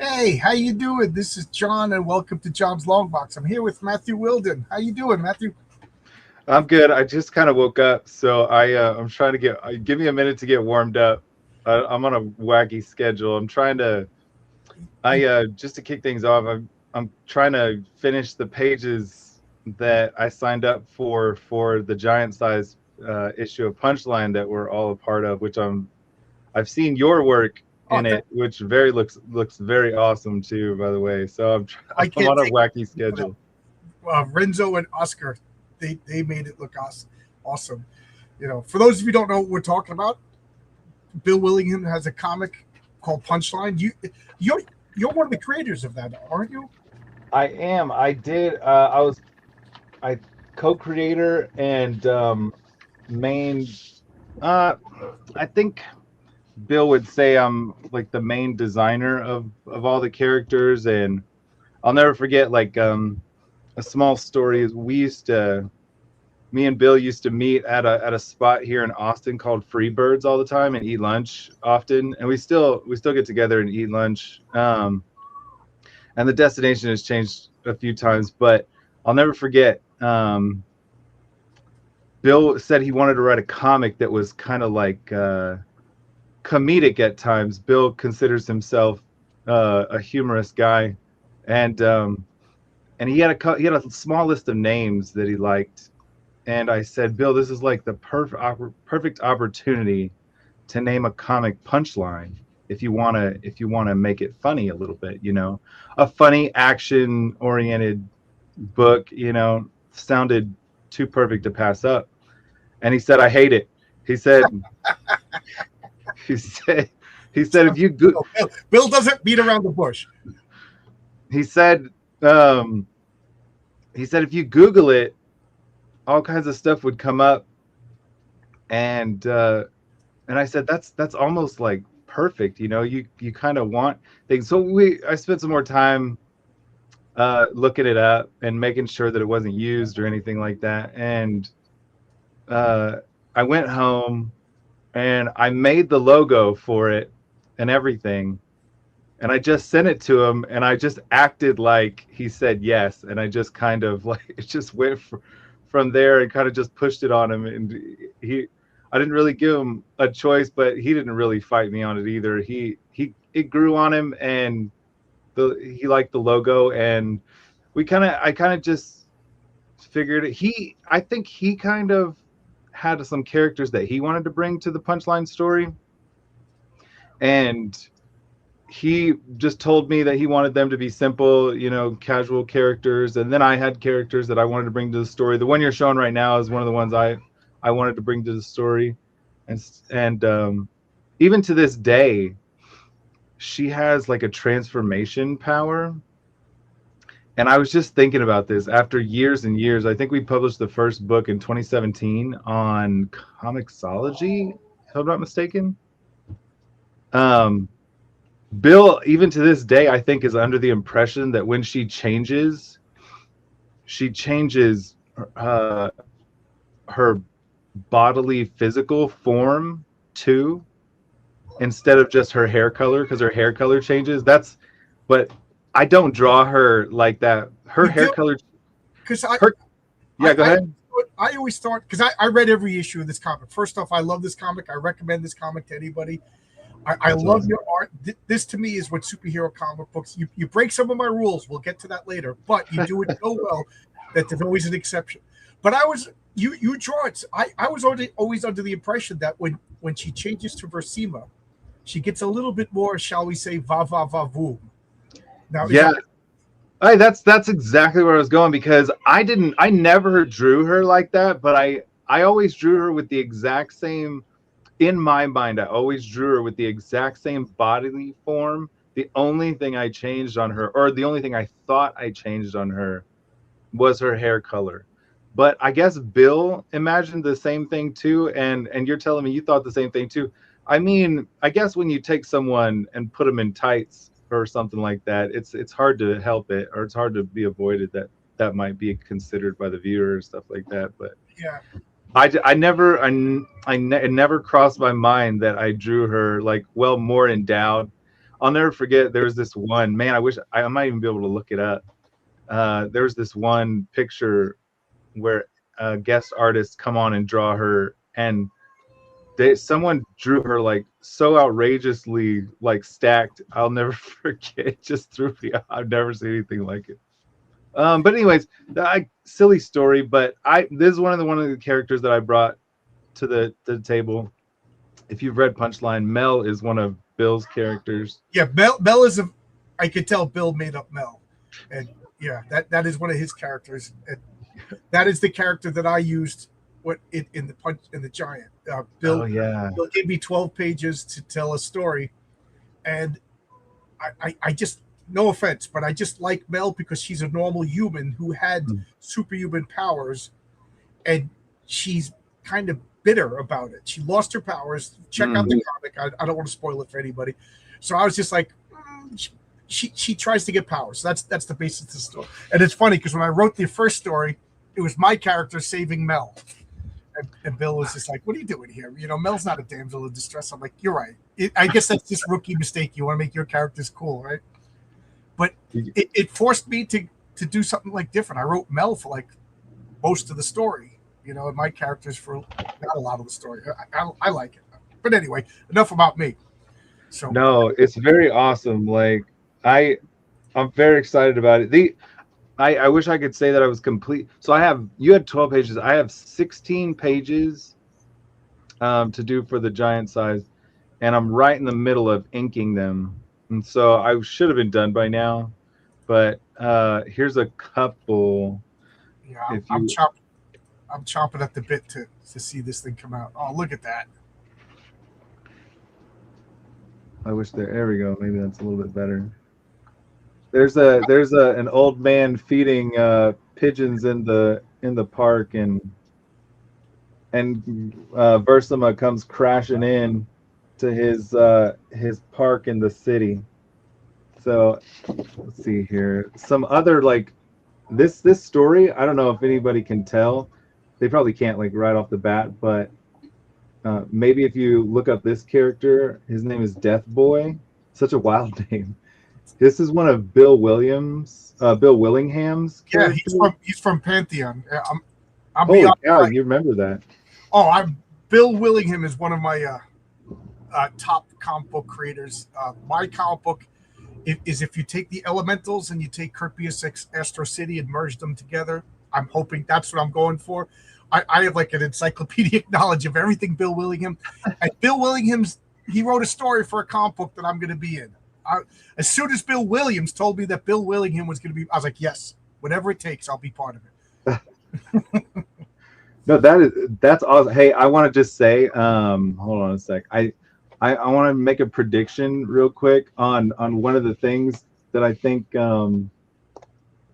Hey, how you doing? This is John, and welcome to John's Long Box. I'm here with Matthew Weldon. How you doing, Matthew? I'm good. I just kind of woke up, so I'm trying to give me a minute to get warmed up. I'm on a wacky schedule. I'm trying to I just to kick things off. I'm trying to finish the pages that I signed up for the giant size issue of Punchline that we're all a part of, which I've seen your work Oh, in it, which very looks very awesome too, by the way. So I I'm can't on a take wacky credit for that. schedule. Renzo and Oscar, they made it look awesome. For those of you who don't know what we're talking about, Bill Willingham has a comic called Punchline. You're you're one of the creators of that, aren't you? I am. I did. I co-creator and main. Uh, I think Bill would say I'm like the main designer of all the characters, and I'll never forget a small story is me and Bill used to meet at a spot here in Austin called Freebirds all the time and eat lunch often, and we still get together and eat lunch. And the destination has changed a few times, but I'll never forget. Bill said he wanted to write a comic that was kind of like comedic at times. Bill considers himself a humorous guy, and he had a small list of names that he liked. And I said, Bill, this is like the perfect opportunity to name a comic Punchline if you wanna make it funny a little bit, a funny action oriented book, sounded too perfect to pass up. And he said, I hate it. He said he said he said if you go Bill doesn't beat around the bush. he said um he said if you Google it, all kinds of stuff would come up, and I said that's almost like perfect, you kind of want things. So I spent some more time looking it up and making sure that it wasn't used or anything like that. And uh, I went home and I made the logo for it and everything. And I just sent it to him, and I just acted like he said yes. And I just kind of like, it just went from there and kind of just pushed it on him. And I didn't really give him a choice, but he didn't really fight me on it either. It grew on him, and he liked the logo. And I kind of just figured it. I think he kind of had some characters that he wanted to bring to the Punchline story, and he just told me that he wanted them to be simple, casual characters. And then I had characters that I wanted to bring to the story. The one you're showing right now is one of the ones I wanted to bring to the story, and even to this day, she has like a transformation power. And I was just thinking about this after years and years. I think we published the first book in 2017 on Comixology, if I'm not mistaken. Um, Bill, even to this day, I think is under the impression that when she changes uh, her bodily physical form too, instead of just her hair color, because her hair color changes. But I don't draw her like that. Her You hair do color, because her, I, yeah, go I ahead. I always thought because I read every issue of this comic. First off, I love this comic. I recommend this comic to anybody. I That's love awesome. your art. This to me is what superhero comic books. You break some of my rules. We'll get to that later, but you do it so well that there's always an exception. But you draw it. I was always under the impression that when she changes to Versima, she gets a little bit more, shall we say, va va va voom. Now is Yeah, that hey, that's exactly where I was going, because I never drew her like that, but I always drew her with the exact same. In my mind, I always drew her with the exact same bodily form. The only thing I changed on her, or the only thing I thought I changed on her, was her hair color. But I guess Bill imagined the same thing too, and you're telling me you thought the same thing too. I mean, I guess when you take someone and put them in tights or something like that, it's hard to help it, or it's hard to be avoided that that might be considered by the viewer or stuff like that. But yeah? I never it never crossed my mind that I drew her like, well, more endowed. I'll never forget. There was this one, man. I wish I might even be able to look it up. There was this one picture where guest artists come on and draw her, and someone drew her like so outrageously like stacked. I'll never forget. It just threw me off. I've never seen anything like it. But anyways, silly story. But this is one of the characters that I brought to the table. If you've read Punchline, Mel is one of Bill's characters. Yeah, Mel is I could tell Bill made up Mel, and yeah, that is one of his characters. And that is the character that I used in the Giant. Bill, Bill gave me 12 pages to tell a story, and I just, no offense, but I just like Mel because she's a normal human who had superhuman powers, and she's kind of bitter about it. She lost her powers. Check out the comic. I don't want to spoil it for anybody. So I was just like, she tries to get powers. So that's the basis of the story. And it's funny because when I wrote the first story, it was my character saving Mel. And Bill was just like, what are you doing here? You know, Mel's not a damsel in distress. I'm like, you're right. I guess that's just rookie mistake. You want to make your characters cool, right? But it forced me to do something like different. I wrote Mel for like most of the story, you know, and my characters for not a lot of the story. I like it. But anyway, enough about me. So no, it's very awesome. Like I'm very excited about it. I wish I could say that I was complete. So you had 12 pages. I have 16 pages to do for the Giant size, and I'm right in the middle of inking them. And so I should have been done by now, but here's a couple. Yeah, I'm chomping at the bit to see this thing come out. Oh, look at that. I wish there we go. Maybe that's a little bit better. There's an old man feeding pigeons in the park, and Versama comes crashing in to his park in the city. So let's see here. Some other like this story. I don't know if anybody can tell. They probably can't like right off the bat, but maybe if you look up this character, his name is Death Boy. Such a wild name. This is one of Bill Willingham's characters. Yeah, he's from Pantheon. Holy cow, you remember that? Oh, Bill Willingham is one of my top comic book creators. My comic book is if you take the Elementals and you take Kurt Busiek's Astro City and merge them together. I'm hoping that's what I'm going for. I have like an encyclopedic knowledge of everything Bill Willingham. And Bill Willingham's, he wrote a story for a comic book that I'm going to be in. As soon as Bill Williams told me that Bill Willingham was going to be, I was like, yes, whatever it takes, I'll be part of it. No, that's awesome. Hey, I want to just say, hold on a sec. I want to make a prediction real quick on one of the things that I think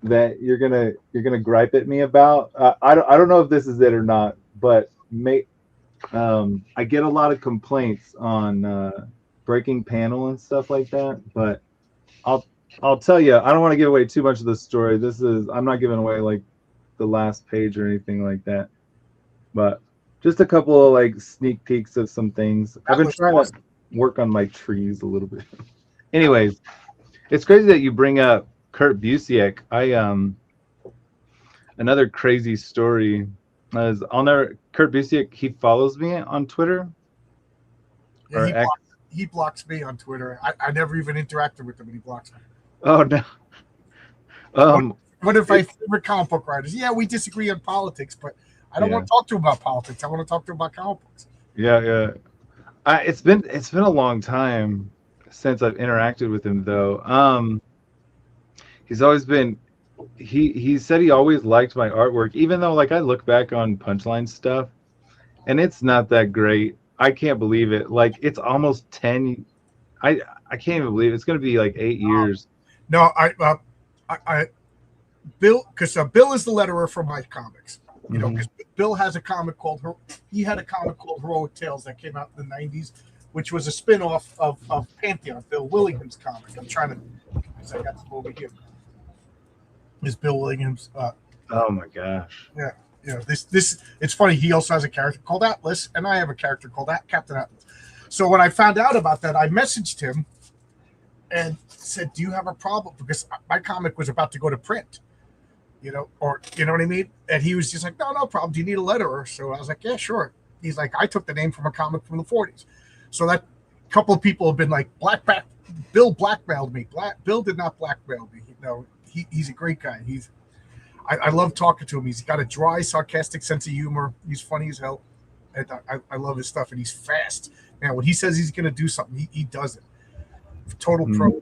that you're gonna gripe at me about. I don't know if this is it or not, but I get a lot of complaints on breaking panel and stuff like that. But I'll tell you, I don't want to give away too much of the story. I'm not giving away like the last page or anything like that. But just a couple of like sneak peeks of some things. I've been trying to work on my trees a little bit. Anyways, it's crazy that you bring up Kurt Busiek. Another crazy story is Kurt Busiek, he follows me on Twitter. Yeah, he blocks me on Twitter. I never even interacted with him and he blocks me. Oh no. One of my favorite comic book writers. Yeah, we disagree on politics, but I don't want to talk to him about politics. I want to talk to him about comic books. Yeah. It's been a long time since I've interacted with him though. He's always been. He said he always liked my artwork, even though like I look back on Punchline stuff, and it's not that great. I can't believe it. Like it's almost 10. I can't even believe it. It's going to be like 8 years. No, Bill, because Bill is the letterer for my comics. You know, because Bill has a comic called Heroic Tales that came out in the 90s, which was a spin-off of Pantheon, Bill Willingham's comic. I'm trying to, because I got some over here. Is Bill Willingham's? Oh my gosh! Yeah. This. It's funny. He also has a character called Atlas, and I have a character called Captain Atlas. So when I found out about that, I messaged him, and said, "Do you have a problem?" Because my comic was about to go to print, or you know what I mean. And he was just like, "No, no problem. Do you need a letterer?" So I was like, "Yeah, sure." He's like, "I took the name from a comic from the '40s," so that couple of people have been like, Bill blackmailed me. Bill did not blackmail me. He's a great guy. I love talking to him. He's got a dry, sarcastic sense of humor. He's funny as hell. And I love his stuff, and he's fast. Man, when he says he's going to do something, he does it. Total pro.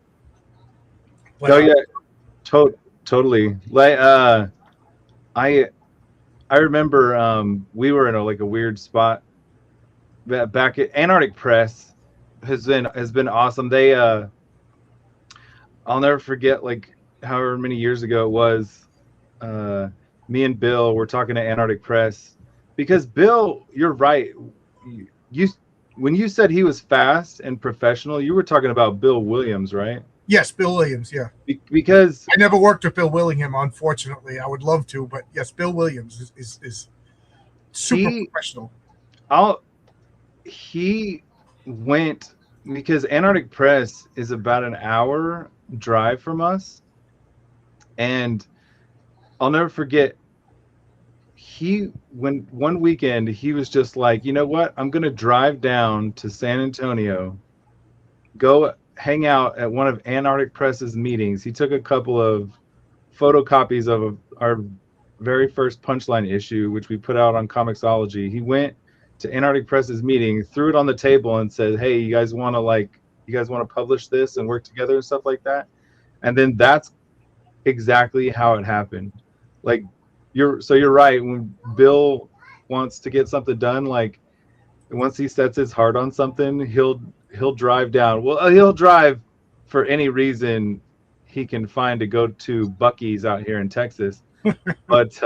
But, oh yeah, totally. Like I remember we were in a weird spot back at Antarctic Press has been awesome. They I'll never forget, like, however many years ago it was, me and Bill were talking to Antarctic Press because Bill, you're right. You when you said he was fast and professional, you were talking about Bill Williams, right? yes, Bill Williams. Yeah, Because I never worked with Bill Willingham, unfortunately. I would love to, but yes, Bill Williams is super professional. He went because Antarctic Press is about an hour drive from us, and I'll never forget. When one weekend he was just like, you know what? I'm gonna drive down to San Antonio, go hang out at one of Antarctic Press's meetings. He took a couple of photocopies of our very first Punchline issue, which we put out on Comixology. He went to Antarctic Press's meeting, threw it on the table, and said, "Hey, you guys want to publish this and work together and stuff like that?" And then that's exactly how it happened. Like you're right. When Bill wants to get something done, like once he sets his heart on something, he'll drive down. Well, he'll drive for any reason he can find to go to Buc-ee's out here in Texas, but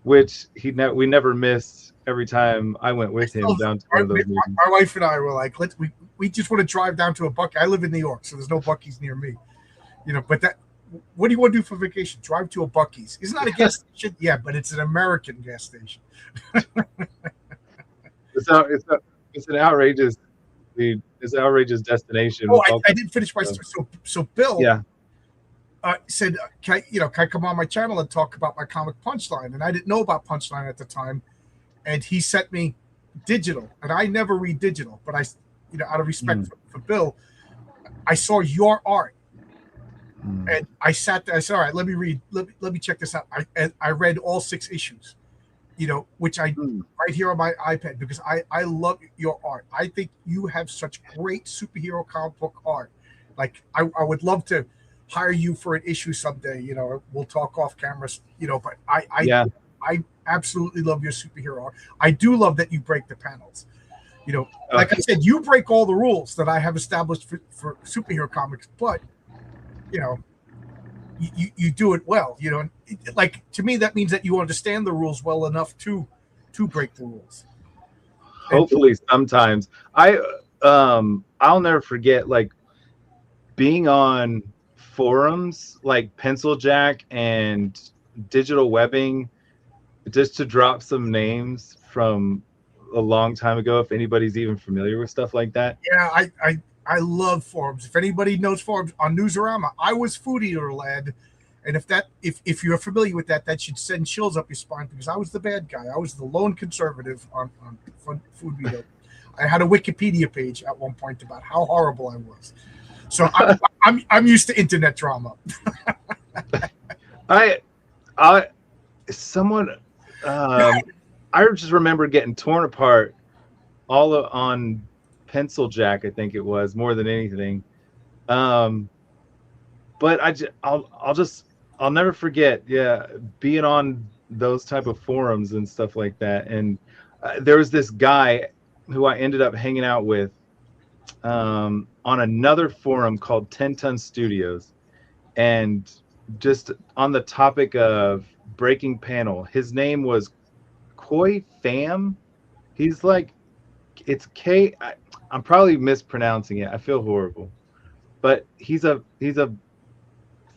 which we never missed every time I went with him down to one of those meetings. My wife and I were like, we just want to drive down to a Buc-ee. I live in New York, so there's no Buc-ee's near me. But what do you want to do for vacation? Drive to a Buc-ee's. Isn't that a gas station? Yeah, but it's an American gas station. It's an outrageous destination. Oh, I didn't finish my story. So Bill, yeah, said, can I come on my channel and talk about my comic Punchline? And I didn't know about Punchline at the time. And he sent me digital, and I never read digital, but out of respect for Bill, I saw your art, and I sat there. I said, "All right, let me read. Let me check this out." I read all 6 issues, which I right here on my iPad because I love your art. I think you have such great superhero comic book art. Like I would love to hire you for an issue someday. We'll talk off cameras. But I absolutely love your superhero art. I do love that you break the panels. Like I said, you break all the rules that I have established for superhero comics, but you do it well. Like to me, that means that you understand the rules well enough to break the rules. Hopefully, sometimes I'll never forget like being on forums like Pencil Jack and Digital Webbing, just to drop some names from a long time ago, if anybody's even familiar with stuff like that. Yeah, I love forums. If anybody knows forums on Newsarama, I was Food Eater Lad, and if you're familiar with that should send chills up your spine because I was the bad guy. I was the lone conservative on Food Eater. I had a Wikipedia page at one point about how horrible I was. So I'm used to internet drama. I just remember getting torn apart all on Pencil Jack, I think it was, more than anything. But I'll never forget, being on those type of forums and stuff like that. And there was this guy who I ended up hanging out with on another forum called 10 Ton Studios, and just on the topic of breaking panel, his name was Koi Pham. He's like, it's K. I'm probably mispronouncing it. I feel horrible, but he's a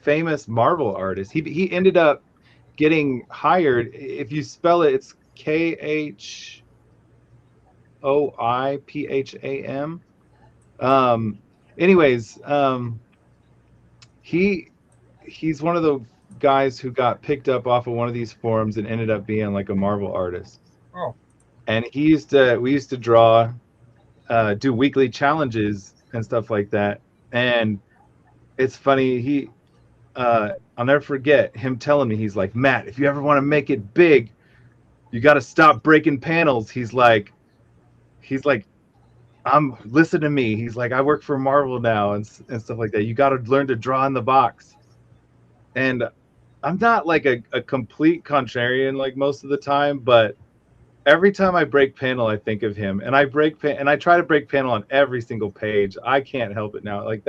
famous Marvel artist. He ended up getting hired. If you spell it, it's KHOIPHAM. Anyways, he's one of the guys who got picked up off of one of these forums and ended up being like a Marvel artist. Oh, And we used to draw, do weekly challenges and stuff like that. And it's funny, I'll never forget him telling me, he's like, Matt, if you ever want to make it big, you got to stop breaking panels. He's like, listen to me. He's like, I work for Marvel now and stuff like that. You got to learn to draw in the box. And I'm not like a complete contrarian like most of the time, but every time I break panel, I think of him, and I try to break panel on every single page. I can't help it now. Like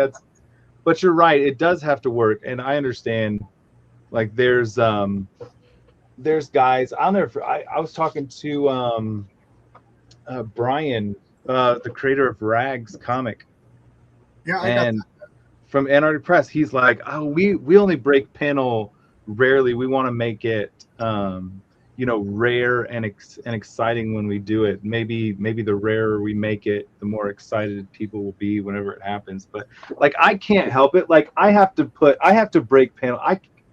but you're right. It does have to work. And I understand, like there's guys, I was talking to, Brian, the creator of Rags comic, yeah, and from Anarchy Press, he's like, oh, we only break panel rarely. We want to make it, rare and exciting when we do it. Maybe the rarer we make it, the more excited people will be whenever it happens. But like, I can't help it. Like, I have to break panel.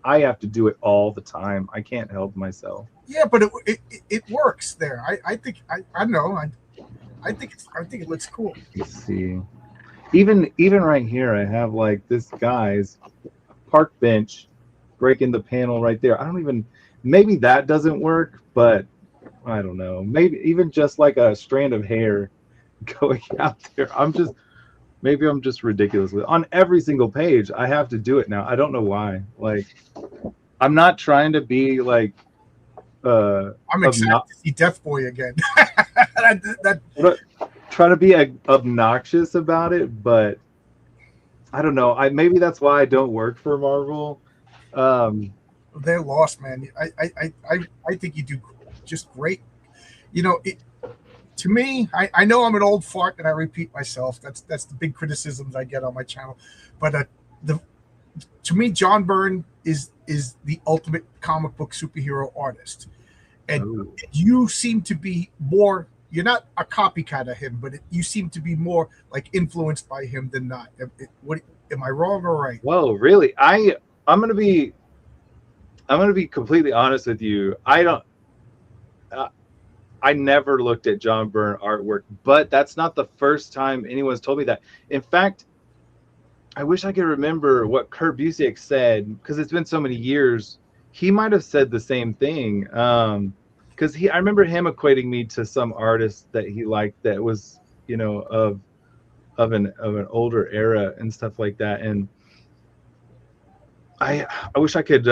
I have to do it all the time. I can't help myself. Yeah, but it works there. I think I know. I think it looks cool. Let's see. Even right here, I have like this guy's park bench breaking the panel right there. Maybe that doesn't work, but I don't know. Maybe even just like a strand of hair going out there. I'm just ridiculous. On every single page, I have to do it now. I don't know why. Like, I'm not trying to be like, I'm excited to see Death Boy again. Try to be obnoxious about it, but I don't know. Maybe that's why I don't work for Marvel. They're lost, man. I think you do just great. To me, I know I'm an old fart and I repeat myself. That's the big criticisms I get on my channel. But to me, John Byrne is the ultimate comic book superhero artist, and you seem to be more. You're not a copycat of him, but you seem to be more like influenced by him than not. What am I wrong or right? Whoa, really? I'm gonna be completely honest with you. I never looked at John Byrne artwork, but that's not the first time anyone's told me that. In fact, I wish I could remember what Kurt Busiek said, because it's been so many years. He might have said the same thing. Because I remember him equating me to some artist that he liked that was, of an older era and stuff like that. And I wish I could,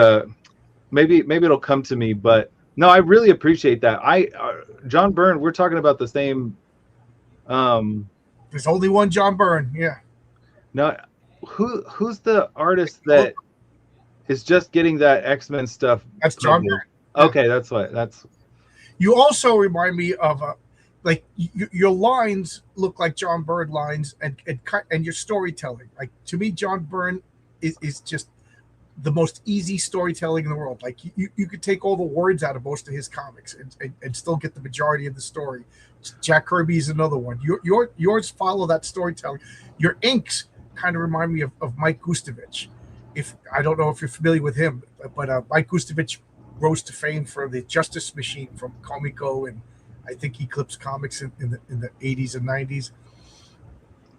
maybe it'll come to me, but no, I really appreciate that. John Byrne, we're talking about the same. There's only one John Byrne. Yeah. No, who's the artist that is just getting that X-Men stuff? That's John Byrne. Okay, that's. You also remind me of like your lines look like John Byrne lines, and your storytelling. Like, to me, John Byrne is just the most easy storytelling in the world. Like, you could take all the words out of most of his comics and still get the majority of the story. Jack Kirby is another one. Yours follow that storytelling. Your inks kind of remind me of Mike Gustovich. I don't know if you're familiar with him, but Mike Gustovich rose to fame for the Justice Machine from Comico, and I think Eclipse Comics in the 80s and 90s.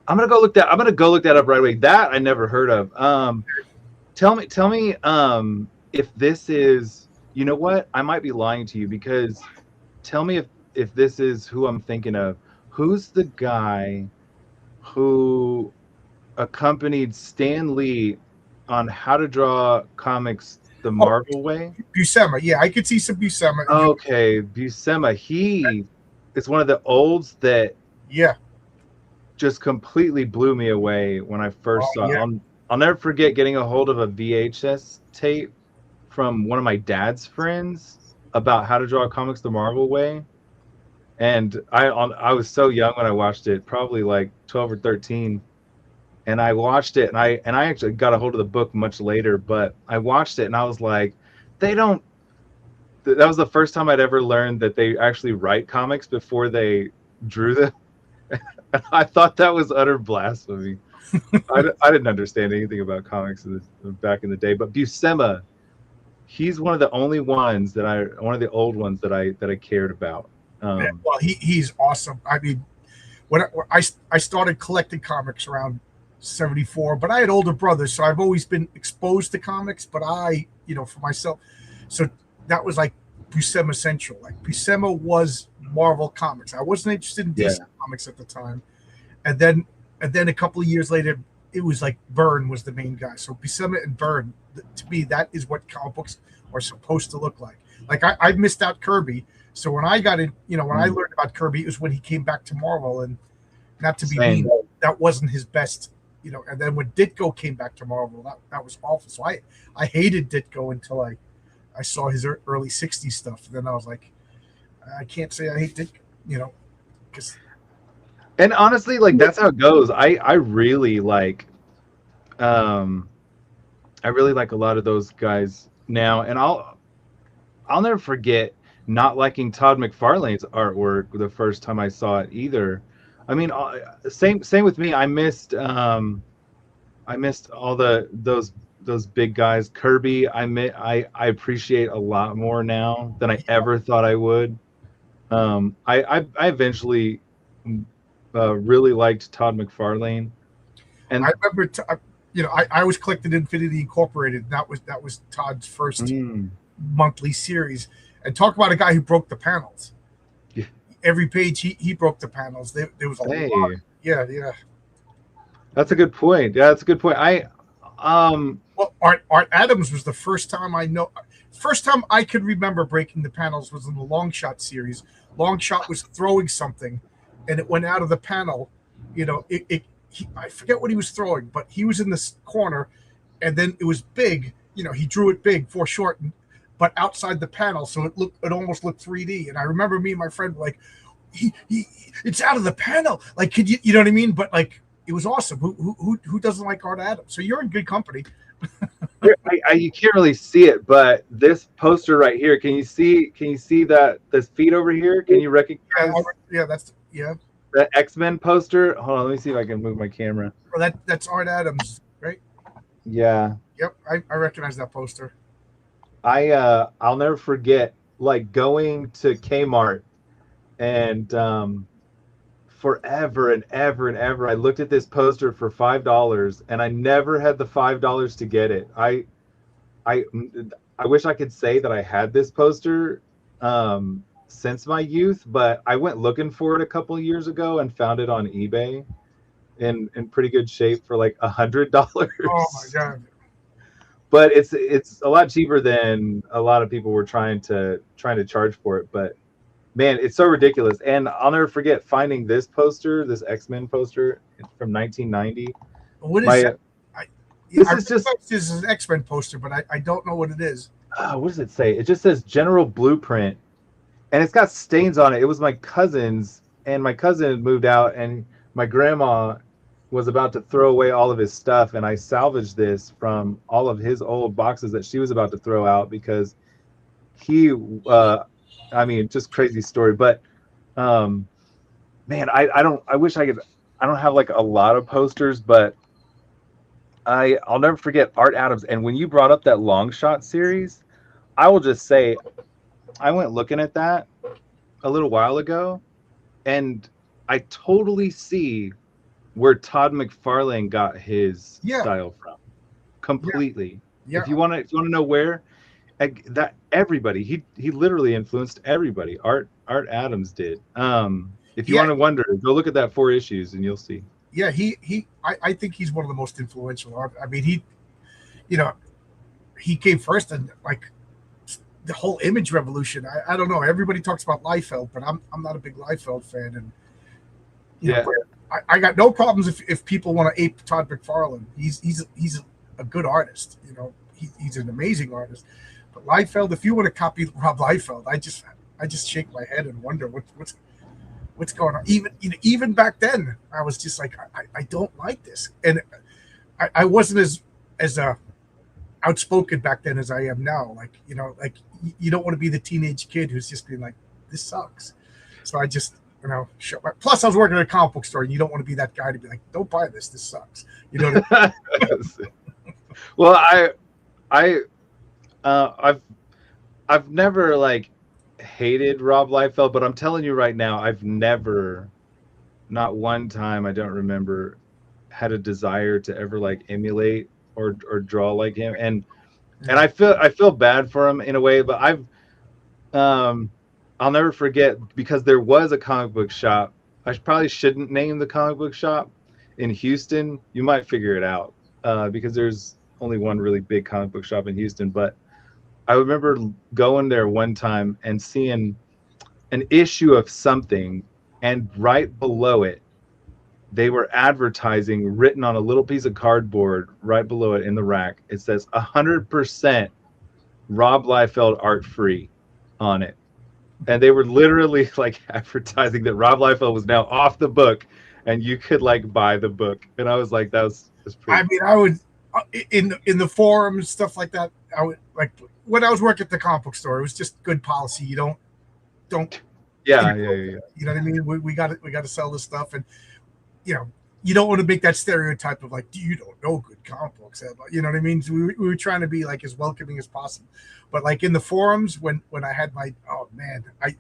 I'm gonna go look that up right away. That I never heard of. Tell me if this is, you know what? I might be lying to you, because tell me if this is who I'm thinking of. Who's the guy who accompanied Stan Lee on how to draw comics the Marvel way? Buscema. Yeah, I could see some Buscema. Okay, Buscema. He is one of the olds that just completely blew me away when I first saw it. I'll never forget getting a hold of a VHS tape from one of my dad's friends about how to draw comics the Marvel way. And I was so young when I watched it, probably like 12 or 13. And I watched it, and I actually got a hold of the book much later, but I watched it and I was like, that was the first time I'd ever learned that they actually write comics before they drew them. I thought that was utter blasphemy. I didn't understand anything about comics back in the day, but Buscema, he's one of the only ones one of the old ones that I cared about. Yeah, well, he's awesome. I mean, when I started collecting comics around 74, but I had older brothers, so I've always been exposed to comics. But for myself, so that was like Buscema Central. Like Buscema was Marvel Comics. I wasn't interested in DC Comics at the time, and then a couple of years later, it was like Byrne was the main guy. So Buscema and Byrne, to me, that is what comic books are supposed to look like. Like I missed out Kirby. So when I got in, when I learned about Kirby, it was when he came back to Marvel, and not to be mean, that wasn't his best, And then when Ditko came back to Marvel, that was awful. So I hated Ditko until I saw his early '60s stuff. And then I was like, I can't say I hate Ditko, because. And honestly, like that's how it goes. I really like, I really like a lot of those guys now, and I'll never forget not liking Todd McFarlane's artwork the first time I saw it either. I mean, same with me. I missed all those big guys. Kirby, I appreciate a lot more now than I ever thought I would. I eventually really liked Todd McFarlane, and I remember, I was collecting Infinity Incorporated. And that was Todd's first monthly series. And talk about a guy who broke the panels. Yeah. Every page he broke the panels. There was a lot. Yeah. That's a good point. Yeah, that's a good point. Well, Art Adams was the first time I could remember breaking the panels was in the Long Shot series. Long Shot was throwing something, and it went out of the panel. I forget what he was throwing, but he was in this corner, and then it was big. He drew it big, foreshortened, but outside the panel, so it almost looked 3D. And I remember me and my friend were like, it's out of the panel. Like, could you know what I mean? But like, it was awesome. Who doesn't like Art Adams? So you're in good company. You can't really see it, but this poster right here, can you see that this feet over here? Can you recognize? Yeah. That X-Men poster. Hold on, let me see if I can move my camera. Well, that's Art Adams, right? Yeah. Yep, I recognize that poster. I'll never forget like going to Kmart and forever and ever and ever I looked at this poster for $5 and I never had the $5 to get it. I wish I could say that I had this poster since my youth, but I went looking for it a couple of years ago and found it on eBay in pretty good shape for like $100. Oh my god. But it's a lot cheaper than a lot of people were trying to charge for it. But man, it's so ridiculous. And I'll never forget finding this poster, this X-Men poster from 1990. What is that? This is an X-Men poster, but I don't know what it is. What does it say? It just says General Blueprint, and it's got stains on it. It was my cousin's, and my cousin moved out, and my grandma was about to throw away all of his stuff, and I salvaged this from all of his old boxes that she was about to throw out because he I mean, just crazy story. But man, I wish I could. I don't have like a lot of posters, but I'll never forget Art Adams. And when you brought up that Long Shot series, I will just say I went looking at that a little while ago, and I totally see where Todd McFarlane got his style from, completely. Yeah. If you want to know where, that everybody he literally influenced everybody. Art Adams did. If you want to wonder, go look at that 4 issues and you'll see. Yeah, I think he's one of the most influential art. I mean, he came first, and like the whole image revolution. I don't know. Everybody talks about Liefeld, but I'm not a big Liefeld fan, and you know, I got no problems if people want to ape Todd McFarlane. He's a good artist. You know, he's an amazing artist. But Liefeld, if you want to copy Rob Liefeld, I just shake my head and wonder what's going on. Even back then, I was just like, I don't like this, and I wasn't as outspoken back then as I am now. Like, you don't want to be the teenage kid who's just being like, this sucks. So I you know, plus I was working at a comic book store, and you don't want to be that guy to be like, don't buy this sucks, you know what I mean? Well, I've never like hated Rob Liefeld, but I'm telling you right now, I've never, not one time, I don't remember, had a desire to ever like emulate or draw like him. And I feel bad for him in a way, but I'll never forget, because there was a comic book shop. I probably shouldn't name the comic book shop in Houston. You might figure it out, because there's only one really big comic book shop in Houston. But I remember going there one time and seeing an issue of something, and right below it, they were advertising, written on a little piece of cardboard right below it in the rack. It says 100% Rob Liefeld art free on it. And they were literally like advertising that Rob Liefeld was now off the book and you could like buy the book. And I was like, that's pretty. I mean, I would in the forums, stuff like that. I would like when I was working at the comic book store, it was just good policy. You don't. Yeah. You know what I mean? We got to sell this stuff, and you know, you don't want to make that stereotype of like, you don't know good comic books. You know what I mean? So we were trying to be like as welcoming as possible. But like in the forums, when I had my, oh man, I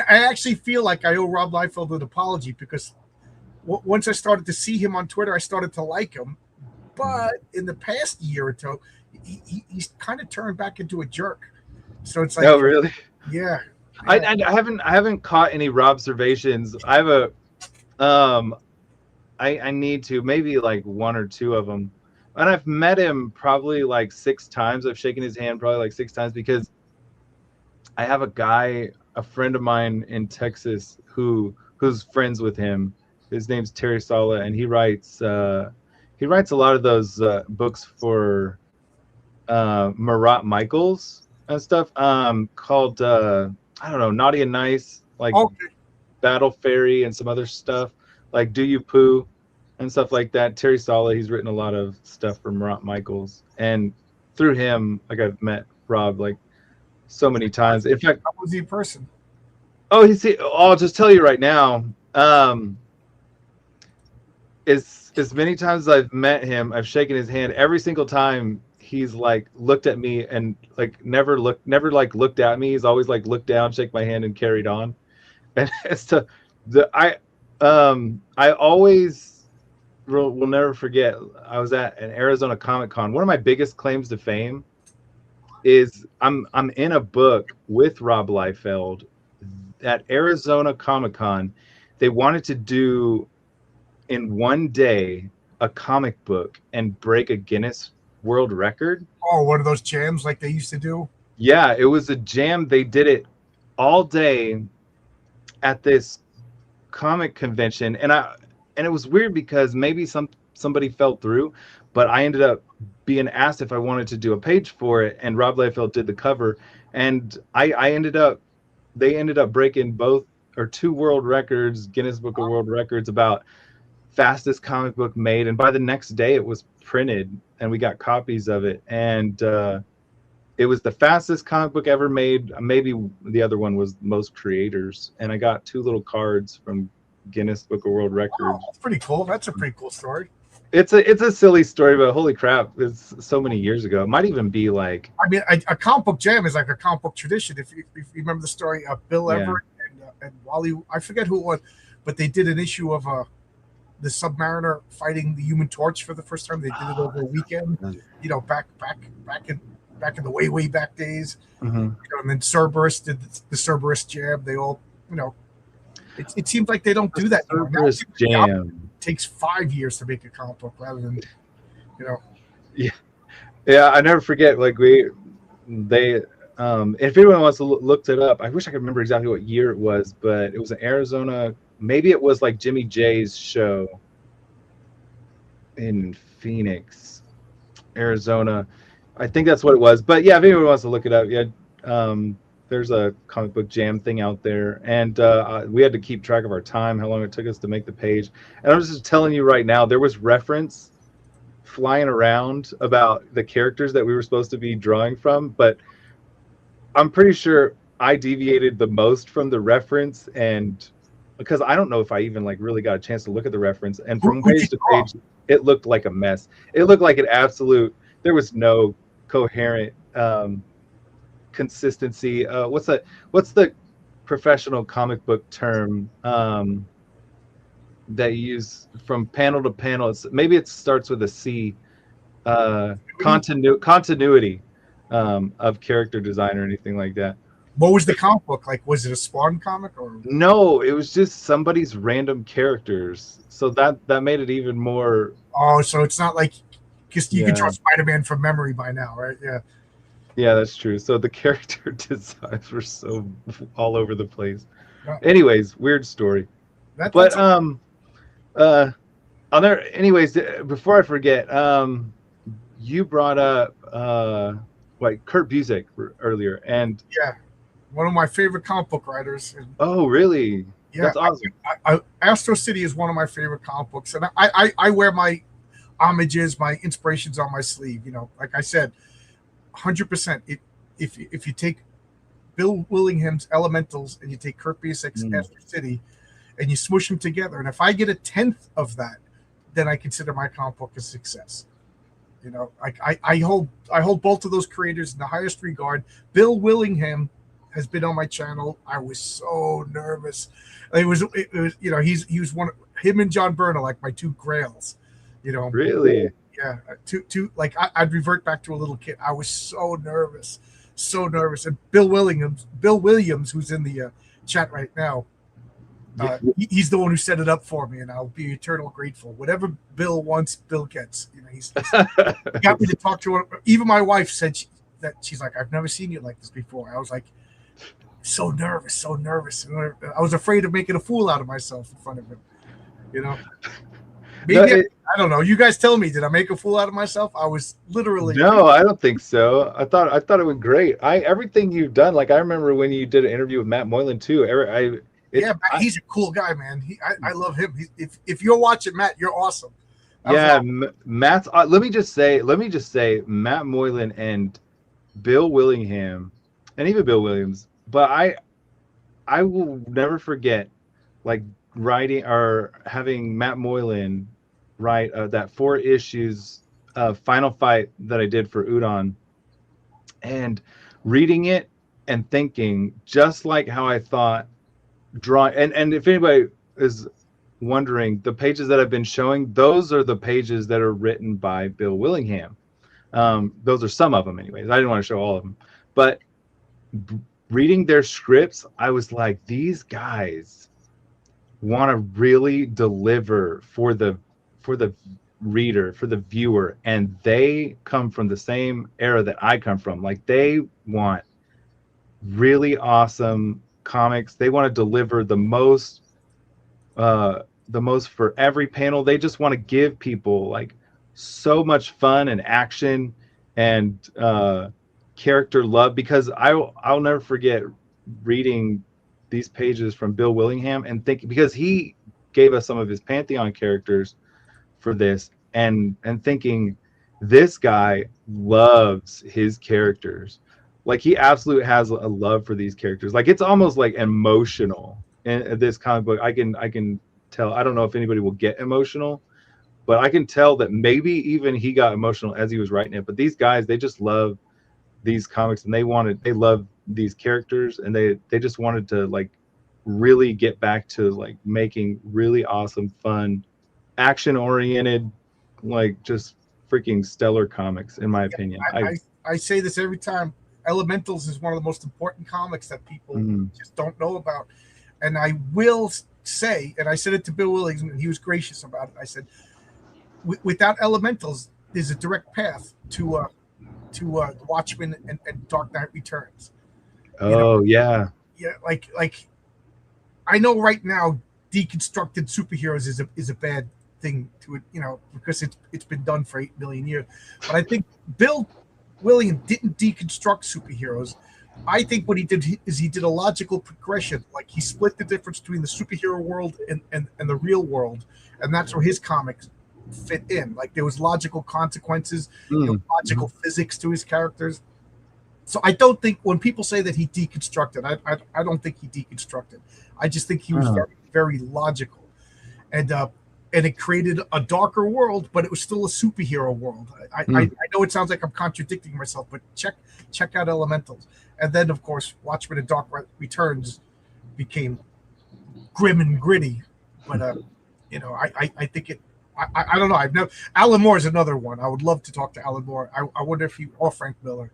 actually feel like I owe Rob Liefeld an apology, because once I started to see him on Twitter, I started to like him. But in the past year or two, he's kind of turned back into a jerk. So it's like, oh really? Yeah. I haven't caught any Rob observations. I have I need to, maybe like one or two of them. And I've met him probably like 6 times. I've shaken his hand probably like 6 times, because I have a friend of mine in Texas who's friends with him. His name's Terry Sala, and he writes a lot of those books for Marat Michaels and stuff, called I don't know, Naughty and Nice, like Battle Fairy and some other stuff, like Do You Poo and stuff like that. Terry Sala, he's written a lot of stuff for Marat Michaels, and through him, like, I've met Rob like so many times. In fact, how was he a person? Oh, I'll just tell you right now. As many times as I've met him, I've shaken his hand. Every single time, he's like looked at me and like never looked at me. He's always like looked down, shake my hand, and carried on. And as to I always will never forget. I was at an Arizona Comic Con. One of my biggest claims to fame is I'm in a book with Rob Liefeld at Arizona Comic Con. They wanted to do in one day a comic book and break a Guinness World Record. Oh, one of those jams like they used to do? Yeah, it was a jam. They did it all day at this comic convention, and it was weird because maybe somebody fell through, but I ended up being asked if I wanted to do a page for it, and Rob Liefeld did the cover, and they ended up breaking both or 2 world records, Guinness Book of World Records, about fastest comic book made. And by the next day it was printed and we got copies of it, and it was the fastest comic book ever made. Maybe the other one was most creators, and I got 2 little cards from Guinness Book of World Records. Oh, that's pretty cool. That's a pretty cool story. It's a silly story, but holy crap, it's so many years ago. It might even be like, I mean, a comic book jam is like a comic book tradition. If you remember the story of Bill Everett and Wally, I forget who it was, but they did an issue of the Submariner fighting the Human Torch for the first time. They did it over a weekend, you know, back in the way back days. Mm-hmm. You know, and then Cerberus did the Cerberus jam. They all, you know, it seems like they don't do that anymore. Cerberus jam it takes 5 years to make a comic book rather than, you know. Yeah, I never forget. Like if anyone wants to look it up, I wish I could remember exactly what year it was, but it was in Arizona. Maybe it was like Jimmy J's show in Phoenix, Arizona. I think that's what it was. But yeah, if anyone wants to look it up, there's a comic book jam thing out there, and we had to keep track of our time, how long it took us to make the page. And I'm just telling you right now, there was reference flying around about the characters that we were supposed to be drawing from, but I'm pretty sure I deviated the most from the reference, and because I don't know if I even like really got a chance to look at the reference. And from Who'd you page to draw? page, it looked like a mess. It looked like an absolute. There was no coherent consistency. What's the professional comic book term that you use from panel to panel? Maybe it starts with a C. Continuity of character design or anything like that. What was the comic book like? Was it a Spawn comic or? No, it was just somebody's random characters. So that made it even more. Oh, so it's not like because you can Yeah, draw Spider-Man from memory by now, right? Yeah. yeah, that's true. So the character designs were so all over the place. No, Anyways, weird story. that's But uh on there anyways, before I forget, you brought up like Kurt Busiek earlier, and yeah, one of my favorite comic book writers. And oh really? yeah, That's awesome. Astro City is one of my favorite comic books, and I wear my homages, my inspirations on my sleeve. You know, like I said, 100%. If you take Bill Willingham's Elementals and you take Kurt Busiek's Astro City, and you smush them together, and if I get a tenth of that, then I consider my comic book a success. You know, I hold both of those creators in the highest regard. Bill Willingham has been on my channel. I was so nervous. It was you know, he was him and John Byrne are like my two grails. You know, Really? yeah. To like I'd revert back to a little kid. I was so nervous, so nervous. And Bill Williams, who's in the chat right now, he's the one who set it up for me, and I'll be eternal grateful. Whatever Bill wants, Bill gets. You know, he got me to talk to her. Even my wife said she's like, I've never seen you like this before. I was like, so nervous, so nervous. I was afraid of making a fool out of myself in front of him. You know, maybe I don't know. You guys tell me, did I make a fool out of myself? I was literally. No, I don't think so. I thought it went great. Everything you've done, like I remember when you did an interview with Matt Moylan too. He's a cool guy, man. I love him. If you're watching, Matt, you're awesome. Yeah, Matt's. Let me just say, Matt Moylan and Bill Willingham, and even Bill Williams. But I will never forget, like writing or having Matt Moylan write that 4 issues final fight that I did for Udon, and reading it and thinking just like how I thought. And if anybody is wondering, the pages that I've been showing, those are the pages that are written by Bill Willingham. Those are some of them anyways. I didn't want to show all of them, but reading their scripts, I was like, these guys want to really deliver for the reader, for the viewer, and they come from the same era that I come from. Like, they want really awesome comics. They want to deliver the most for every panel. They just want to give people like so much fun and action and character love, because I'll never forget reading these pages from Bill Willingham and thinking, because he gave us some of his Pantheon characters for this, and thinking, this guy loves his characters. Like, he absolutely has a love for these characters. Like, it's almost like emotional in this comic book. I can tell. I don't know if anybody will get emotional, but I can tell that maybe even he got emotional as he was writing it. But these guys, they just love these comics, and they love these characters, and they just wanted to like really get back to like making really awesome, fun, action oriented, like just freaking stellar comics, in my opinion. I say this every time. Elementals is one of the most important comics that people just don't know about. And I will say, and I said it to Bill Williams, and he was gracious about it. I said, without Elementals, there's a direct path to Watchmen and Dark Knight Returns. Yeah. Yeah, like I know right now deconstructed superheroes is a bad thing to it, you know, because it's been done for 8 million years. But I think Bill William didn't deconstruct superheroes. I think what he did is he did a logical progression. Like, he split the difference between the superhero world and the real world, and that's where his comics fit in. Like, there was logical consequences, logical physics to his characters. So I don't think when people say that he deconstructed, I don't think he deconstructed. I just think he was very, very logical, and it created a darker world, but it was still a superhero world. I know it sounds like I'm contradicting myself, but check out Elementals, and then of course Watchmen and Dark Returns became grim and gritty, but I think it. I don't know. I've never. Alan Moore is another one. I would love to talk to Alan Moore. I wonder if he or Frank Miller,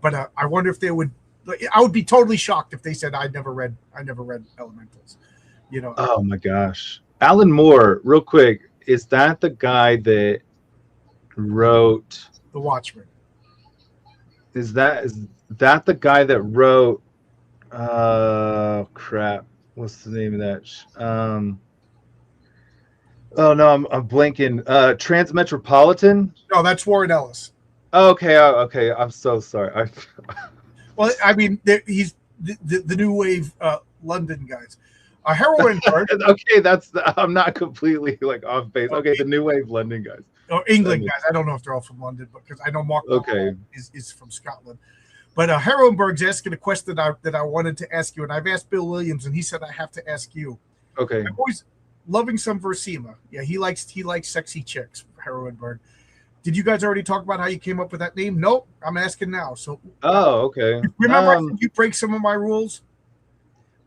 but I wonder if they would. I would be totally shocked if they said I never read Elementals. Oh my gosh, Alan Moore. Real quick, is that the guy that wrote The Watchmen? Is that the guy that wrote? Crap. What's the name of that? Oh no, I'm blanking. Transmetropolitan. No, that's Warren Ellis. Okay, okay. I'm so sorry. Well, I mean, he's the new wave London guys. Heroinberg. Okay, I'm not completely like off base. Okay, the new wave London guys. Or England guys. I don't know if they're all from London, because I know Mark is from Scotland. But Heroinberg's asking a question that I wanted to ask you, and I've asked Bill Williams, and he said I have to ask you. Okay. I'm always loving some Versima. Yeah, he likes sexy chicks, Heroinberg. Did you guys already talk about how you came up with that name? Nope. I'm asking now. So. Oh, okay. Remember, I said you break some of my rules.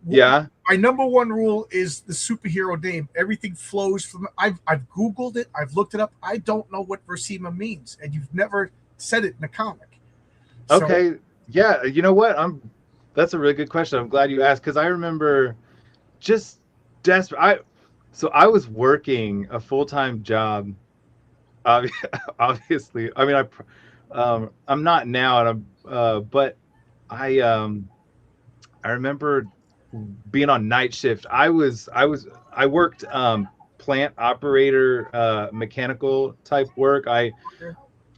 Yeah. My number one rule is the superhero name. Everything flows from. I've Googled it. I've looked it up. I don't know what Versima means, and you've never said it in a comic. Okay. Yeah. You know what? That's a really good question. I'm glad you asked, because I remember just desperate. So I was working a full-time job. Obviously, I mean, I'm not now, and but I remember being on night shift. I worked plant operator, mechanical type work. I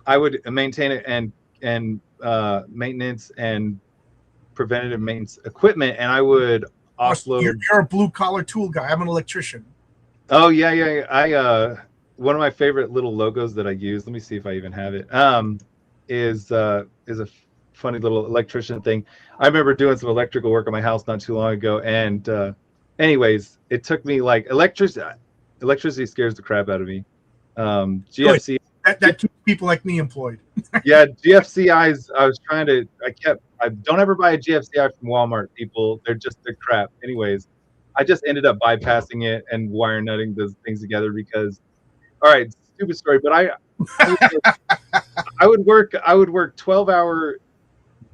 would maintain it and maintenance and preventative maintenance equipment, and I would offload. You're a blue collar tool guy. I'm an electrician. Oh yeah. I one of my favorite little logos that I use. Let me see if I even have it. Is a funny little electrician thing. I remember doing some electrical work on my house not too long ago, and anyways, it took me like electricity scares the crap out of me. GFC. That keeps people like me employed. Yeah, GFCIs. I don't ever buy a GFCI from Walmart, people. They're crap. Anyways, I just ended up bypassing it and wire nutting those things together because, all right, stupid story, but I would work 12-hour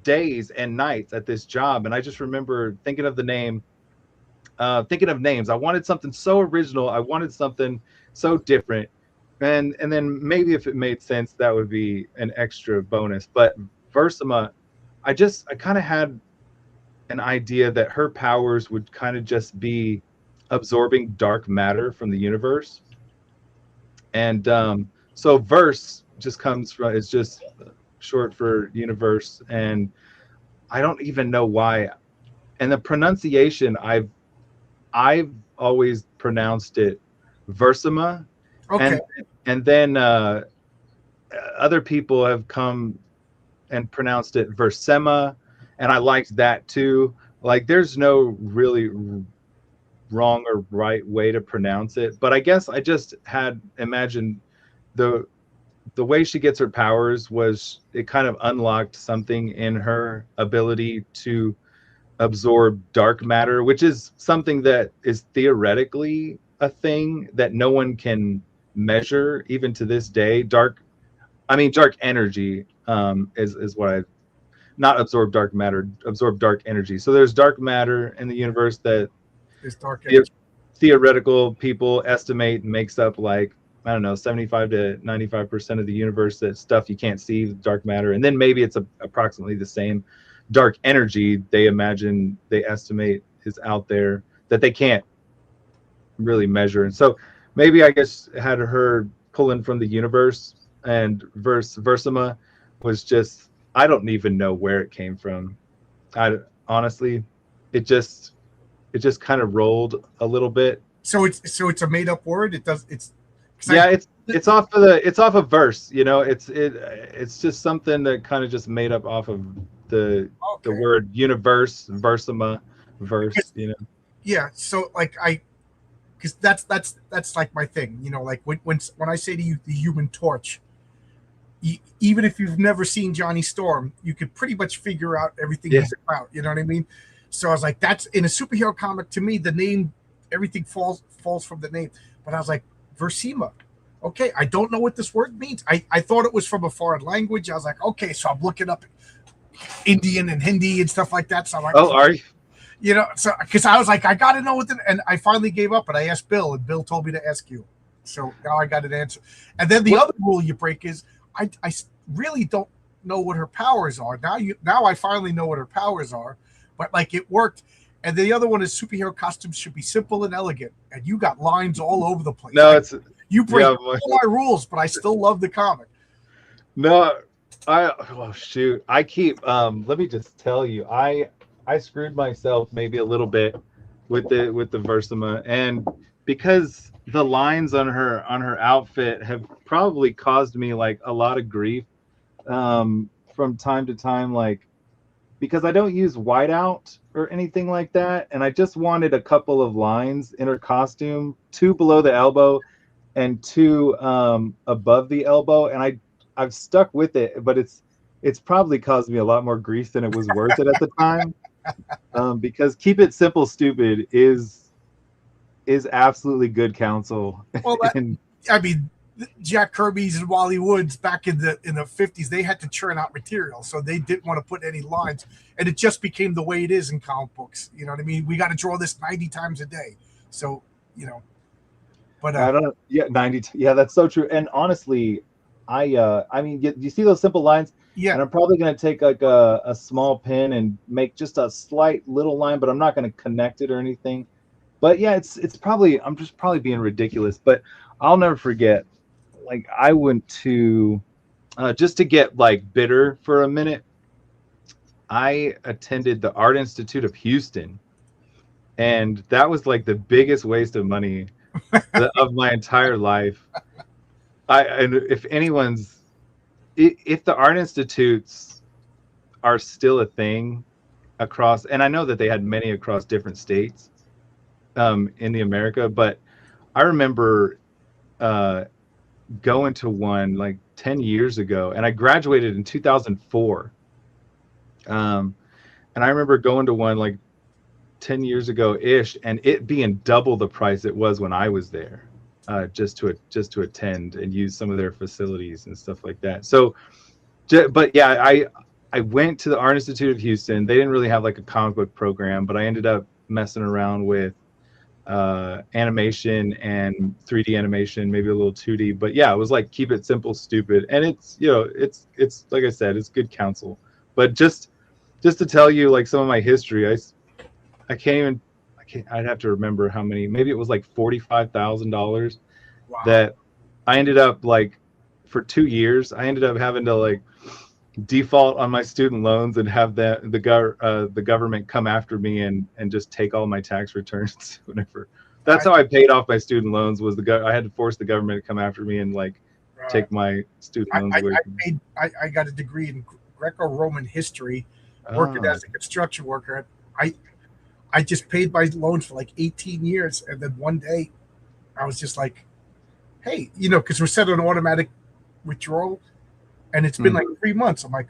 days and nights at this job, and I just remember thinking of names. I wanted something so original. I wanted something so different. And then maybe if it made sense, that would be an extra bonus. But Versima, I kind of had an idea that her powers would kind of just be absorbing dark matter from the universe. And so verse just it's just short for universe. And I don't even know why. And the pronunciation, I've always pronounced it Versima. Okay. And then other people have come and pronounced it Versema, and I liked that too. Like, there's no really wrong or right way to pronounce it, but I guess I just had imagined the way she gets her powers was it kind of unlocked something in her ability to absorb dark matter, which is something that is theoretically a thing that no one can measure even to this day. Dark energy is what I not absorb dark matter, absorb dark energy. So there's dark matter in the universe that is dark energy. Theoretical people estimate makes up, like, I don't know, 75 to 95% of the universe. That stuff you can't see, dark matter, and then maybe it's approximately the same dark energy they estimate is out there that they can't really measure. And so maybe, I guess, had her pulling from the universe, and Versima was just, I don't even know where it came from. Honestly, it just kind of rolled a little bit. So it's a made up word. It's off of verse. It's just something that kind of just made up off of the word universe, Versima, verse. Yeah. So like because that's like my thing. You know, like when I say to you the Human Torch, even if you've never seen Johnny Storm, you could pretty much figure out everything Yeah. he's about. You know what I mean? So I was like, that's in a superhero comic. To me, the name, everything falls from the name. But I was like, Versima. Okay, I don't know what this word means. I thought it was from a foreign language. I was like, okay, so I'm looking up Indian and Hindi and stuff like that. So I'm like, Oh, are you? you know, so because I was like, I got to know what, and I finally gave up, and I asked Bill, and Bill told me to ask you. So now I got an answer. And then the other rule you break is I really don't know what her powers are. Now I finally know what her powers are, but like it worked. And the other one is superhero costumes should be simple and elegant, and you got lines all over the place. No, it's you break all my rules, but I still love the comic. No, oh shoot. I keep let me just tell you, I screwed myself maybe a little bit with the Versima, and because the lines on her outfit have probably caused me like a lot of grief from time to time, like because I don't use whiteout or anything like that, and I just wanted a couple of lines in her costume, 2 below the elbow and 2 above the elbow, and I've stuck with it, but it's probably caused me a lot more grief than it was worth it at the time. Because keep it simple, stupid is absolutely good counsel. Well, I mean, Jack Kirby's and Wally Woods back in the 50s, they had to churn out material, so they didn't want to put any lines, and it just became the way it is in comic books. You know what I mean? We got to draw this 90 times a day, so you know. But I don't know. Yeah, 90. Yeah, that's so true. And honestly, I mean, you see those simple lines? Yeah. And I'm probably going to take like a small pen and make just a slight little line, but I'm not going to connect it or anything. But yeah, it's probably, I'm just probably being ridiculous, but I'll never forget. Like I went to, just to get like bitter for a minute, I attended the Art Institute of Houston, and that was like the biggest waste of money of my entire life. And if the art institutes are still a thing across, and I know that they had many across different states in the America, but I remember going to one like 10 years ago, and I graduated in 2004. And I remember going to one like 10 years ago ish, and it being double the price it was when I was there, just to attend and use some of their facilities and stuff like that. So, but yeah, I went to the Art Institute of Houston. They didn't really have like a comic book program, but I ended up messing around with animation and 3D animation, maybe a little 2D. But yeah, it was like keep it simple, stupid, and it's, you know, it's like I said, it's good counsel. But just to tell you like some of my history, I'd have to remember how many, maybe it was like $45,000 that I ended up like for 2 years, I ended up having to like default on my student loans and have the government come after me and just take all my tax returns whenever. That's how I paid off my student loans, was I had to force the government to come after me and like take my student loans away from me. I got a degree in Greco-Roman history, working as a construction worker. I just paid my loans for like 18 years. And then one day I was just like, hey, you know, because we're set on automatic withdrawal, and it's been like 3 months. I'm like,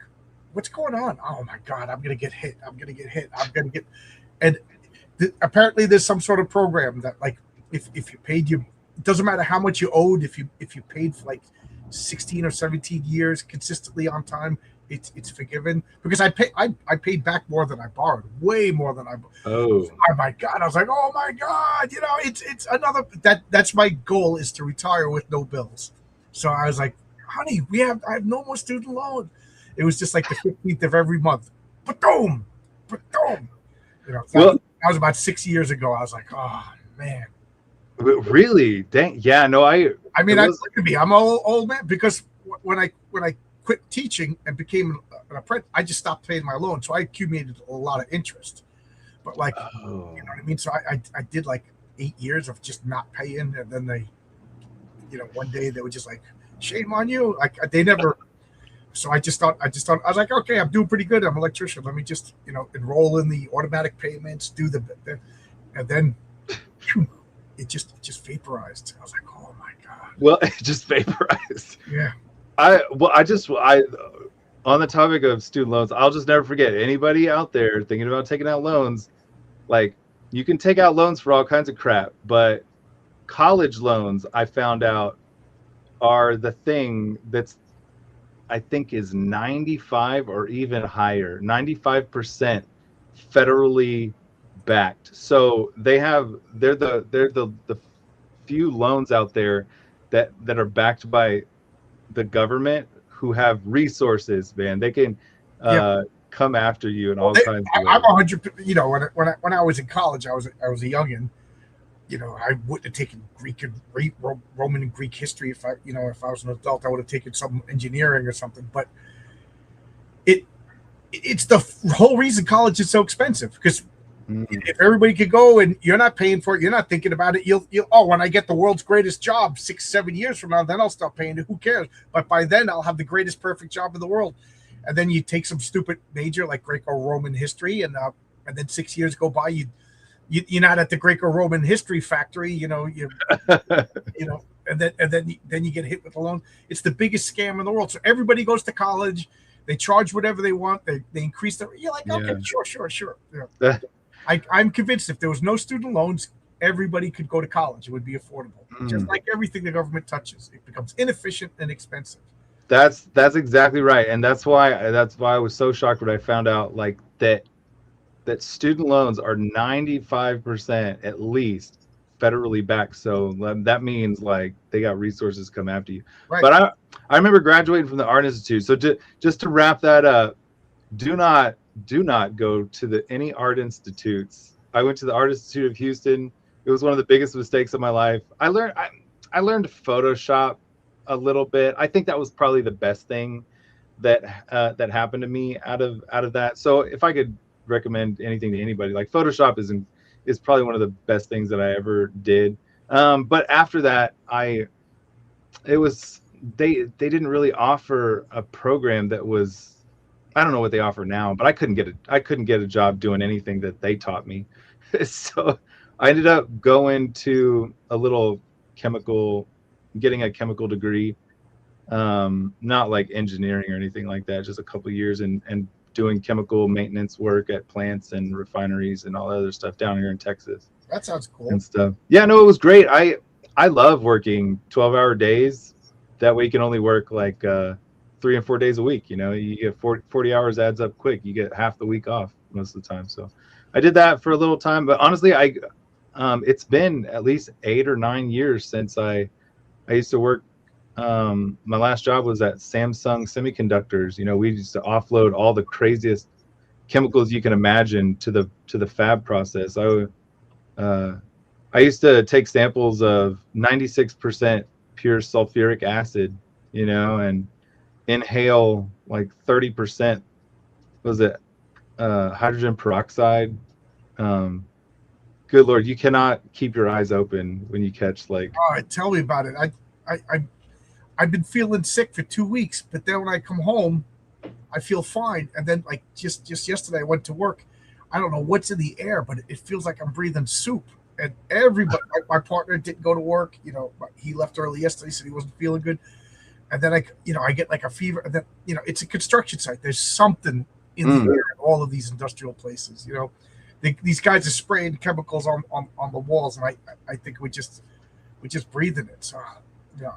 what's going on? Oh my God, I'm going to get hit. And apparently there's some sort of program that like, if you paid, it doesn't matter how much you owed. If you paid for like 16 or 17 years consistently on time, it's forgiven. Because I paid back more than I borrowed, way more than I borrowed. Oh my God. I was like, oh my God, you know, it's another, that's my goal, is to retire with no bills. So I was like, honey, I have no more student loan. It was just like the 15th of every month. Boom. You know, that was about 6 years ago. I was like, oh man. Really? Dang. Yeah, no, I mean, I'm old man, because when I quit teaching and became an apprentice, I just stopped paying my loan. So I accumulated a lot of interest. But like, you know what I mean? So I did like 8 years of just not paying. And then they, you know, one day they were just like, shame on you. Like they never. So I just thought, I was like, okay, I'm doing pretty good. I'm an electrician. Let me just, you know, enroll in the automatic payments, do and then it just vaporized. I was like, oh my god. Well, it just vaporized. Yeah. I on the topic of student loans, I'll just never forget anybody out there thinking about taking out loans. Like, you can take out loans for all kinds of crap, but college loans, I found out, are the thing that's, I think, is 95 or even higher, 95% federally backed. So they're the few loans out there that are backed by the government, who have resources, man. They can come after you in all kinds of ways. I'm 100. You know, when I was in college, I was a youngin. You know, I wouldn't have taken Roman and Greek history if I was an adult. I would have taken some engineering or something. But it's the whole reason college is so expensive, because if everybody could go and you're not paying for it, you're not thinking about it. You'll when I get the world's greatest job 6-7 years from now, then I'll stop paying it. Who cares? But by then I'll have the greatest perfect job in the world. And then you take some stupid major like Greco-Roman history, and then 6 years go by, you're not at the Greco-Roman history factory, you know, and then you get hit with a loan. It's the biggest scam in the world. So everybody goes to college, they charge whatever they want, they increase their. You're like, okay, sure. Yeah. I'm convinced if there was no student loans, everybody could go to college. It would be affordable. Just like everything the government touches, it becomes inefficient and expensive. That's exactly right, and that's why I was so shocked when I found out like that student loans are 95% at least federally backed. So that means like they got resources come after you. Right. But I remember graduating from the Art Institute. So just to wrap that up, do not go to any art institutes. I went to the Art Institute of Houston. It was one of the biggest mistakes of my life. I learned Photoshop a little bit. I think that was probably the best thing that happened to me out of that. So if I could recommend anything to anybody, like Photoshop is probably one of the best things that I ever did. But after that, they didn't really offer a program that was, I don't know what they offer now, but I couldn't get a job doing anything that they taught me. So I ended up going to getting a chemical degree, not like engineering or anything like that, just a couple of years and doing chemical maintenance work at plants and refineries and all that other stuff down here in Texas. That sounds cool. And stuff. Yeah, no, it was great. I love working 12-hour days. That way you can only work like 3 and 4 days a week. You know, you get 40 hours adds up quick. You get half the week off most of the time. So I did that for a little time, but honestly, it's been at least 8 or 9 years since I used to work. My last job was at Samsung Semiconductors. You know, we used to offload all the craziest chemicals you can imagine to the fab process. I used to take samples of 96% pure sulfuric acid, you know, and inhale like 30%. Was it hydrogen peroxide? Good Lord, you cannot keep your eyes open when you catch like. All right, tell me about it. I've been feeling sick for 2 weeks, but then when I come home, I feel fine. And then like just yesterday I went to work. I don't know what's in the air, but it feels like I'm breathing soup. And everybody, my partner didn't go to work. You know, he left early yesterday, said he wasn't feeling good. And then I get like a fever. And then, you know, it's a construction site. There's something in the air in all of these industrial places. You know, these guys are spraying chemicals on the walls, and I think we just breathing it. So yeah.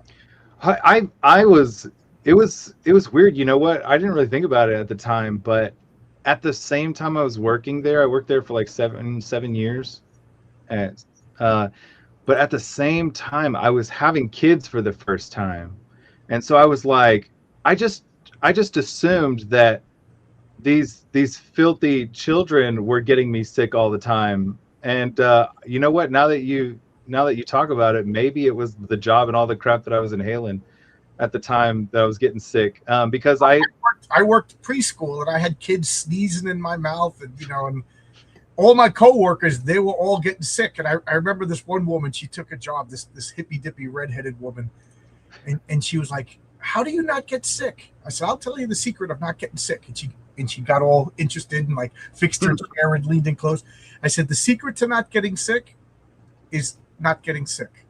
It was weird. You know what? I didn't really think about it at the time, but at the same time I was working there, I worked there for like seven years. And, but at the same time I was having kids for the first time. And so I was like, I just assumed that these filthy children were getting me sick all the time. And you know what? Now that you talk about it, maybe it was the job and all the crap that I was inhaling at the time that I was getting sick. Because I worked preschool and I had kids sneezing in my mouth, and you know, and all my coworkers, they were all getting sick. And I remember this one woman, she took a job, this hippy dippy redheaded woman, and she was like, "How do you not get sick?" I said, "I'll tell you the secret of not getting sick." And she got all interested and like fixed her chair and leaned in close. I said, "The secret to not getting sick is not getting sick.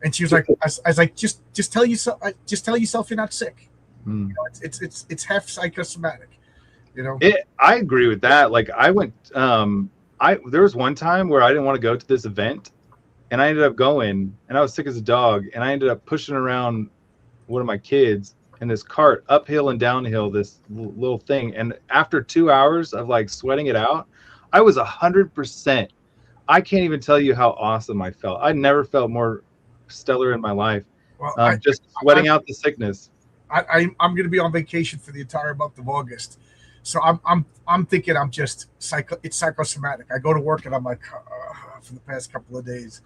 And she was like, I was like, just tell yourself, you're not sick. You know, it's half psychosomatic. You know, I agree with that. Like I went, there was one time where I didn't want to go to this event, and I ended up going, and I was sick as a dog, and I ended up pushing around one of my kids in this cart uphill and downhill, this little thing. And after 2 hours of like sweating it out, I was 100%. I can't even tell you how awesome I felt. I never felt more stellar in my life. well, Just sweating out the sickness. I'm going to be on vacation for the entire month of August, so I'm thinking I'm just it's psychosomatic. I go to work and I'm like for the past couple of days,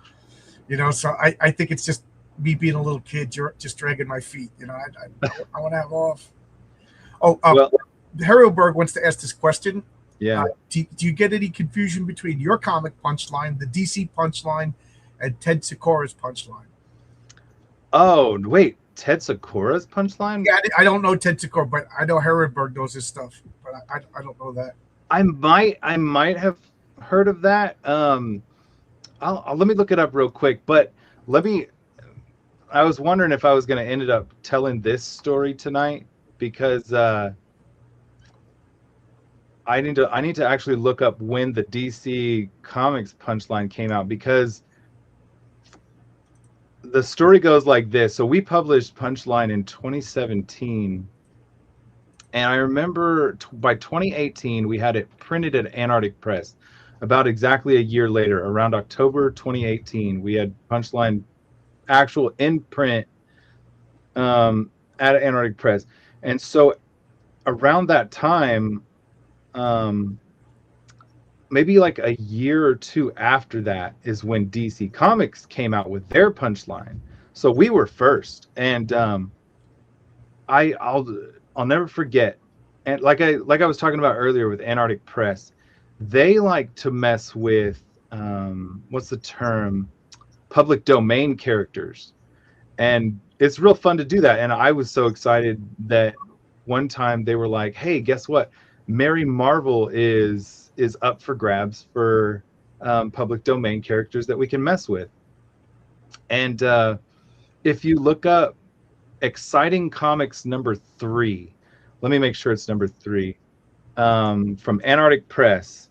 you know. So I think it's just me being a little kid, just dragging my feet. You know, I want to have off. Oh, well, Harrowberg wants to ask this question. Yeah. Do you get any confusion between your comic punchline, the DC punchline, and Ted Sikora's punchline? Oh wait, Ted Sikора's punchline? Yeah, I don't know Ted Sikora, but I know Harrowberg knows his stuff. But I don't know that. I might have heard of that. I'll let me look it up real quick. But I was wondering if I was going to end up telling this story tonight, because I need to actually look up when the DC Comics punchline came out, because the story goes like this. So we published Punchline in 2017, and I remember by 2018 we had it printed at Antarctic Press. About exactly a year later, around October 2018, we had Punchline actual in print at Antarctic Press. And so around that time, maybe like a year or two after that, is when DC Comics came out with their punchline. So we were first, and I'll never forget. And like I was talking about earlier with Antarctic Press, they like to mess with what's the term? Public domain characters, and it's real fun to do that. And I was so excited that one time they were like, "Hey, guess what? Mary Marvel is up for grabs for public domain characters that we can mess with." And if you look up Exciting Comics number 3, let me make sure it's number 3, from Antarctic Press.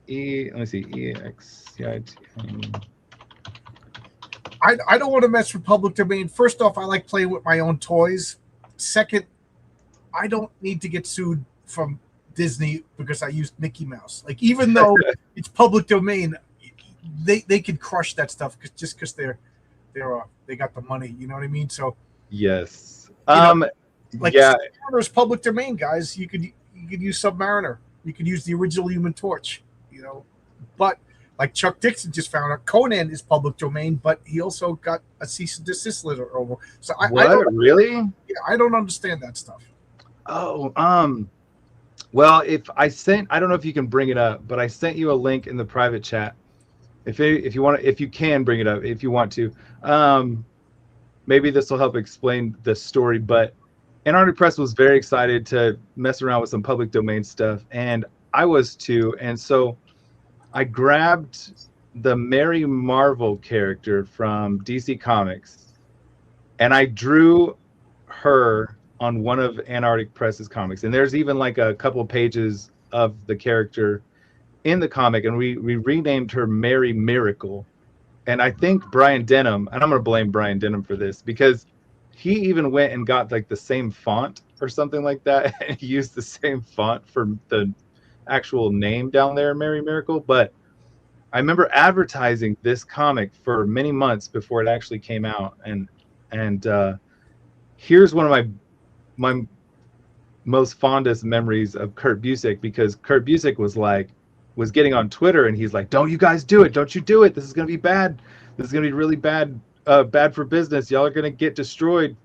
Let me see, EXCIT. I don't want to mess with public domain. First off, I like playing with my own toys. Second, I don't need to get sued from Disney because I used Mickey Mouse. Like, even though it's public domain, they could crush that stuff just because they got the money. You know what I mean? So yes, like yeah, Submariner's public domain, guys. You could use Submariner. You could use the original Human Torch. You know, but like Chuck Dixon just found out, Conan is public domain, but he also got a cease and desist letter over. So I don't really? Yeah, I don't understand that stuff. Oh, well, I don't know if you can bring it up, but I sent you a link in the private chat. If you can bring it up, if you want to, maybe this will help explain the story. But Antarctic Press was very excited to mess around with some public domain stuff, and I was too. And so I grabbed the Mary Marvel character from DC Comics, and I drew her on one of Antarctic Press's comics. And there's even like a couple of pages of the character in the comic, and we renamed her Mary Miracle. And I think Brian Denham, and I'm going to blame Brian Denham for this, because he even went and got like the same font or something like that, and he used the same font for the actual name down there, Mary Miracle. But I remember advertising this comic for many months before it actually came out, and here's one of my most fondest memories of Kurt Busiek, because Kurt Busiek was getting on Twitter, and he's like, "Don't you guys do it? Don't you do it? This is gonna be bad. This is gonna be really bad, bad for business. Y'all are gonna get destroyed."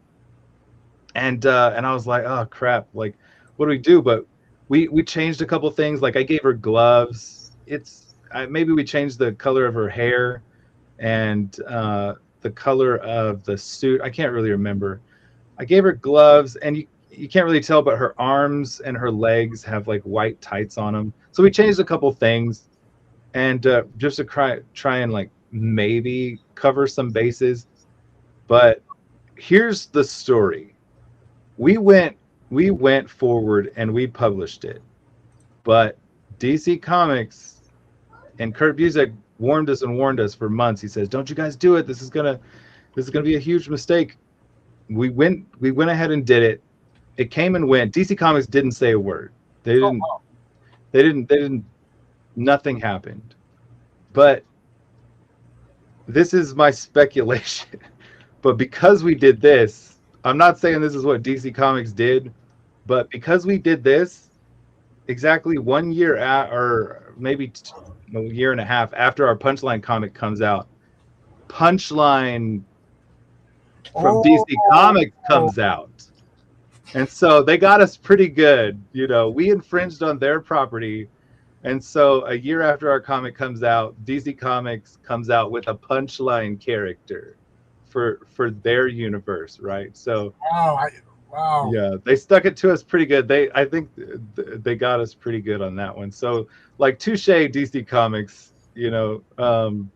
And I was like, "Oh crap! Like, what do we do?" But we changed a couple things. Like, I gave her gloves. Maybe we changed the color of her hair and the color of the suit. I can't really remember. I gave her gloves, and you can't really tell, but her arms and her legs have like white tights on them. So we changed a couple things, and just to try and like maybe cover some bases. But here's the story. We went forward and we published it. But DC Comics and Kurt Busiek warned us for months. He says, "Don't you guys do it. This is gonna be a huge mistake." We went ahead and did it. It came and went. DC Comics didn't say a word. They didn't. Nothing happened. But this is my speculation. But because we did this, I'm not saying this is what DC Comics did, but because we did this, exactly 1 year or maybe a year and a half after our Punchline comic comes out, Punchline from DC Comics comes out. And so they got us pretty good. You know, we infringed on their property. And so a year after our comic comes out, DC Comics comes out with a Punchline character for their universe, right? So wow. Yeah, they stuck it to us pretty good. I think they got us pretty good on that one. So like, touche, DC Comics, you know,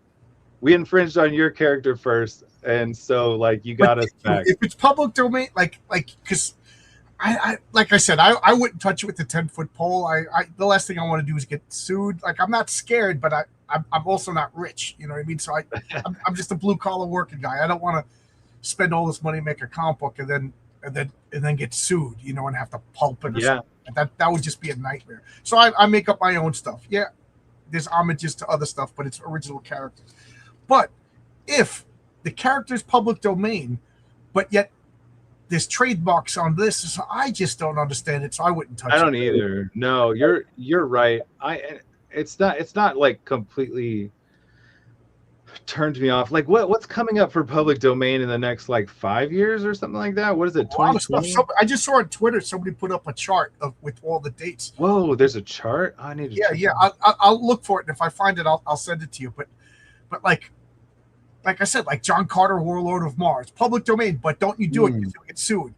we infringed on your character first, and so like you got us back. If it's public domain, like because I like I said, I wouldn't touch it with the 10-foot pole. I the last thing I want to do is get sued. Like, I'm not scared, but I'm also not rich. You know what I mean? So I'm just a blue collar working guy. I don't want to spend all this money, make a comic book, and then get sued, you know, and have to pulp it. Or something. That would just be a nightmare. So I make up my own stuff. Yeah, there's homages to other stuff, but it's original characters. But if the character is public domain, but yet there's trademarks on this, so I just don't understand it. So I wouldn't touch it. I don't either. No, you're right. It's not like completely turned me off. Like, what's coming up for public domain in the next like 5 years or something like that? What is it? 2020? I just saw on Twitter somebody put up a chart with all the dates. Whoa, there's a chart. I need to. Yeah. I'll look for it, and if I find it, I'll send it to you. But like I said, like John Carter, Warlord of Mars, public domain, but don't you do it because you'll get sued.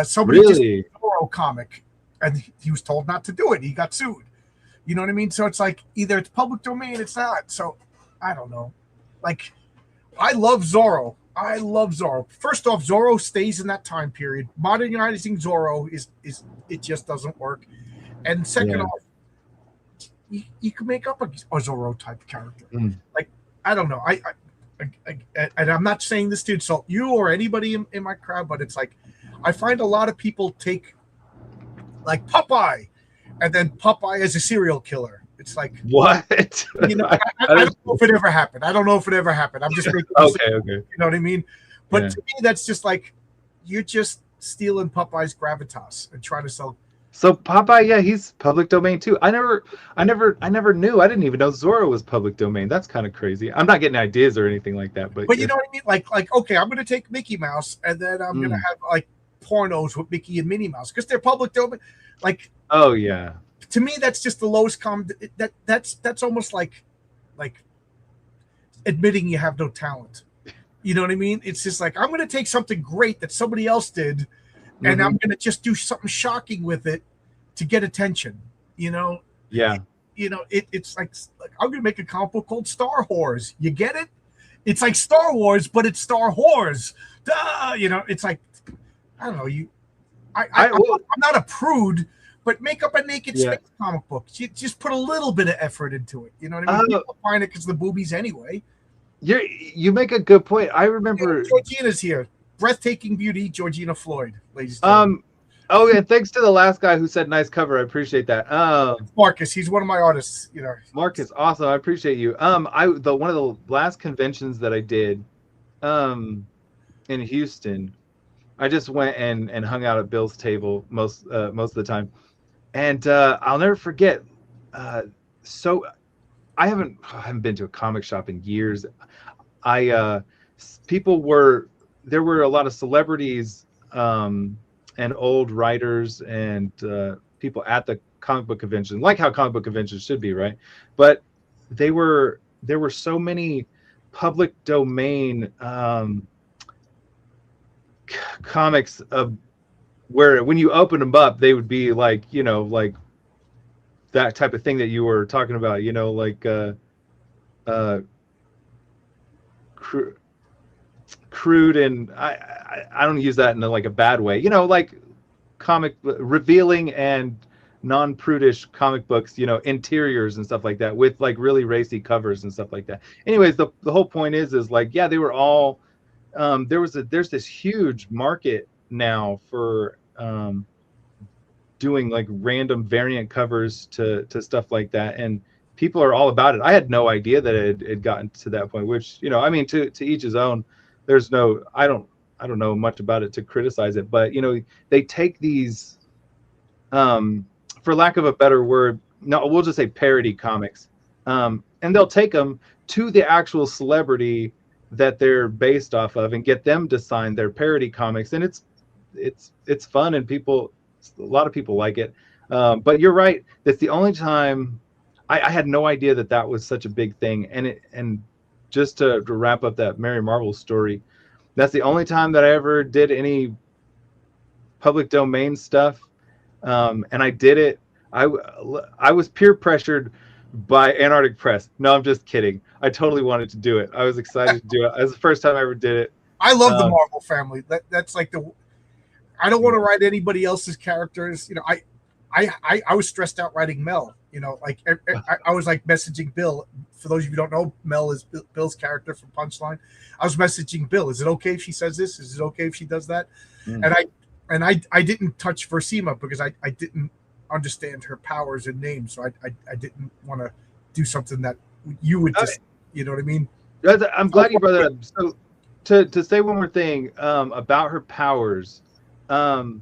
Somebody just did a Zorro comic, and he was told not to do it. He got sued. You know what I mean? So it's like, either it's public domain, it's not. So I don't know. Like, I love Zorro. First off, Zorro stays in that time period. Modernizing Zorro is it just doesn't work. And second off, you can make up a Zorro type character. Like, I don't know. And I'm not saying this to insult you or anybody in my crowd, but it's like, I find a lot of people take like Popeye, and then Popeye as a serial killer. It's like, what? You know, I don't know if it ever happened. I'm just making okay. You know what I mean? But to me, that's just like, you're just stealing Popeye's gravitas and trying to sell. So Popeye, he's public domain too. I never knew. I didn't even know Zorro was public domain. That's kind of crazy. I'm not getting ideas or anything like that, but you know what I mean? Like okay, I'm gonna take Mickey Mouse, and then I'm gonna have like pornos with Mickey and Minnie Mouse because they're public domain. Like, oh yeah. To me, that's just the lowest common. That's almost like admitting you have no talent. You know what I mean? It's just like, I'm going to take something great that somebody else did, and I'm going to just do something shocking with it to get attention. You know? Yeah. It's like I'm going to make a comic book called Star Whores. You get it? It's like Star Wars, but it's Star Whores. Duh! You know, it's like, I don't know. I'm not a prude. But make up a naked space comic book. You just put a little bit of effort into it. You know what I mean? People find it because of the boobies anyway. You make a good point. I remember Georgina's here. Breathtaking beauty, Georgina Floyd, ladies and gentlemen. Oh yeah, thanks to the last guy who said nice cover. I appreciate that. Marcus, he's one of my artists. You know, Marcus, awesome. I appreciate you. One of the last conventions that I did, in Houston, I just went and hung out at Bill's table most of the time. And I'll never forget. So I haven't been to a comic shop in years. There were a lot of celebrities and old writers and people at the comic book convention, like how comic book conventions should be, right? But there were so many public domain comics of where when you open them up, they would be like, you know, like that type of thing that you were talking about, you know, like crude, and I don't use that in like a bad way, you know, like comic revealing and non-prudish comic books, you know, interiors and stuff like that, with like really racy covers and stuff like that. Anyways, the whole point is like, yeah, they were all there's this huge market now for doing like random variant covers to stuff like that, and people are all about it. I had no idea that it had gotten to that point, which, you know, I mean, to each his own. There's no, I don't know much about it to criticize it, but you know, they take these for lack of a better word, no, we'll just say parody comics, and they'll take them to the actual celebrity that they're based off of and get them to sign their parody comics, and it's fun, and a lot of people like it. But you're right, that's the only time I had no idea that was such a big thing. And just to wrap up that Mary Marvel story, that's the only time that I ever did any public domain stuff. And I did it. I was peer pressured by Antarctic Press. No, I'm just kidding. I totally wanted to do it. I was excited to do it. It was the first time I ever did it. I love the Marvel family. That's like I don't want to write anybody else's characters. You know, I was stressed out writing Mel. You know, like I was like messaging Bill. For those of you who don't know, Mel is Bill's character from Punchline. I was messaging Bill. Is it okay if she says this? Is it okay if she does that? And I didn't touch Versima because I didn't understand her powers and names, so I didn't want to do something that you would just, you know what I mean? I'm glad you brought that up. So to say one more thing about her powers, the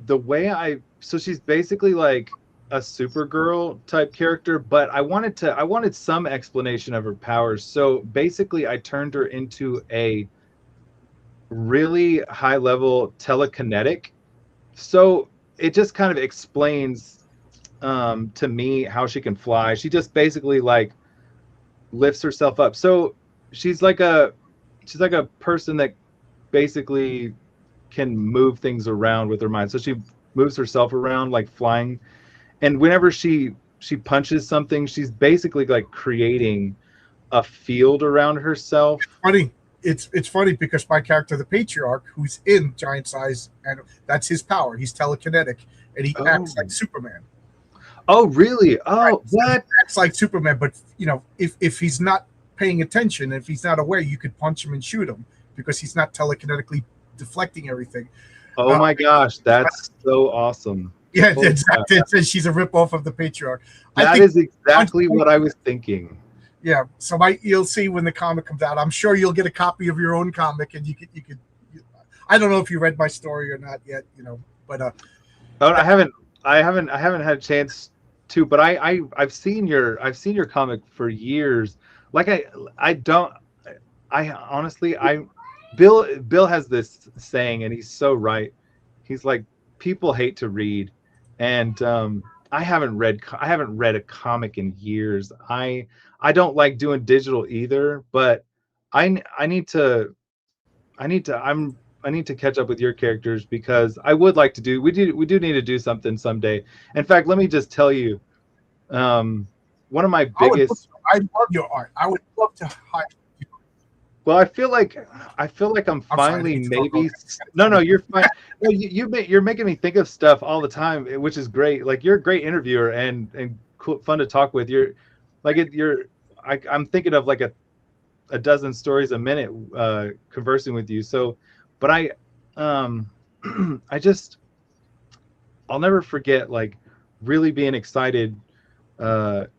way so she's basically like a Supergirl type character, but I wanted some explanation of her powers. So basically I turned her into a really high level telekinetic. So it just kind of explains to me how she can fly. She just basically like lifts herself up. So she's like a person that basically can move things around with her mind. So she moves herself around like flying, and whenever she punches something, she's basically like creating a field around herself. It's funny because my character, the Patriarch, who's in Giant Size, and that's his power. He's telekinetic, and he acts like Superman. Oh, really? Oh, what? He acts like Superman, but you know, if he's not paying attention, if he's not aware, you could punch him and shoot him because he's not telekinetically deflecting everything. Oh my gosh, that's so awesome. Yeah, exactly. It says she's a ripoff of the Patriarch. That is exactly what I was thinking. Yeah, so you'll see when the comic comes out. I'm sure you'll get a copy of your own comic, and you could. I don't know if you read my story or not yet, you know, but I haven't had a chance to, but I've seen your comic for years. Like Bill has this saying, and he's so right. He's like, people hate to read, and I haven't read a comic in years. I don't like doing digital either, but I need to catch up with your characters, because I would like to do. We do need to do something someday. In fact, let me just tell you, one of my biggest. I love your art. I would love to hire you. Well, I feel like I'm finally maybe. No, you're fine. No, you're making me think of stuff all the time, which is great. Like, you're a great interviewer and cool, fun to talk with. I'm thinking of like a dozen stories a minute conversing with you. So, but I'll never forget like really being excited to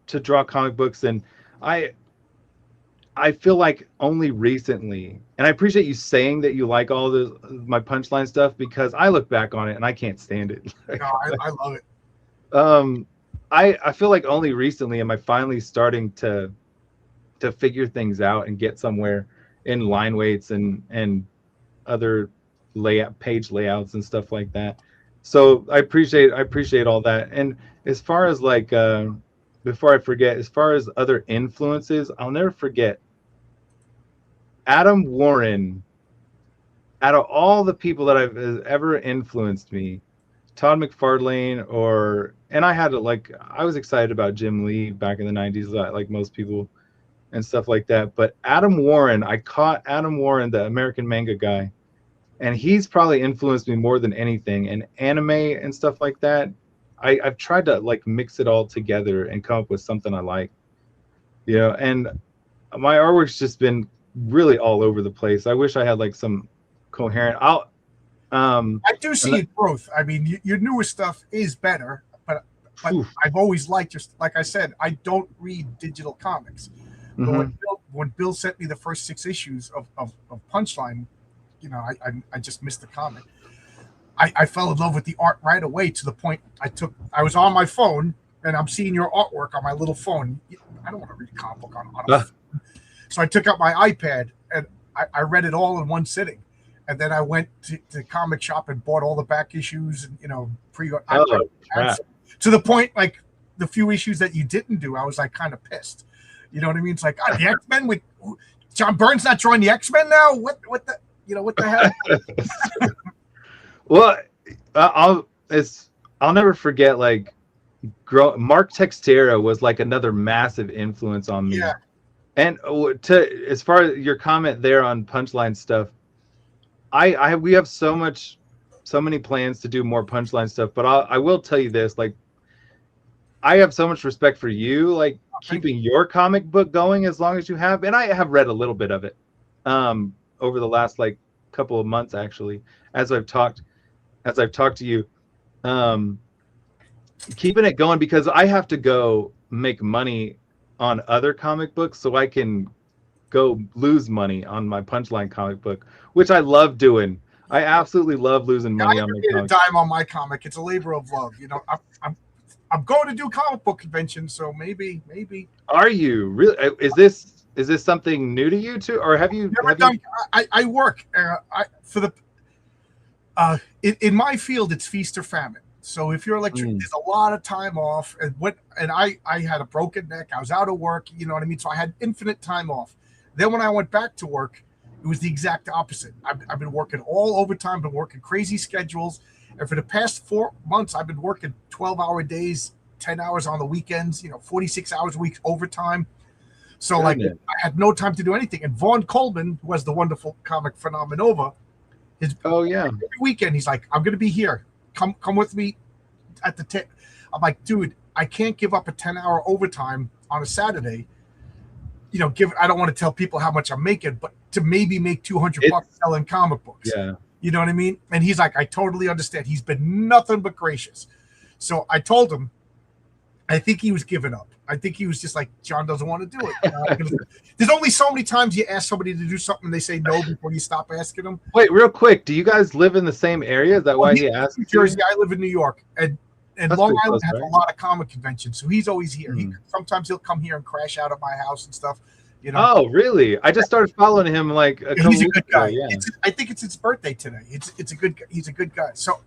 draw comic books, and I feel like only recently, and I appreciate you saying that you like all my Punchline stuff, because I look back on it and I can't stand it. No, I love it. I feel like only recently am I finally starting to figure things out and get somewhere in line weights and other page layouts and stuff like that. So I appreciate all that. And as far as like before I forget, as far as other influences, I'll never forget Adam Warren. Out of all the people that have ever influenced me, Todd McFarlane, I was excited about Jim Lee back in the 90s, like most people. and stuff like that. But Adam Warren, I caught Adam Warren, the American manga guy, and he's probably influenced me more than anything. And anime and stuff like that, I've tried to like mix it all together and come up with something I like, and my artwork's just been really all over the place. I wish I had like some coherent. I do see growth. I mean, your newer stuff is better, but I've always liked, just like I said, I don't read digital comics. But when Bill sent me the first 6 issues of Punchline, I just missed the comic. I fell in love with the art right away, to the point I was on my phone and I'm seeing your artwork on my little phone. I don't want to read a comic book on a phone. So I took out my iPad and I read it all in one sitting. And then I went to the comic shop and bought all the back issues and, to the point, like the few issues that you didn't do, I was like kind of pissed. You know what I mean? It's like, the X-Men with John Byrne's not drawing the X-Men now. What the hell? Well, I'll never forget, like, Mark Texeira was like another massive influence on me. Yeah. And as far as your comment there on Punchline stuff, we have so many plans to do more Punchline stuff, but I will tell you this, like, I have so much respect for you, like keeping your comic book going as long as you have, and I have read a little bit of it over the last like couple of months, actually, as I've talked to you, keeping it going, because I have to go make money on other comic books so I can go lose money on my Punchline comic book, which I love doing. I absolutely love losing money on my comic. Dime on my comic. It's a labor of love. I'm going to do comic book conventions, so maybe. Are you really? Is this something new to you too, or have you never done? I work in my field. It's feast or famine. So if you're electrician, there's a lot of time off, and I had a broken neck. I was out of work. You know what I mean? So I had infinite time off. Then when I went back to work, it was the exact opposite. I've been working all overtime, been working crazy schedules. And for the past 4 months, I've been working 12-hour days, 10 hours on the weekends, 46 hours a week overtime. So I had no time to do anything. And Vaughn Coleman, who has the wonderful comic Phenomenova, every weekend, he's like, I'm going to be here. Come with me at the tip. I'm like, dude, I can't give up a 10-hour overtime on a Saturday. I don't want to tell people how much I'm making, but to maybe make $200 selling comic books. Yeah. You know what I mean? And he's like, I totally understand. He's been nothing but gracious. So I told him, I think he was giving up. I think he was just like, John doesn't want to do it. There's only so many times you ask somebody to do something and they say no before you stop asking them. Wait, real quick. Do you guys live in the same area? Is that why he asked? New Jersey. I live in New York. And Long Island has a lot of comic conventions. So he's always here. Sometimes he'll come here and crash out at my house and stuff. Oh, really? I just started following him like a couple he's a good guy. Yeah. I think it's his birthday today. He's a good guy. So,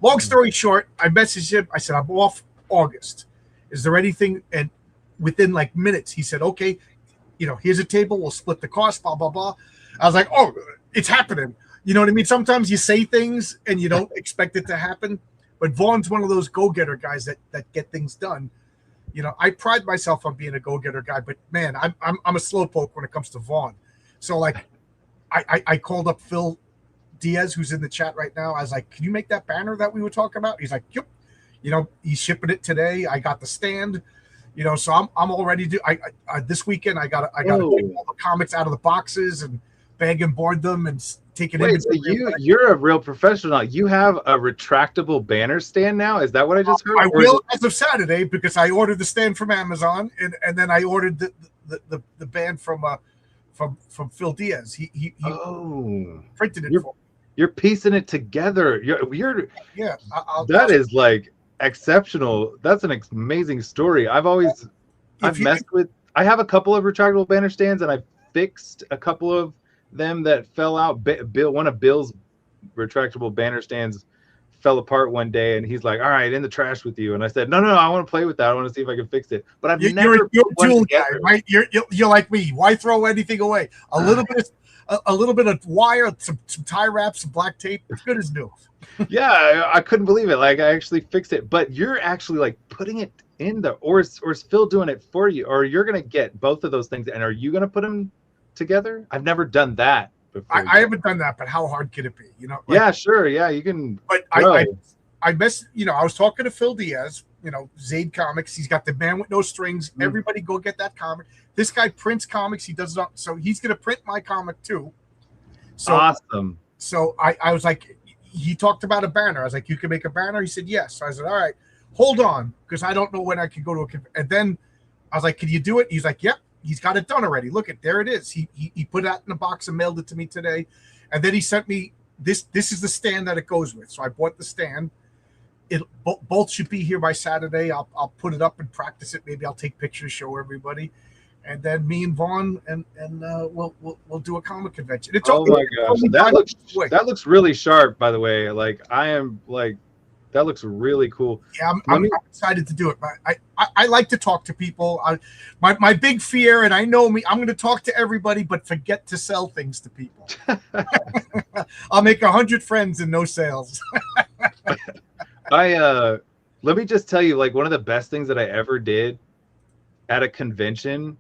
long story short, I messaged him. I said, I'm off August. Is there anything? And within like minutes, he said, okay, here's a table. We'll split the cost, blah, blah, blah. I was like, oh, it's happening. You know what I mean? Sometimes you say things and you don't expect it to happen. But Vaughn's one of those go-getter guys that get things done. I pride myself on being a go-getter guy, but man, I'm a slowpoke when it comes to Vaughn. So like, I called up Phil Diaz, who's in the chat right now. I was like, can you make that banner that we were talking about? He's like, yep. He's shipping it today. I got the stand. So I'm all ready to. I this weekend I got to take all the comics out of the boxes and bag and board them and take it. Wait, so you're a real professional. You have a retractable banner stand now? Is that what I just heard? I will as of Saturday, because I ordered the stand from Amazon and then I ordered the band from Phil Diaz. He printed it for me. You're piecing it together. That is like exceptional. That's an amazing story. I have a couple of retractable banner stands and I fixed a couple of them that fell out. One of Bill's retractable banner stands fell apart one day and he's like, all right, in the trash with you. And I said, no, I want to play with that. I want to see if I can fix it. But you're a tool guy, right? You're like me. Why throw anything away? A little bit of wire, some tie wraps, some black tape. It's good as new. Yeah, I couldn't believe it. Like, I actually fixed it. But you're actually like putting it in the, or is Phil doing it for you, or you're gonna get both of those things, and are you gonna put them together? I've never done that before. I haven't done that, but how hard could it be? You know? Like, yeah, sure, yeah, you can. But I miss, you know, I was talking to Phil Diaz, you know, Zaid Comics. He's got the Man with No Strings. Everybody go get that comic. This guy prints comics. He does not, so he's gonna print my comic too. So awesome. So I was like, he talked about a banner. I was like, you can make a banner? He said, yes. So I said, all right, hold on, because I don't know when I can go to a, and then I was like, can you do it? He's like, yep, he's got it done already. Look at, there it is. He put that in a box and mailed it to me today. And then he sent me this is the stand that it goes with. So I bought the stand. It both should be here by Saturday. I'll put it up and practice it. Maybe I'll take pictures, show everybody. And then me and Vaughn and we'll do a comic convention. It's my gosh, that looks really sharp. By the way, like I am like, that looks really cool. Yeah, I'm excited to do it. I like to talk to people. My big fear, and I know me, I'm going to talk to everybody, but forget to sell things to people. I'll make 100 friends and no sales. Let me just tell you, like one of the best things that I ever did at a convention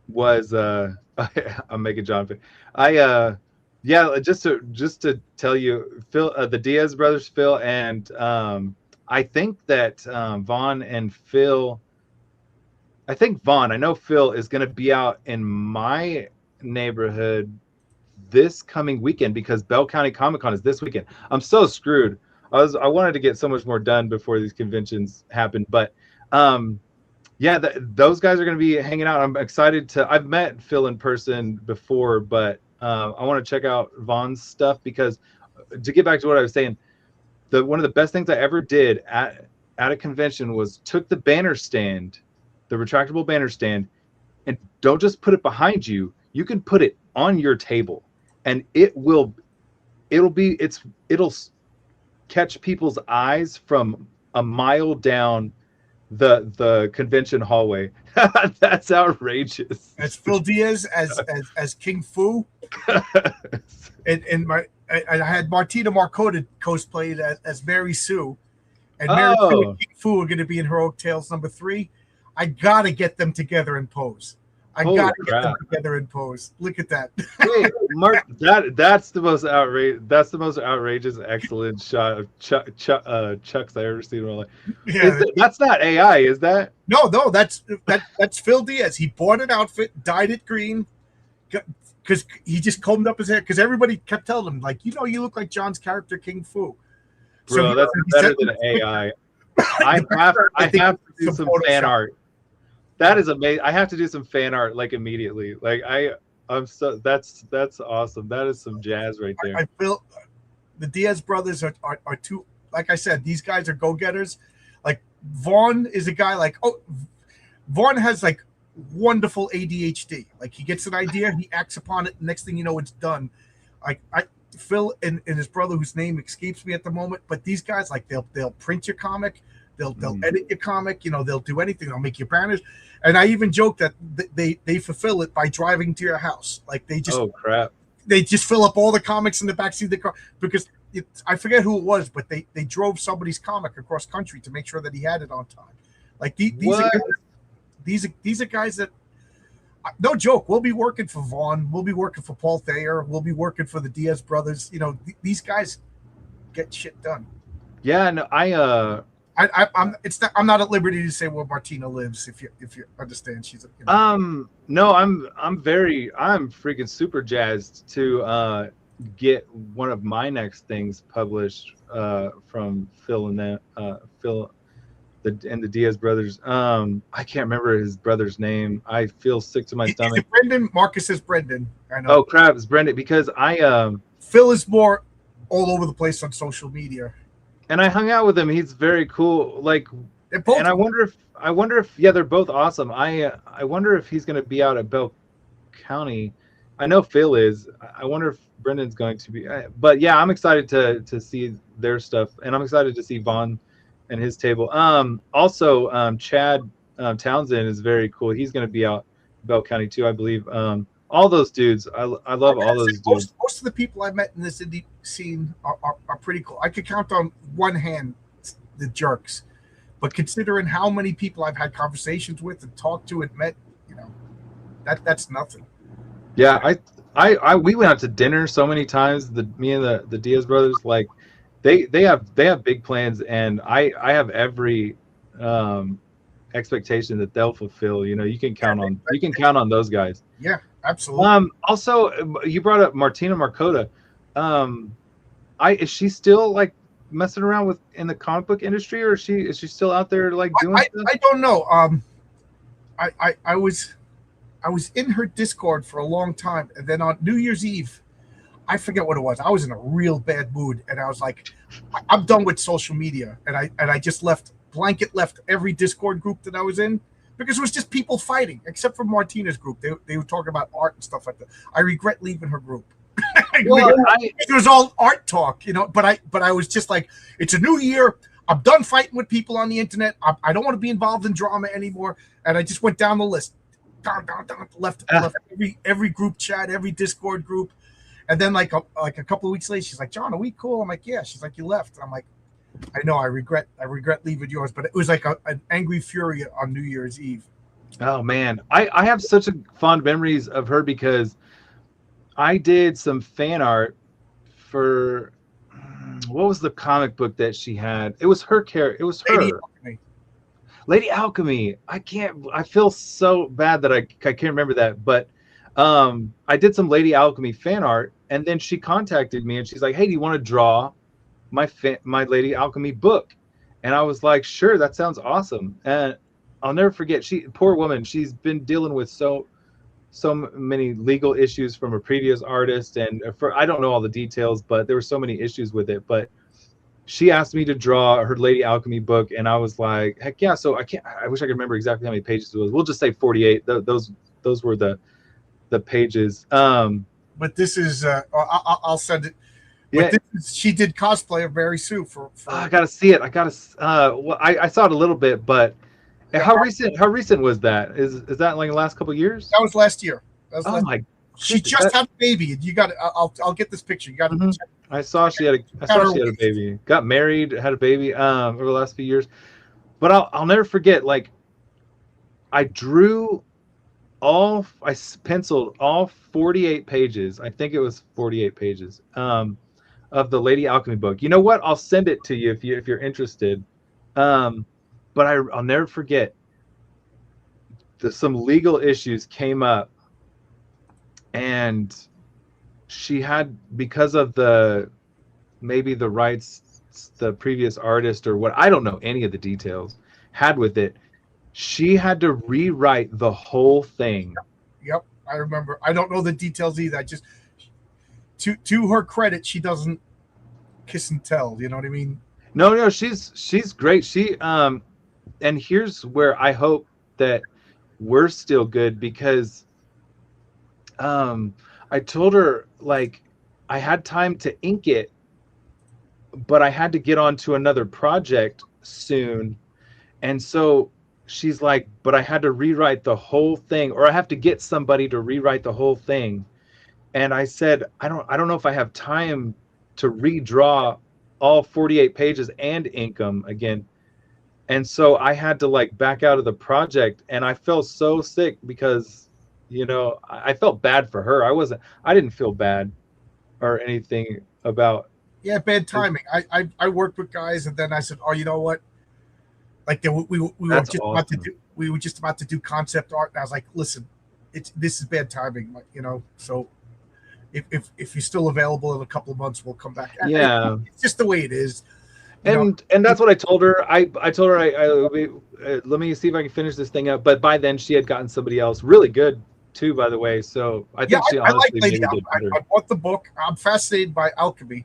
was I'm making John. Yeah, just to tell you, Phil, the Diaz brothers, Phil, and I think that Vaughn and Phil. I think Vaughn. I know Phil is going to be out in my neighborhood this coming weekend because Bell County Comic Con is this weekend. I'm so screwed. I wanted to get so much more done before these conventions happen, but yeah, those guys are going to be hanging out. I'm excited to. I've met Phil in person before, but I want to check out Vaughn's stuff because, to get back to what I was saying, one of the best things I ever did at a convention was took the banner stand, the retractable banner stand, and don't just put it behind you. You can put it on your table, and it'll catch people's eyes from a mile down the convention hallway. That's outrageous. As Phil Diaz as King Fu, and I had Martina Marcotta cosplayed as Mary Sue, and Mary Sue and King Fu are going to be in Heroic Tales #3. I gotta get them together in pose. Get them together in pose. Look at that. Wait, Mark, that's the most outrageous. That's the most outrageous, excellent shot of Chuck's I ever seen in my life. Yeah, that's not AI, is that? No, that's Phil Diaz. He bought an outfit, dyed it green, because he just combed up his hair. Because everybody kept telling him, like, you know, you look like John's character King Fu. Bro, that's better than AI. I have to do some fan art. That is amazing. I have to do some fan art like immediately. Like I'm so that's awesome. That is some jazz right there. I feel the Diaz brothers are two. Like I said, these guys are go-getters. Like Vaughn is a guy like Vaughn has like wonderful ADHD. Like he gets an idea, he acts upon it. Next thing you know, it's done. Phil and his brother, whose name escapes me at the moment, but these guys like they'll print your comic. They'll edit your comic, you know, they'll do anything. They'll make your banners. And I even joke that they fulfill it by driving to your house. Like they just they just fill up all the comics in the backseat of the car because I forget who it was, but they drove somebody's comic across country to make sure that he had it on time. Like these are guys that, no joke, we'll be working for Vaughn, we'll be working for Paul Thayer, we'll be working for the Diaz brothers. You know, these guys get shit done. Yeah, no, I'm not at liberty to say where Martina lives. If you understand, she's. You know. No, I'm freaking super jazzed to get one of my next things published from Phil and Phil and the Diaz brothers. I can't remember his brother's name. I feel sick to my stomach. Is it Brendan? Marcus says Brendan. I know. Oh crap, it's Brendan because Phil is more all over the place on social media. And I hung out with him. He's very cool. Like, and I wonder if yeah, they're both awesome. I wonder if he's going to be out at Bell County. I know Phil is. I wonder if Brendan's going to be. But yeah, I'm excited to see their stuff, and I'm excited to see Vaughn and his table. Also, Chad Townsend is very cool. He's going to be out Bell County too, I believe. All those dudes, I love all those dudes. Most of the people I've met in this indie scene are pretty cool. I could count on one hand the jerks, But considering how many people I've had conversations with and talked to and met, you know, that's nothing. Yeah, we went out to dinner so many times. Me and the Diaz brothers, like they have big plans, and I have every expectation that they'll fulfill. You know, you can count on those guys. Yeah, absolutely. Also, you brought up Martina Marcota. Is she still like messing around in the comic book industry, or is she still out there like doing stuff? I don't know. I was in her Discord for a long time, and then on New Year's Eve, I forget what it was. I was in a real bad mood, and I was like, I'm done with social media, and I just left every Discord group that I was in, because it was just people fighting, except for Martina's group. They were talking about art and stuff like that. I regret leaving her group. It was all art talk, you know. But I was just like, it's a new year. I'm done fighting with people on the internet. I don't want to be involved in drama anymore. And I just went down the list, down, left every group chat, every Discord group. And then like a couple of weeks later, she's like, John, are we cool? I'm like, yeah. She's like, you left. I'm like, I know, I regret leaving yours. But it was like an angry fury on New Year's Eve. Oh man, I have such fond memories of her because I did some fan art for, what was the comic book that she had? It was her character. It was her. Lady Alchemy. I feel so bad that I can't remember that, but I did some Lady Alchemy fan art, and then she contacted me and she's like, hey, do you want to draw my Lady Alchemy book? And I was like, sure, that sounds awesome. And I'll never forget, poor woman, she's been dealing with so many legal issues from a previous artist, and I don't know all the details, but there were so many issues with it. But she asked me to draw her Lady Alchemy book, and I was like, heck yeah. So I wish I could remember exactly how many pages it was. We'll just say 48. Those were the pages. But this is I'll send it. Yeah. She did cosplay of Mary Sue for I gotta see it. I saw it a little bit, but yeah, how recent was that? Is that like the last couple of years? That was last year. She goodness, just had a baby. You got it. I'll get this picture. You got it. Mm-hmm. I saw she had a baby. Got married, had a baby over the last few years. But I'll never forget, like, I penciled all 48 pages. I think it was 48 pages of the Lady Alchemy book. You know what? I'll send it to you if you're interested. But I'll never forget some legal issues came up, and she had, because of maybe the rights the previous artist or what, I don't know any of the details, had with it, she had to rewrite the whole thing. Yep, I remember. I don't know the details either. I just, to her credit, she doesn't kiss and tell. You know what I mean? No, she's great. She and here's where I hope that we're still good, because I told her, like, I had time to ink it, but I had to get on to another project soon. And so she's like, but I had to rewrite the whole thing, or I have to get somebody to rewrite the whole thing. And I said, I don't know if I have time to redraw all 48 pages and ink them again. And so I had to like back out of the project, and I felt so sick because, you know, I felt bad for her. I didn't feel bad or anything about. Yeah, bad timing. I worked with guys, and then I said, oh, you know what? Like we were just about to do concept art, and I was like, listen, this is bad timing, you know. So if you're still available in a couple of months, we'll come back. Yeah, it's just the way it is. And that's what I told her. I told her let me see if I can finish this thing up. But by then she had gotten somebody else really good too, by the way. So I think she honestly like Lady Alchemy. I bought the book. I'm fascinated by alchemy.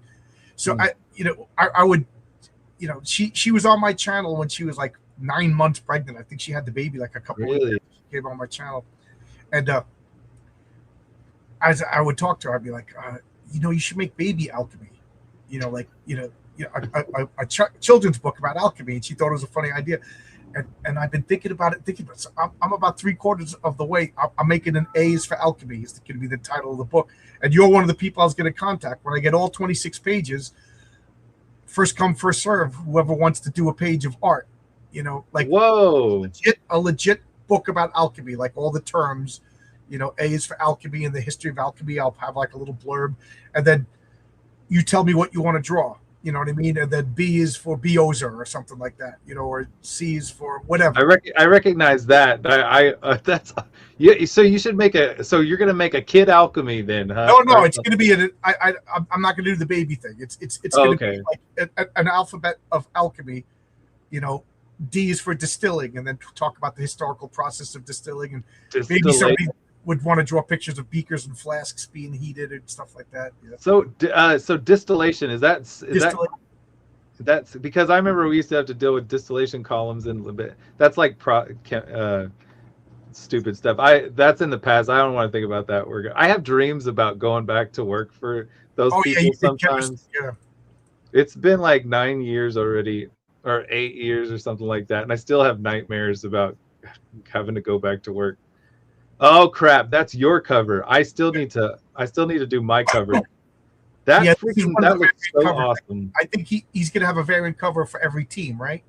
So I would, you know, she was on my channel when she was like 9 months pregnant. I think she had the baby like a couple of years. She came on my channel, and as I would talk to her, I'd be like, you know, you should make baby alchemy. You know, like, a children's book about alchemy, and she thought it was a funny idea, and I've been thinking about it. So I'm about 3/4 of the way. I'm making an A's for alchemy. It's going to be the title of the book, and you're one of the people I was going to contact when I get all 26 pages. First come, first serve. Whoever wants to do a page of art, Like Whoa. a legit book about alchemy, like all the terms. A is for alchemy and the history of alchemy. I'll have like a little blurb, and then you tell me what you want to draw. You know what I mean? And then B is for Beozer or something like that. Or C is for whatever. I recognize that. That's yeah. So you should make a. So you're gonna make a kid alchemy then, huh? No, it's going to be I'm not going to do the baby thing. It's going to be like an alphabet of alchemy. D is for distilling, and then talk about the historical process of distilling, and maybe somebody would want to draw pictures of beakers and flasks being heated and stuff like that. Yeah. So distillation that's because I remember we used to have to deal with distillation columns and a bit. That's like stupid stuff. That's in the past. I don't want to think about that. I have dreams about going back to work for those people sometimes. Yeah. It's been like 9 years already, or 8 years or something like that, and I still have nightmares about having to go back to work. Oh crap, that's your cover. I still need to do my cover. That looks so awesome. I think he's going to have a variant cover for every team, right?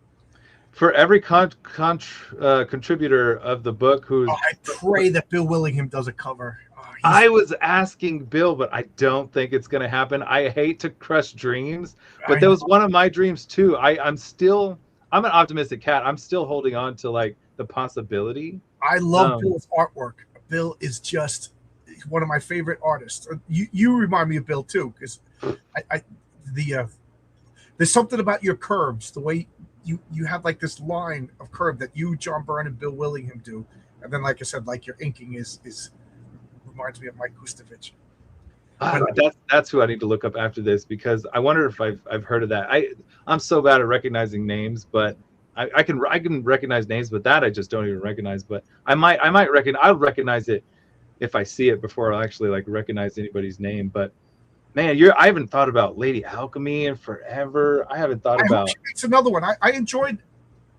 For every contributor of the book I pray that Bill Willingham does a cover. I was asking Bill, but I don't think it's going to happen. I hate to crush dreams, but that was one of my dreams too. I'm an optimistic cat. I'm still holding on to like the possibility. I love Bill's artwork. Bill is just one of my favorite artists. You remind me of Bill too, because there's something about your curves, the way you have like this line of curve that you, John Byrne, and Bill Willingham do, and then like I said, like your inking is reminds me of Mike Gustovich. That's who I need to look up after this, because I wonder if I've heard of that. I'm so bad at recognizing names, but I can recognize names, but that I just don't even recognize. But I'll recognize it if I see it before I'll actually like recognize anybody's name. But man, I haven't thought about Lady Alchemy in forever. I haven't thought about. It's another one. I enjoyed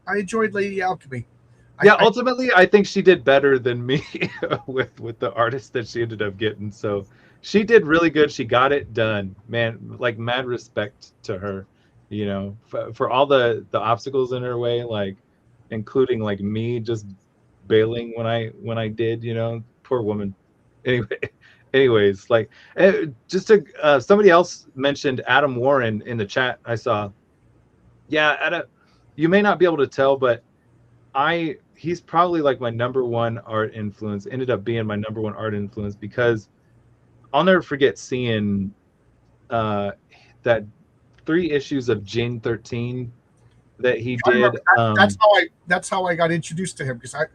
Lady Alchemy. Yeah, ultimately, I think she did better than me with the artist that she ended up getting. So she did really good. She got it done, man. Like mad respect to her, for all the obstacles in her way, like including like me just bailing when I did, poor woman. Anyways, like just to somebody else mentioned Adam Warren in the chat. I saw. Yeah, you may not be able to tell, but he's probably like my number one art influence, ended up being my number one art influence, because I'll never forget seeing that 3 issues of Jane 13 that he did. That's how I got introduced to him, because I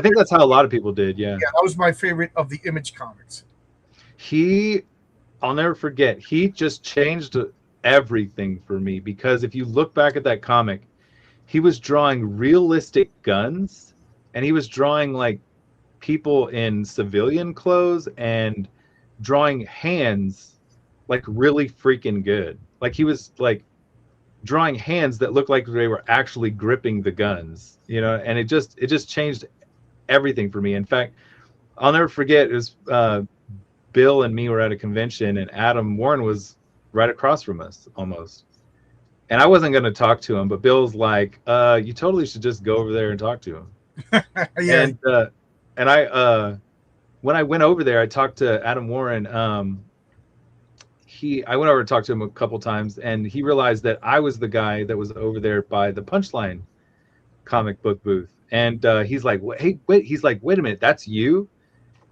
think that's how a lot of people did. Yeah, that was my favorite of the Image comics. I'll never forget, he just changed everything for me, because if you look back at that comic, he was drawing realistic guns, and he was drawing like people in civilian clothes and drawing hands like really freaking good. Like he was like drawing hands that looked like they were actually gripping the guns, and it just changed everything for me. In fact, I'll never forget, it was Bill and me were at a convention, and Adam Warren was right across from us almost. And I wasn't going to talk to him, but Bill's like, you totally should just go over there and talk to him. Yeah. And I, when I went over there, I talked to Adam Warren. I went over to talk to him a couple times, and he realized that I was the guy that was over there by the Punchline comic book booth. And he's like, wait a minute, that's you?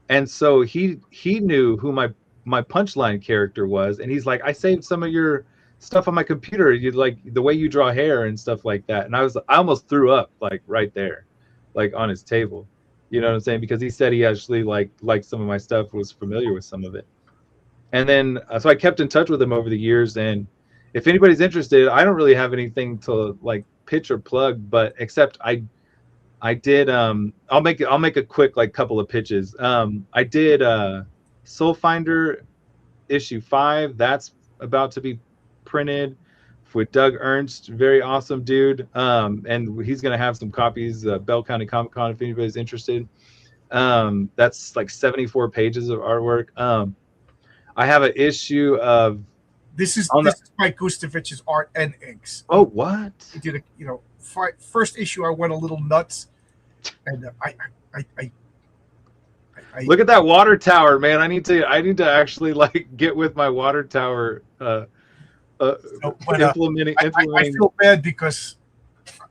And so he knew who my Punchline character was. And he's like, I saved some of your stuff on my computer, you like the way you draw hair and stuff like that. And I almost threw up like right there, like on his table, you know what I'm saying, because he said he actually liked some of my stuff, was familiar with some of it. And then so I kept in touch with him over the years, and if anybody's interested, I don't really have anything to like pitch or plug, but except I did I'll make a quick like couple of pitches. I did Soul Finder issue 5, that's about to be printed with Doug Ernst, very awesome dude, and he's gonna have some copies, Bell County Comic Con, if anybody's interested. That's like 74 pages of artwork. I have an issue of This is Mike Gustavich's art and inks. Oh, what? He did first issue. I went a little nuts, and I look at that water tower, man. I need to actually like get with my water tower. Implementing. I feel bad because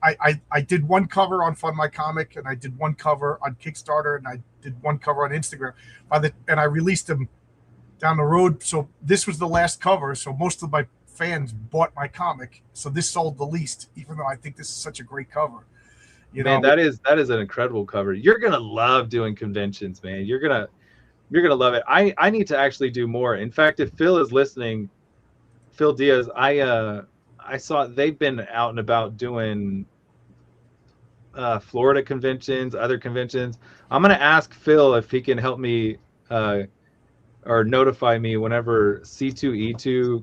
I did one cover on Fund My Comic, and I did one cover on Kickstarter, and I did one cover on Instagram. And I released them down the road. So this was the last cover. So most of my fans bought my comic. So this sold the least, even though I think this is such a great cover. Man, that is an incredible cover. You're gonna love doing conventions, man. You're gonna love it. I need to actually do more. In fact, if Phil is listening, Phil Diaz, I saw they've been out and about doing Florida conventions, other conventions. I'm gonna ask Phil if he can help me or notify me whenever C2E2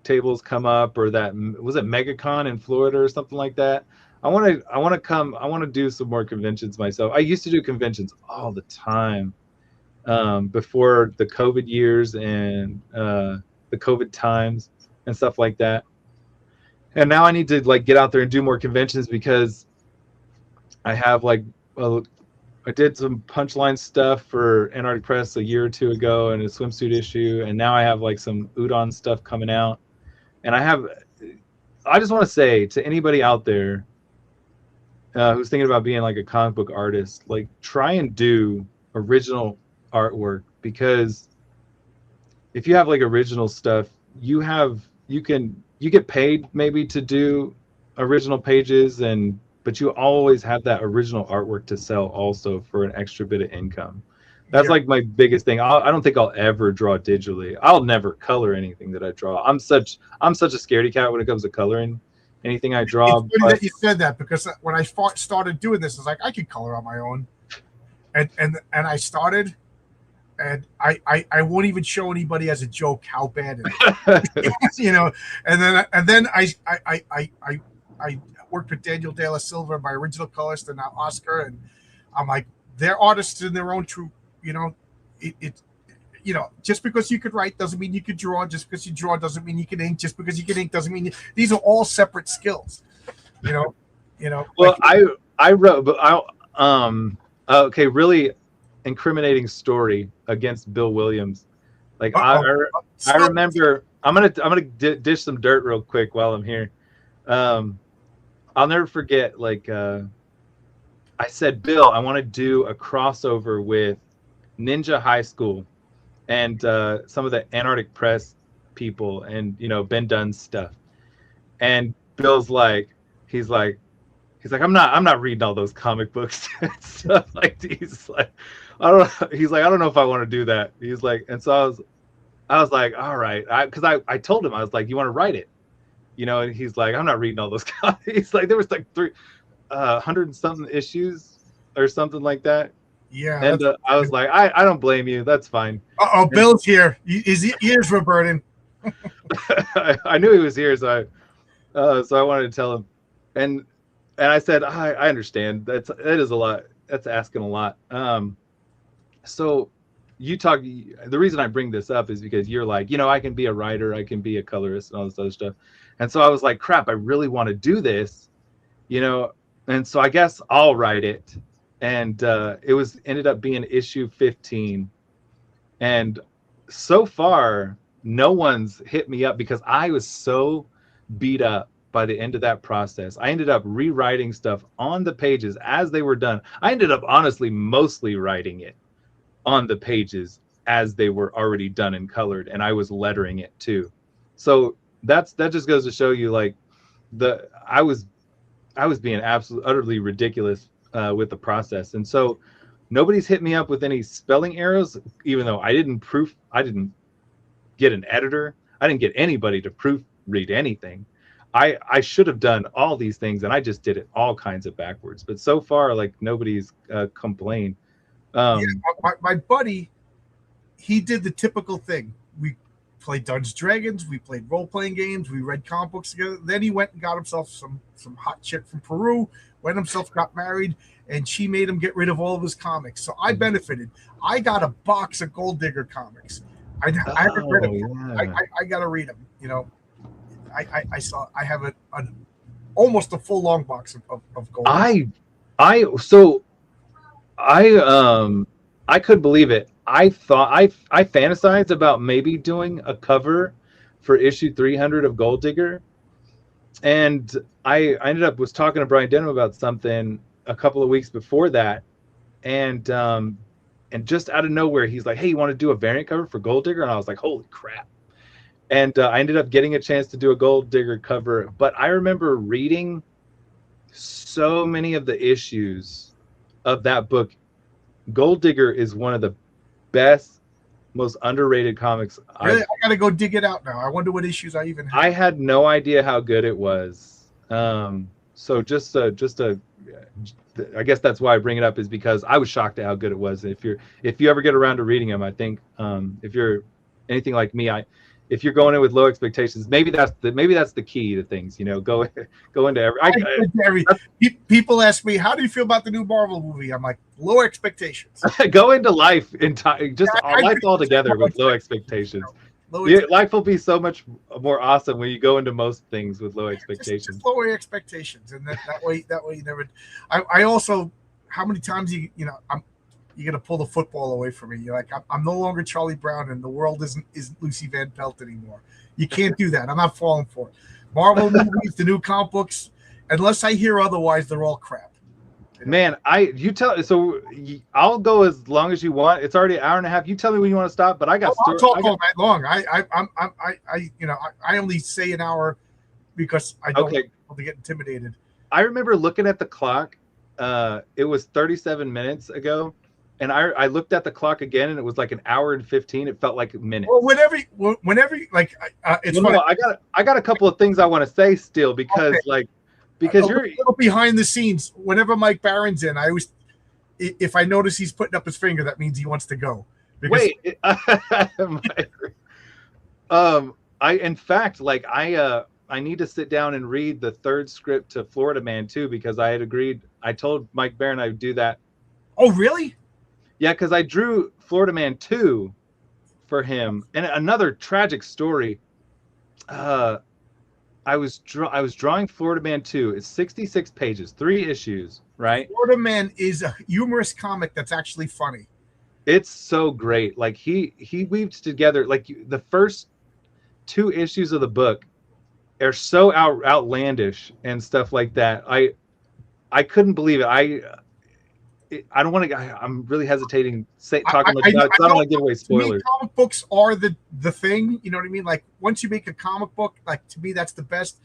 tables come up, or that was it MegaCon in Florida or something like that. I want to do some more conventions myself. I used to do conventions all the time before the COVID years and the COVID times and stuff like that. And now I need to like get out there and do more conventions because I have I did some Punchline stuff for Antarctic Press a year or two ago and a swimsuit issue, and now I have like some Udon stuff coming out. And I just want to say to anybody out there who's thinking about being like a comic book artist, like try and do original artwork, because if you have like original stuff, you get paid maybe to do original pages, but you always have that original artwork to sell also for an extra bit of income. That's like my biggest thing. I don't think I'll ever draw digitally. I'll never color anything that I draw. I'm such a scaredy cat when it comes to coloring anything I draw. It's funny that you said that, because when I started doing this, it's like I could color on my own, and I started, and I won't even show anybody as a joke how bad it is, And then I worked with Daniel De La Silva, my original colorist, and now Oscar, and I'm like, they're artists in their own true. Just because you could write doesn't mean you could draw. Just because you draw doesn't mean you can ink. Just because you can ink doesn't mean these are all separate skills. Well, I wrote, but okay, really incriminating story against Bill Williams. Like I remember, I'm gonna dish some dirt real quick while I'm here. I'll never forget. Like I said, Bill, I want to do a crossover with Ninja High School and some of the Antarctic Press people and Ben Dunn's stuff. And Bill's like, he's like, I'm not reading all those comic books and stuff like these. Like, I don't know if I want to do that. He's like, and so I was like, all right, because I told him, I was like, you want to write it, and he's like, I'm not reading all those comics. He's like, there was like 300 and something issues or something like that. Yeah, and I was like, I don't blame you. That's fine. Bill's here. His ears were burning. I knew he was here, so I wanted to tell him, and I said, I understand. That is a lot. That's asking a lot. So the reason I bring this up is because you're like, I can be a writer, I can be a colorist, and all this other stuff. And so I was like, crap, I really want to do this, and so I guess I'll write it. And it ended up being issue 15. And so far, no one's hit me up because I was so beat up by the end of that process. I ended up rewriting stuff on the pages as they were done. I ended up honestly mostly writing it on the pages as they were already done and colored, and I was lettering it too. So that just goes to show you, like, I was being absolutely utterly ridiculous with the process. And so nobody's hit me up with any spelling errors, even though I didn't get an editor. I didn't get anybody to proofread anything. I should have done all these things, and I just did it all kinds of backwards. But so far, like, nobody's complained. My buddy, he did the typical thing. We played Dungeons & Dragons, we played role-playing games, we read comic books together. Then he went and got himself some hot chick from Peru, got married, and she made him get rid of all of his comics. So I benefited. I got a box of Gold Digger comics. I haven't read them. Yeah. I got to read them. you know, I saw I have an almost a full long box of gold. So I couldn't believe it. I thought I fantasized about maybe doing a cover for issue 300 of Gold Digger, and I ended up was talking to Brian Denham about something a couple of weeks before that, and just out of nowhere he's like, "Hey, you want to do a variant cover for Gold Digger?" And I was like, "Holy crap!" And I ended up getting a chance to do a Gold Digger cover, but I remember reading so many of the issues of that book. Gold Digger is one of the best, most underrated comics. Really, I gotta go dig it out now. I wonder what issues I even have. I had no idea how good it was. So just a, I guess that's why I bring it up, is because I was shocked at how good it was. If you ever get around to reading them, I think if you're anything like me, if you're going in with low expectations, maybe that's the key to things. You know, go into every. People ask me, how do you feel about the new Marvel movie? I'm like, low expectations. Go into life life altogether with low expectations. Life will be so much more awesome when you go into most things with low expectations. Just lower expectations, and that way you never. I also, how many times you're gonna pull the football away from me. You're like, I'm no longer Charlie Brown, and the world isn't Lucy Van Pelt anymore. You can't do that. I'm not falling for it. Marvel movies, the new comic books, unless I hear otherwise, they're all crap. Man, so I'll go as long as you want. It's already an hour and a half. You tell me when you want to stop, but I got. I'll talk all night long. I only say an hour because I don't want to get intimidated. I remember looking at the clock. It was 37 minutes ago, and I looked at the clock again, and it was like an hour and 15. It felt like minutes. Well, whenever like it's. No, I got a couple of things I want to say still because because you're a little behind the scenes. Whenever Mike Barron's in, I always, if I notice he's putting up his finger, that means he wants to go. Wait, I need to sit down and read the third script to Florida Man too, because I had agreed. I told Mike Barron I would do that. Oh, really? Yeah, because I drew Florida Man 2 for him, and another tragic story. I was drawing Florida Man 2. It's 66 pages, 3 issues, right? Florida Man is a humorous comic that's actually funny. It's so great. Like he weaves together, like the first 2 issues of the book are so outlandish and stuff like that. I couldn't believe it. I don't want to. I'm really hesitating talking about it because I don't want to give away spoilers. To me, comic books are the thing. You know what I mean? Like once you make a comic book, like to me that's the best.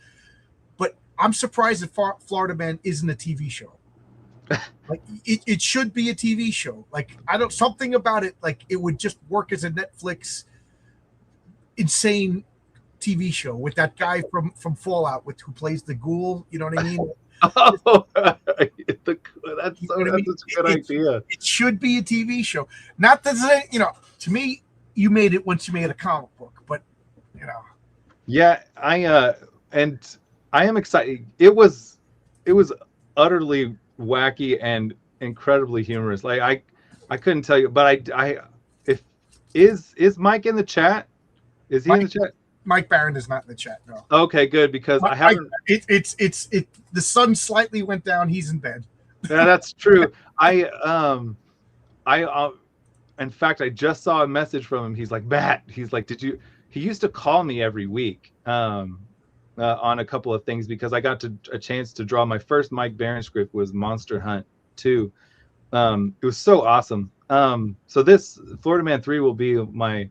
But I'm surprised that Florida Man isn't a TV show. Like it should be a TV show. Like something about it. Like it would just work as a Netflix insane TV show with that guy from Fallout who plays the ghoul. You know what I mean? Oh, that's such a good idea. It should be a TV show. Not that to me, you made it once you made a comic book, but Yeah, I am excited. It was utterly wacky and incredibly humorous. Like I couldn't tell you, but is Mike in the chat? Is he in the chat? Mike Barron is not in the chat. No. Okay, good, because I haven't. The sun slightly went down. He's in bed. Yeah, that's true. In fact, I just saw a message from him. He's like, Matt. He's like, he used to call me every week on a couple of things because I got a chance to draw my first Mike Barron script was Monster Hunt 2. It was so awesome. So this Florida Man 3 will be my.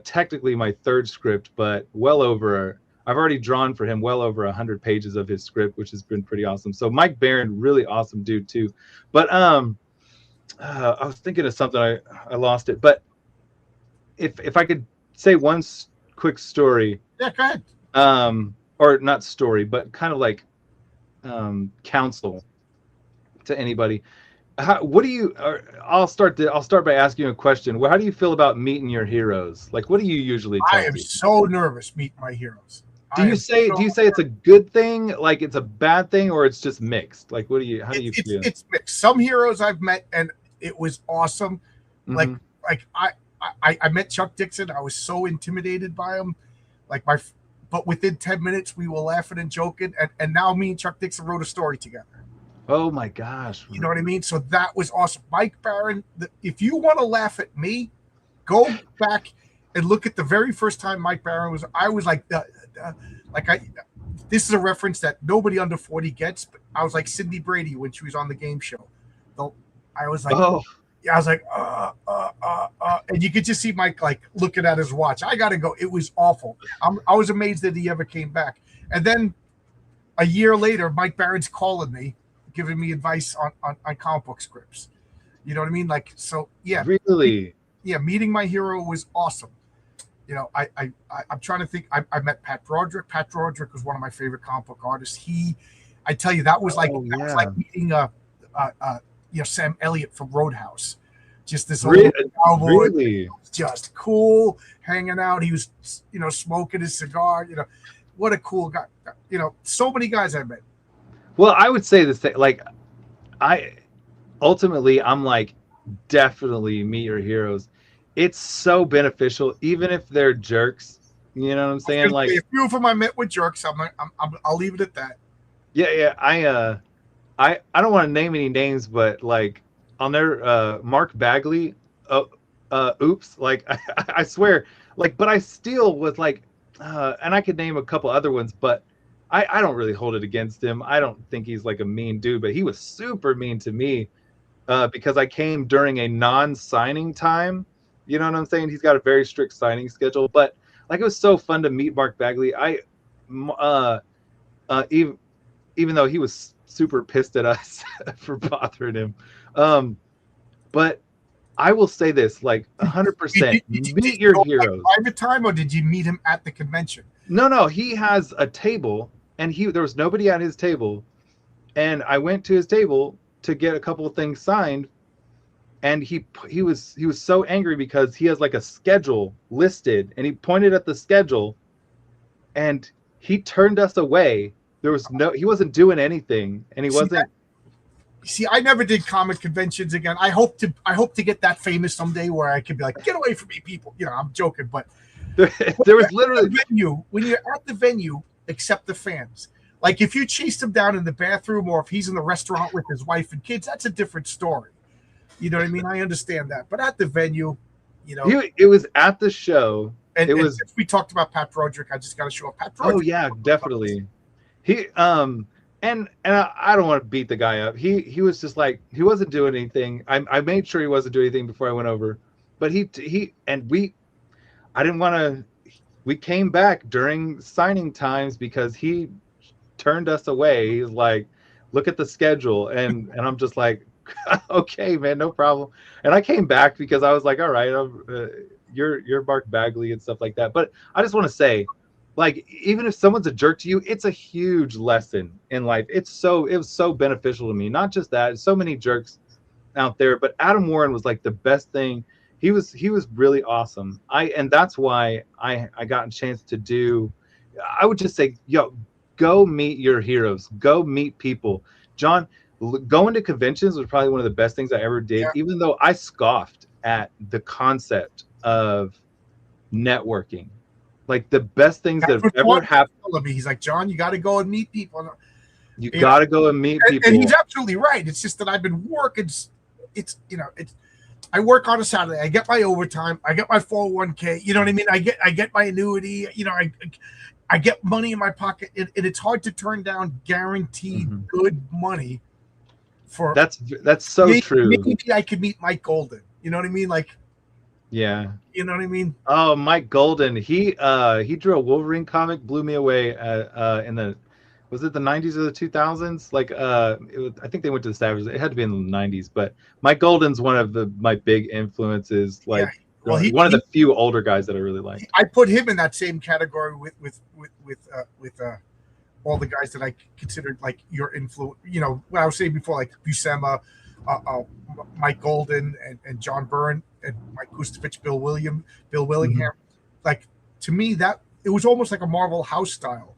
Technically my third script, but I've already drawn for him well over 100 pages of his script, which has been pretty awesome. So Mike Barron, really awesome dude too. But I was thinking of something, I lost it. But if I could say one quick story. Yeah, go ahead. Or not story, but kind of like counsel to anybody. I'll start by asking you a question. How do you feel about meeting your heroes? Like, what do you usually tell I am so nervous meeting my heroes. Do you say it's a good thing, like it's a bad thing, or it's just mixed? Like, how do you feel? It's mixed. Some heroes I've met and it was awesome. Mm-hmm. Like I met Chuck Dixon. I was so intimidated by him. Like but within 10 minutes we were laughing and joking, and now me and Chuck Dixon wrote a story together. Oh my gosh. You know what I mean? So that was awesome. Mike Barron, if you want to laugh at me, go back and look at the very first time Mike Barron was. I was like, this is a reference that nobody under 40 gets, but I was like Cindy Brady when she was on the game show. I was like, and you could just see Mike like looking at his watch. I got to go. It was awful. I was amazed that he ever came back. And then a year later, Mike Barron's calling me, giving me advice on comic book scripts. You know what I mean? Like, so yeah. Really? Yeah, meeting my hero was awesome. You know, I'm trying to think. I met Pat Broderick. Pat Broderick was one of my favorite comic book artists. I tell you, that was like meeting Sam Elliott from Roadhouse. Just this old cowboy, really? Just cool, hanging out. He was, smoking his cigar. You know, what a cool guy. You know, so many guys I met. Well, I would say this thing, like, I'm like, definitely meet your heroes. It's so beneficial, even if they're jerks. You know what I'm saying? Like, a few of them I met with jerks. I'll leave it at that. Yeah. I don't want to name any names, but like on their Mark Bagley, oops, like I swear, like, but I still was like, and I could name a couple other ones, but I don't really hold it against him. I don't think he's like a mean dude, but he was super mean to me because I came during a non-signing time. You know what I'm saying? He's got a very strict signing schedule, but like it was so fun to meet Mark Bagley. Even though he was super pissed at us for bothering him. But I will say this, like 100%, meet your heroes. Private time, or did you meet him at the convention? No, he has a table, and there was nobody at his table, and I went to his table to get a couple of things signed, and he was so angry because he has like a schedule listed, and he pointed at the schedule, and he turned us away. He wasn't doing anything, and he wasn't. I never did comic conventions again. I hope to get that famous someday where I could be like, get away from me, people. You know, I'm joking, but there was literally when you're at the venue, accept the fans. Like if you chased him down in the bathroom, or if he's in the restaurant with his wife and kids, that's a different story. You know what I mean? I understand that, but at the venue, it was at the show. And since we talked about Pat Broderick, I just got to show up Pat Broderick. Oh yeah, definitely. He and I don't want to beat the guy up. He was just like, he wasn't doing anything. I made sure he wasn't doing anything before I went over, but I didn't want to. We came back during signing times because he turned us away. He's like, look at the schedule, and I'm just like, okay, man, no problem. And I came back because I was like, all right, you're Mark Bagley and stuff like that. But I just want to say, like, even if someone's a jerk to you, it's a huge lesson in life. It was so beneficial to me. Not just that, so many jerks out there, but Adam Warren was like the best thing. He was really awesome. And that's why I got a chance to do. I would just say, go meet your heroes. Go meet people. John, going to conventions was probably one of the best things I ever did. Yeah. Even though I scoffed at the concept of networking. Like the best things that have ever happened. He's like, John, you got to go and meet people. You got to go and meet people. And he's absolutely right. It's just that I've been working. I work on a Saturday. I get my overtime. I get my 401k. You know what I mean? I get my annuity. I get money in my pocket. And it's hard to turn down guaranteed good money. That's so true. Maybe I could meet Mike Golden. You know what I mean? Like. Yeah. You know what I mean? Oh, Mike Golden. He drew a Wolverine comic, blew me away was it the 90s or the 2000s? Like I think they went to the Savages. It had to be in the 90s, but Mike Golden's one of my big influences, like one of the few older guys that I really like. I put him in that same category with all the guys that I considered like your influence, what I was saying before, like Buscema, Mike Golden and John Byrne and Mike Gustovich, Bill Willingham. Like to me, that it was almost like a Marvel house style.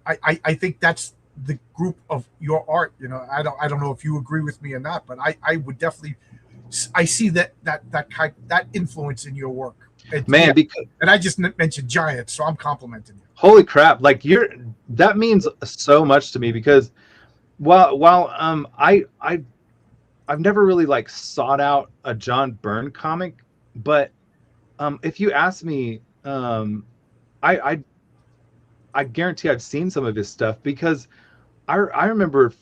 I think that's the group of your art. I don't know if you agree with me or not, but I would definitely I see that influence in your work. Man, because and I just mentioned Giants, so I'm complimenting you. Holy crap! Like that means so much to me because I've never really like sought out a John Byrne comic, but if you ask me, I I guarantee I've seen some of his stuff because I remember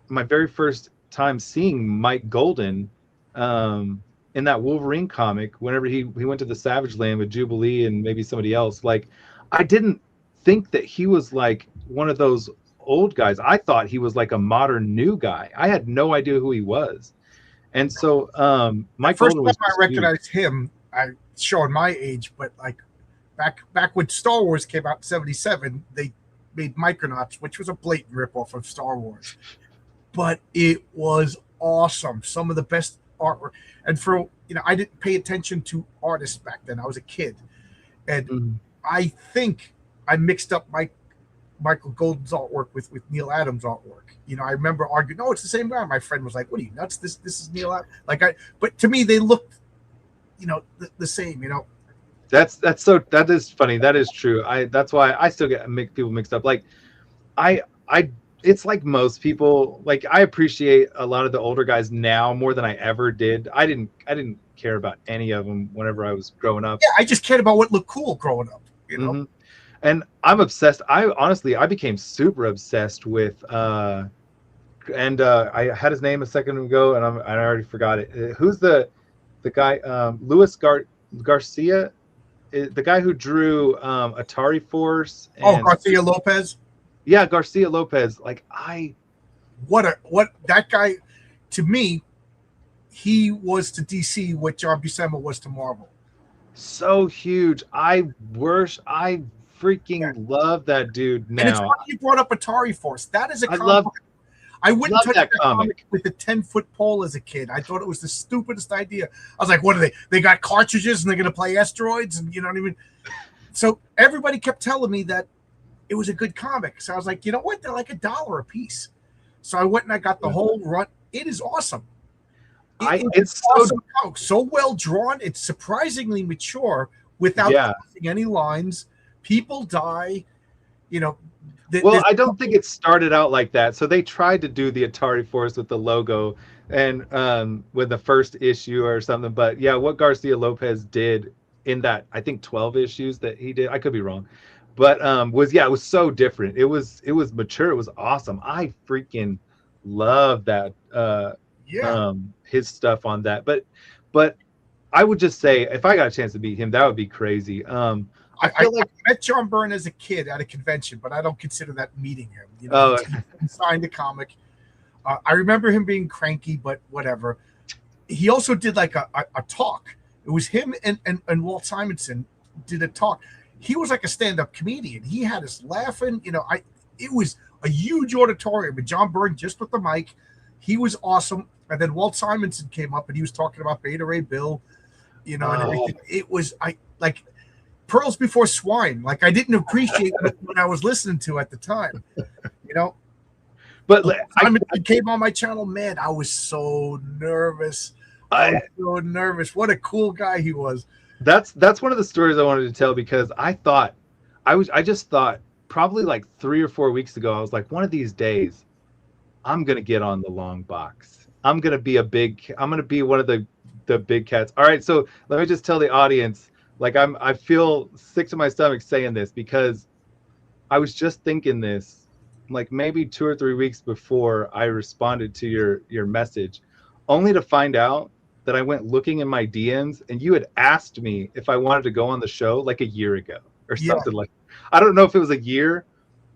my very first time seeing Mike Golden in that Wolverine comic whenever he went to the Savage Land with Jubilee and maybe somebody else. Like, I didn't think that he was like one of those old guys. I thought he was like a modern new guy. I had no idea who he was. And so Mike First Golden was time I recognized him, I showing my age, but like back when Star Wars came out in '77, they made Micronauts, which was a blatant ripoff of Star Wars. But it was awesome. Some of the best artwork. And for I didn't pay attention to artists back then. I was a kid. And I think I mixed up Michael Golden's artwork with Neil Adams' artwork. I remember arguing, no, it's the same guy. My friend was like, what are you nuts? This is Neil Adams. But to me, they looked, the same, That is funny. That is true. That's why I still make people mixed up. Like I it's like most people, like I appreciate a lot of the older guys now more than I ever did. I didn't care about any of them whenever I was growing up. Yeah, I just cared about what looked cool growing up, Mm-hmm. And I'm obsessed. I became super obsessed with I had his name a second ago and I already forgot it. Who's the guy Luis Garcia? The guy who drew Atari Force and Garcia Lopez. Yeah, Garcia Lopez. Like that guy, to me, he was to DC what John Buscema was to Marvel. So huge. I freaking love that dude now. And it's funny you brought up Atari Force. That is a comic. I wouldn't touch that comic with a 10-foot pole as a kid. I thought it was the stupidest idea. I was like, what are they? They got cartridges and they're going to play asteroids? And you know what I mean? So everybody kept telling me that it was a good comic. So I was like, you know what? They're like $1 a piece. So I went and I got the whole run. It is awesome. It's awesome. So well drawn. It's surprisingly mature without crossing any lines. People die. Well, I don't think it started out like that. So they tried to do the Atari Force with the logo and with the first issue or something. But yeah, what Garcia Lopez did in that, I think 12 issues that he did, I could be wrong, but it was so different. It was mature. It was awesome. I freaking love that. His stuff on that. But I would just say if I got a chance to meet him, that would be crazy. I met John Byrne as a kid at a convention, but I don't consider that meeting him. He signed a comic. I remember him being cranky, but whatever. He also did like a talk. It was him and Walt Simonson did a talk. He was like a stand-up comedian. He had us laughing. It was a huge auditorium, but John Byrne just with the mic. He was awesome. And then Walt Simonson came up and he was talking about Beta Ray Bill, and everything. It was like pearls before swine. Like I didn't appreciate what I was listening to at the time, But it came on my channel, man. I was so nervous. I was so nervous. What a cool guy he was. That's one of the stories I wanted to tell because I just thought probably like 3 or 4 weeks ago, I was like, one of these days, I'm gonna get on the long box. I'm gonna be one of the big cats. All right, so let me just tell the audience, like I feel sick to my stomach saying this because I was just thinking this like maybe 2 or 3 weeks before I responded to your message, only to find out that I went looking in my DMs and you had asked me if I wanted to go on the show like a year ago or something like. I don't know if it was a year,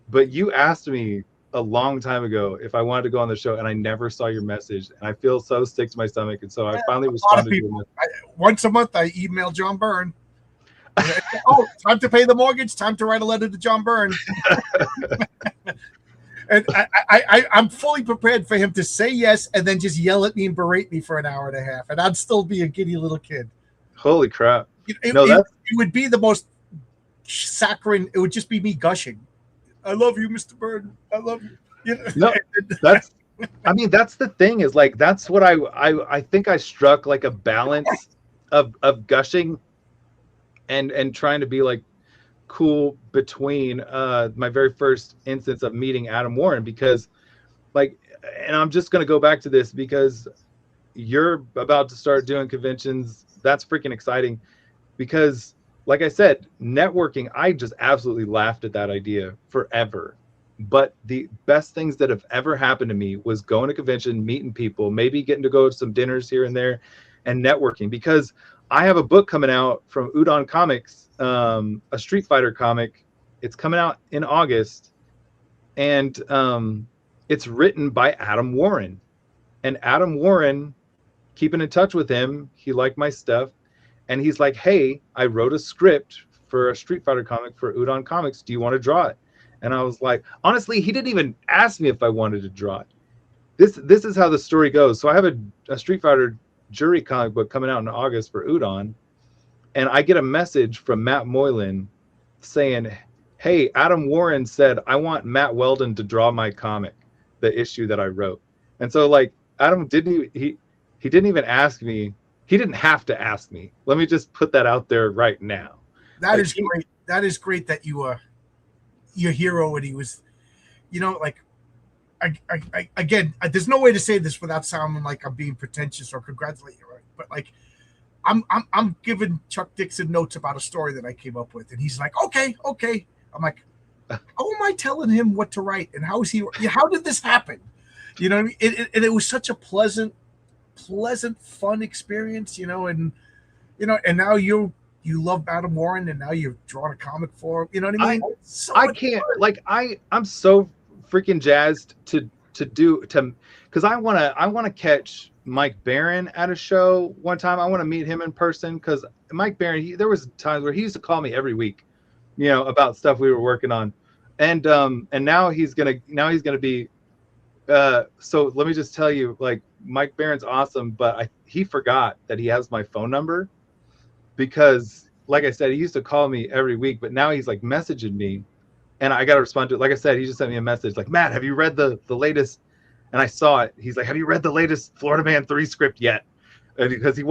but you asked me a long time ago if I wanted to go on the show, and I never saw your message, and I feel so sick to my stomach, and so I finally responded to you. Once a month, I email John Byrne. Time to pay the mortgage. Time to write a letter to John Byrne. And I'm fully prepared for him to say yes and then just yell at me and berate me for an hour and a half, and I'd still be a giddy little kid. Holy crap! It would be the most saccharine. It would just be me gushing. I love you, Mr. Byrne. I love you. No, I mean, that's the thing is like, that's what I think I struck like a balance of gushing and trying to be like cool between my very first instance of meeting Adam Warren, because like, and I'm just going to go back to this because you're about to start doing conventions. That's freaking exciting because like I said, networking, I just absolutely laughed at that idea forever. But the best things that have ever happened to me was going to convention, meeting people, maybe getting to go to some dinners here and there, and networking. Because I have a book coming out from Udon Comics, a Street Fighter comic. It's coming out in August, and it's written by Adam Warren. And Adam Warren, keeping in touch with him, he liked my stuff. And he's like, hey, I wrote a script for a Street Fighter comic for Udon Comics. Do you want to draw it? And I was like, honestly, he didn't even ask me if I wanted to draw it. This is how the story goes. So I have a Street Fighter jury comic book coming out in August for Udon. And I get a message from Matt Moylan saying, hey, Adam Warren said, I want Matt Weldon to draw my comic, the issue that I wrote. And so like Adam didn't even ask me. He didn't have to ask me. Let me just put that out there right now. That is great. That is great that you your hero, and he was, like, again, there's no way to say this without sounding like I'm being pretentious or congratulating you, right? But like, I'm giving Chuck Dixon notes about a story that I came up with, and he's like, okay. I'm like, how am I telling him what to write, and how did this happen? You know what I mean? And it was such a pleasant, fun experience, and now you love Adam Warren, and now you're drawing a comic for him. You know what I mean? I can't fun. Like I'm so freaking jazzed to because I want to catch Mike Barron at a show one time. I want to meet him in person because Mike Barron, there was times where he used to call me every week, about stuff we were working on, and now he's gonna be. So let me just tell you, like, Mike Barron's awesome, but he forgot that he has my phone number because, like I said, he used to call me every week, but now he's like messaging me, and I got to respond to it. Like I said, he just sent me a message like, Matt, have you read the latest? And I saw it. He's like, have you read the latest Florida Man 3 script yet? And because and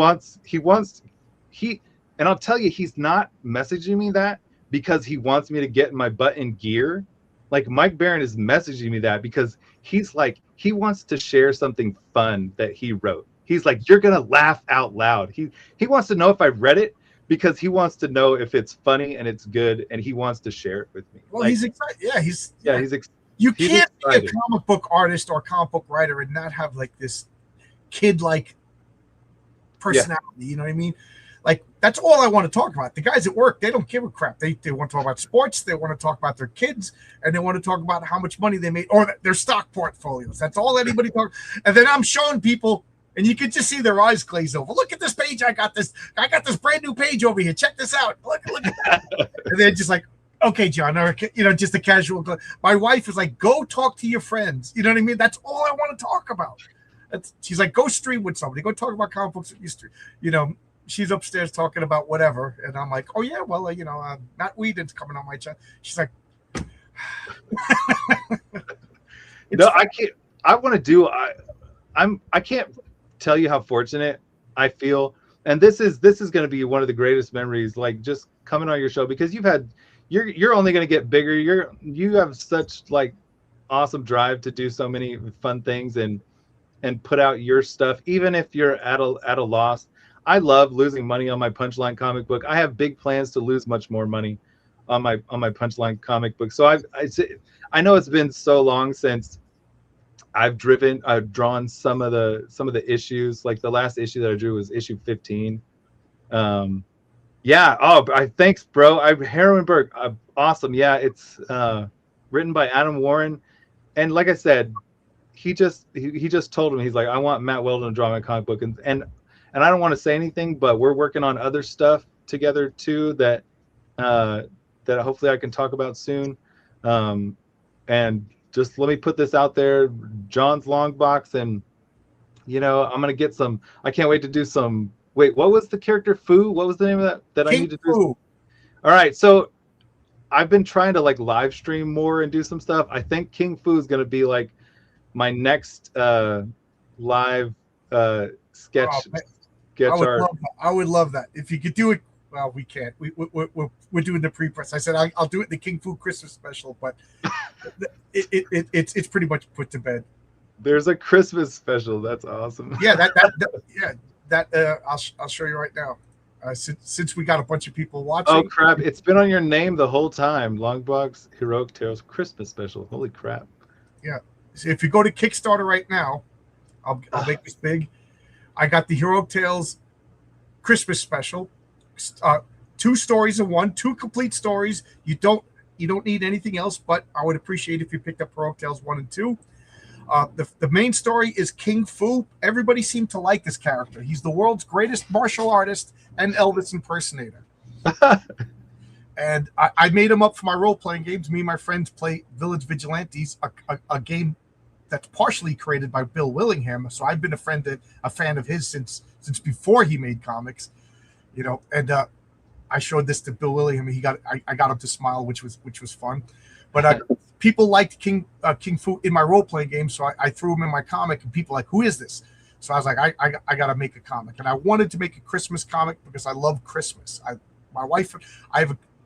I'll tell you, he's not messaging me that because he wants me to get my butt in gear. Like Mike Barron is messaging me that because he's like, he wants to share something fun that he wrote. He's like, you're going to laugh out loud. He wants to know if I read it because he wants to know if it's funny and it's good, and he wants to share it with me. Well, like, he's excited. Yeah, he's excited. You can't be a comic book artist or comic book writer and not have like this kid-like personality. Yeah. You know what I mean? Like, that's all I want to talk about. The guys at work, they don't give a crap. They want to talk about sports. They want to talk about their kids, and they want to talk about how much money they made or their stock portfolios. That's all anybody talks. And then I'm showing people, and you can just see their eyes glaze over. Look at this page. I got this brand new page over here. Check this out. Look at that. And they're just like, okay, John, or, just a casual. My wife is like, go talk to your friends. You know what I mean? That's all I want to talk about. She's like, go stream with somebody. Go talk about comic books. She's upstairs talking about whatever, and I'm like, oh yeah, well, Matt Weedon's coming on my channel. She's like, no, I can't. I want to do. I can't tell you how fortunate I feel, and this is going to be one of the greatest memories. Like just coming on your show because you're only going to get bigger. You have such like awesome drive to do so many fun things and put out your stuff, even if you're at a loss. I love losing money on my Punchline comic book. I have big plans to lose much more money on my Punchline comic book. So I know it's been so long since I've drawn some of the issues. Like the last issue that I drew was issue 15. Yeah. Oh, thanks, bro. Heroinberg. Awesome. Yeah. It's written by Adam Warren, and like I said, he just told him, he's like, I want Matt Weldon to draw my comic book, and I don't want to say anything, but we're working on other stuff together too that hopefully I can talk about soon. And just let me put this out there, John's Long Box, and I'm gonna get some. I can't wait to do some. Wait, what was the character Fu? What was the name of that King I need to do? Fu. All right, so I've been trying to like live stream more and do some stuff. I think King Fu is gonna be like my next live sketch man, art. I would love that if you could do it. Well, we can't. We're doing the pre-press. I said I'll do it in the King Fu Christmas special, but it's pretty much put to bed. There's a Christmas special. That's awesome. Yeah, I'll show you right now. Since we got a bunch of people watching. Oh crap! It's been on your name the whole time. Longbox Heroic Tales Christmas special. Holy crap! Yeah. So if you go to Kickstarter right now, I'll make this big. I got the Heroic Tales Christmas special. 2 stories in one, 2 complete stories. You don't need anything else, but I would appreciate if you picked up Heroic Tales 1 and 2. The main story is King Fu. Everybody seemed to like this character. He's the world's greatest martial artist and Elvis impersonator. And I made him up for my role-playing games. Me and my friends play Village Vigilantes, a game that's partially created by Bill Willingham. So I've been a fan of his since before he made comics. And I showed this to Bill Willingham. I got him to smile, which was fun. But people liked King Fu in my role playing game, so I threw him in my comic. And people were like, who is this? So I was like, I got to make a comic, and I wanted to make a Christmas comic because I love Christmas. My wife,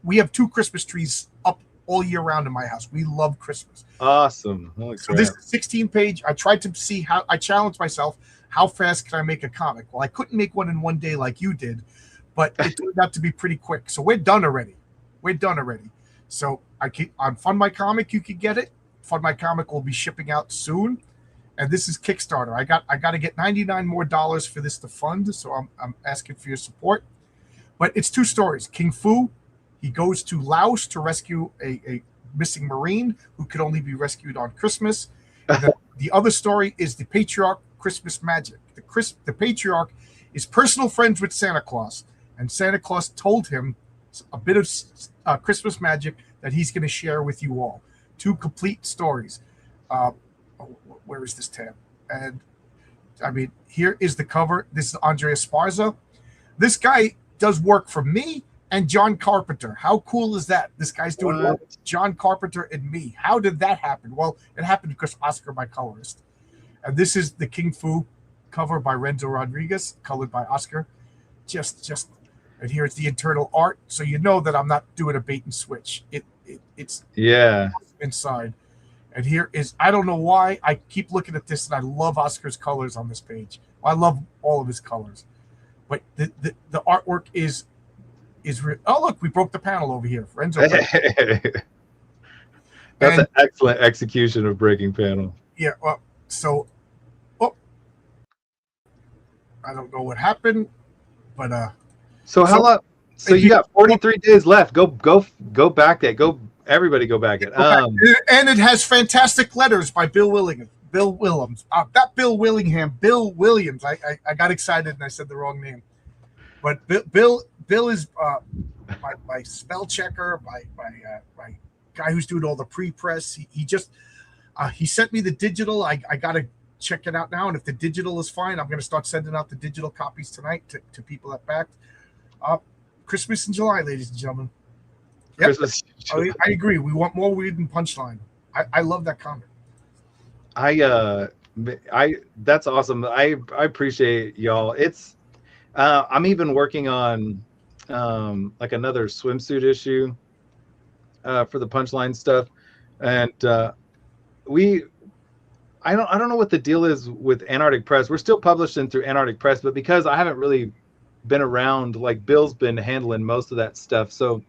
we have 2 Christmas trees up all year round in my house. We love Christmas. Awesome. So this 16-page. I tried to see how I challenged myself. How fast can I make a comic? Well, I couldn't make one in one day like you did, but it turned out to be pretty quick. So we're done already. So on Fund My Comic, you can get it. Fund My Comic will be shipping out soon, and this is Kickstarter. I got to get $99 more for this to fund, so I'm asking for your support. But it's 2 stories. King Fu, he goes to Laos to rescue a missing Marine who could only be rescued on Christmas. The other story is the Patriarch Christmas Magic. The Patriarch is personal friends with Santa Claus, and Santa Claus told him a bit of Christmas magic that he's going to share with you all. 2 complete stories. Where is this tab? And I mean, here is the cover. This is Andrea Esparza. This guy does work for me and John Carpenter. How cool is that? This guy's doing work with John Carpenter and me. How did that happen? Well, it happened because Oscar, my colorist. And this is the King Fu cover by Renzo Rodriguez, colored by Oscar. And here's the internal art, so you know that I'm not doing a bait and switch. It's inside. And here is, I don't know why I keep looking at this, and I love Oscar's colors on this page. I love all of his colors, but the artwork is real. Oh, look, we broke the panel over here. Renzo. That's an excellent execution of breaking panel. Yeah. I don't know what happened, but So how long? So you got 43 days left. Go back it. Everybody go back it. And it has fantastic letters by Bill Willingham. Not Bill Willingham. Bill Williams. I got excited and I said the wrong name. But Bill is my spell checker, my guy who's doing all the pre-press. He sent me the digital. I got to check it out now, and if the digital is fine, I'm going to start sending out the digital copies tonight to people that backed. Christmas in July, ladies and gentlemen. Yep. I agree. We want more weird than Punchline. I love that comment. That's awesome. I appreciate y'all. It's I'm even working on like another swimsuit issue for the Punchline stuff, and I don't know what the deal is with Antarctic Press. We're still publishing through Antarctic Press, but because I haven't really been around, like Bill's been handling most of that stuff, so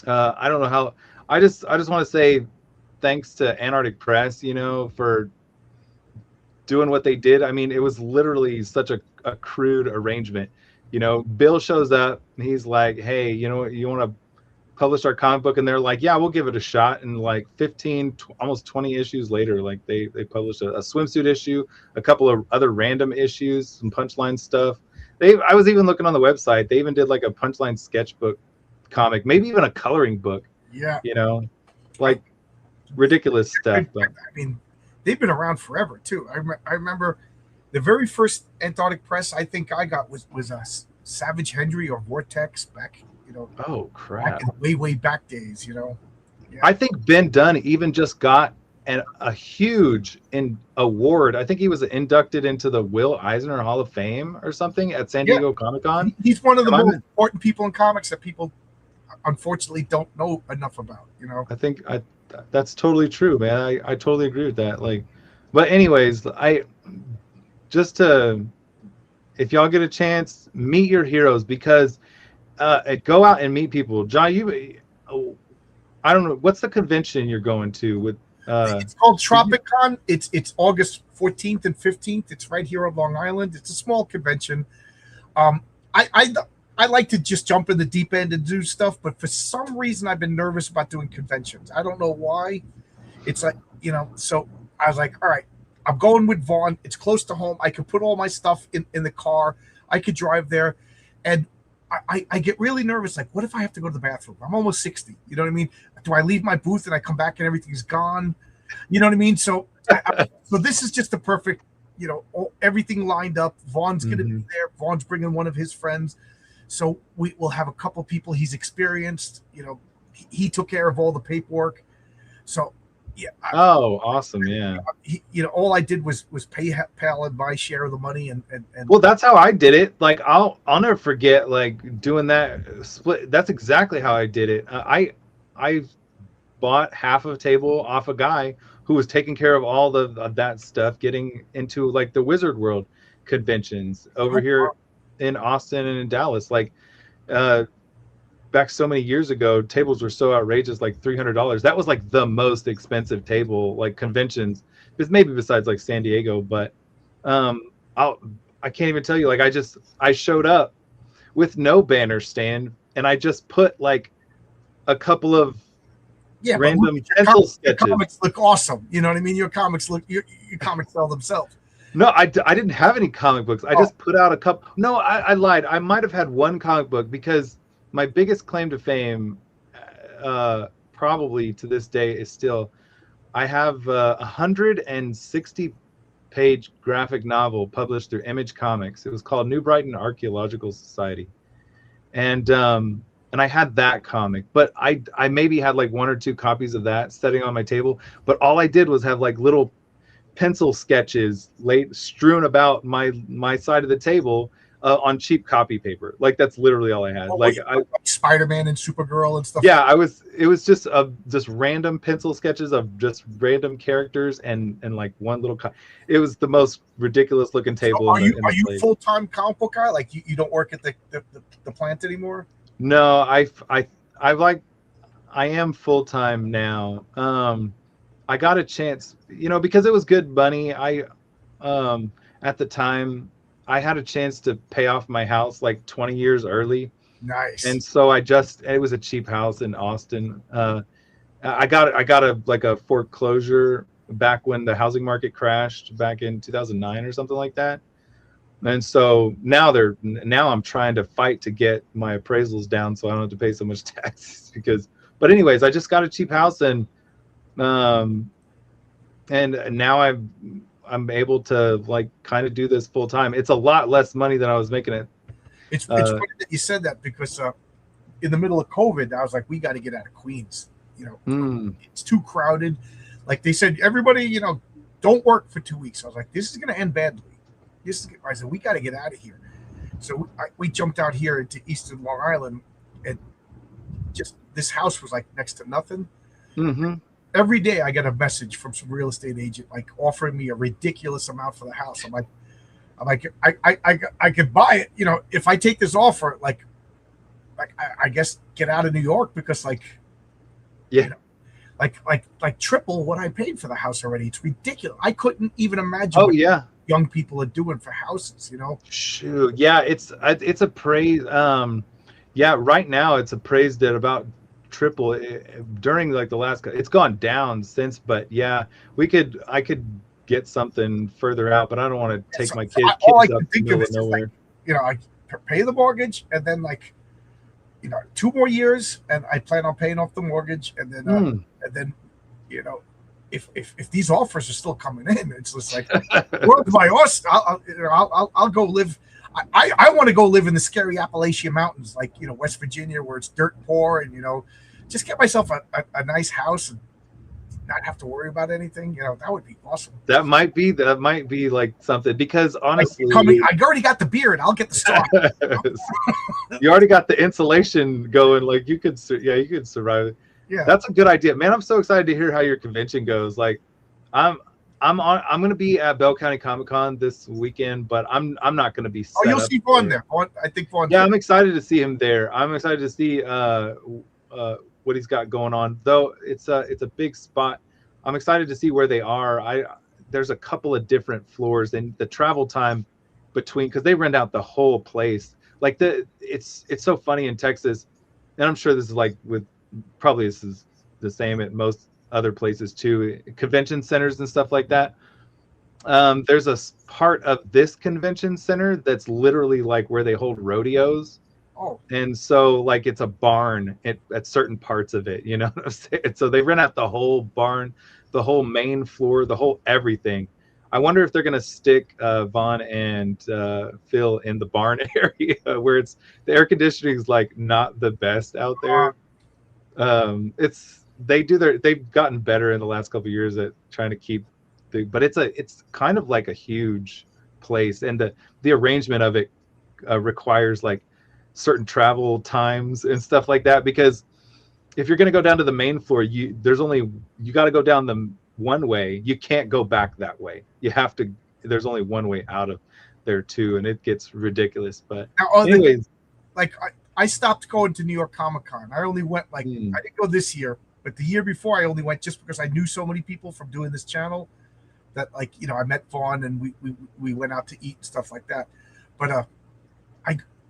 I don't know how. I just want to say thanks to Antarctic Press, for doing what they did. I mean, it was literally such a crude arrangement. Bill shows up and he's like, hey, you want to publish our comic book? And they're like, yeah, we'll give it a shot. And like 15, almost 20 issues later, like they published a swimsuit issue, a couple of other random issues, some Punchline stuff. I was even looking on the website. They even did like a Punchline sketchbook comic, maybe even a coloring book. Yeah. Like ridiculous stuff. But I mean, they've been around forever too. I remember the very first Antarctic Press I think I got was Savage Henry or Vortex back, Oh crap! Back in way back days, Yeah. I think Ben Dunn even just got and a huge award. I think he was inducted into the Will Eisner Hall of Fame or something at San Diego Comic-Con. He's one of the most important people in comics that people unfortunately don't know enough about. I think that's totally true, man. I totally agree with that. Like, but anyways, if y'all get a chance, meet your heroes, because go out and meet people. John, I don't know, what's the convention you're going to with? It's called Tropicon. It's August 14th and 15th. It's right here on Long Island. It's a small convention. I like to just jump in the deep end and do stuff, but for some reason I've been nervous about doing conventions. I don't know why. It's like, so I was like, all right, I'm going with Vaughn. It's close to home. I could put all my stuff in the car. I could drive there. And I get really nervous. Like, what if I have to go to the bathroom? I'm almost 60. You know what I mean? Do I leave my booth and I come back and everything's gone? You know what I mean? So, so this is just the perfect, everything lined up. Vaughn's going to be there. Vaughn's bringing one of his friends. So we will have a couple people he's experienced. He took care of all the paperwork. So, yeah. Awesome. Yeah. All I did was pay Pal and my share of the money. And well, that's how I did it. Like, I'll never forget, like, doing that split. That's exactly how I did it. I bought half of a table off a guy who was taking care of all of that stuff, getting into like the Wizard World conventions over here in Austin and in Dallas. Like, back so many years ago, tables were so outrageous, like $300. That was like the most expensive table, like conventions, because maybe besides like San Diego. But I can't even tell you. Like, I showed up with no banner stand, and I just put like a couple of random pencil sketches. Your comics look awesome. You know what I mean? Your comics sell themselves. No, I didn't have any comic books. I just put out a couple. No, I lied. I might have had one comic book, because my biggest claim to fame, probably to this day, is still I have a 160-page graphic novel published through Image Comics. It was called New Brighton Archaeological Society, and I had that comic, but I maybe had like one or two copies of that sitting on my table. But all I did was have like little pencil sketches strewn about my side of the table on cheap copy paper. Like, that's literally all I had. Like Spider-Man and Supergirl and stuff. Yeah, it was just random pencil sketches of just random characters and like one little. It was the most ridiculous looking table. So are you full-time comic book guy? Like, you don't work at the plant anymore? No, I am full-time now. I got a chance, because it was good money. At the time, I had a chance to pay off my house like 20 years early. Nice. And so it was a cheap house in Austin. I got a foreclosure back when the housing market crashed back in 2009 or something like that. And so now I'm trying to fight to get my appraisals down so I don't have to pay so much taxes but anyways, I just got a cheap house, and now I'm able to like kind of do this full time. It's a lot less money than I was making it. It's funny that you said that, because in the middle of COVID, I was like, we got to get out of Queens. It's too crowded. Like they said, everybody, don't work for 2 weeks. I was like, this is going to end badly. I said, we got to get out of here. So we jumped out here into Eastern Long Island, and just this house was like next to nothing. Mm-hmm. Every day I get a message from some real estate agent, like offering me a ridiculous amount for the house. I'm like, I could buy it, if I take this offer, like I guess get out of New York, because like triple what I paid for the house already. It's ridiculous. I couldn't even imagine. Oh yeah. Young people are doing for houses, Shoot, yeah, it's appraised. Right now it's appraised at about triple. During like the last, it's gone down since, but yeah, I could get something further out, but I don't want to take my kids all I up can think of is nowhere. I pay the mortgage, and then 2 more years, and I plan on paying off the mortgage, and then if these offers are still coming in, it's just like, where's my horse? I'll go live. I want to go live in the scary Appalachian Mountains, like West Virginia, where it's dirt poor, and just get myself a nice house, and not have to worry about anything. That would be awesome. That might be like something, because honestly, I already got the beard. I'll get the star. You already got the insulation going. Like you could survive it. Yeah, that's a good idea, man. I'm so excited to hear how your convention goes. Like, I'm going to be at Bell County Comic Con this weekend, but I'm not going to be. Oh, you'll see Vaughn there. I think Vaughn. Yeah, I'm excited to see him there. I'm excited to see what he's got going on. Though it's a big spot. I'm excited to see where they are. There's a couple of different floors, and the travel time between, because they rent out the whole place. Like it's so funny in Texas, and I'm sure this is like this is the same at most other places too, convention centers and stuff like that. There's a part of this convention center that's literally like where they hold rodeos. Oh. And so like it's a barn at certain parts of it, you know what I'm saying? So they rent out the whole barn, the whole main floor, the whole everything. I wonder if they're going to stick Vaughn and Phil in the barn area where the air conditioning is like not the best out there. They've gotten better in the last couple of years at trying to keep but it's kind of like a huge place, and the arrangement of it requires like certain travel times and stuff like that, because if you're going to go down to the main floor, you got to go down the one way. You can't go back that way. There's only one way out of there too, and it gets ridiculous. But anyways, I stopped going to New York Comic Con. I only went I didn't go this year, but the year before I only went just because I knew so many people from doing this channel that I met Vaughn and we went out to eat and stuff like that. But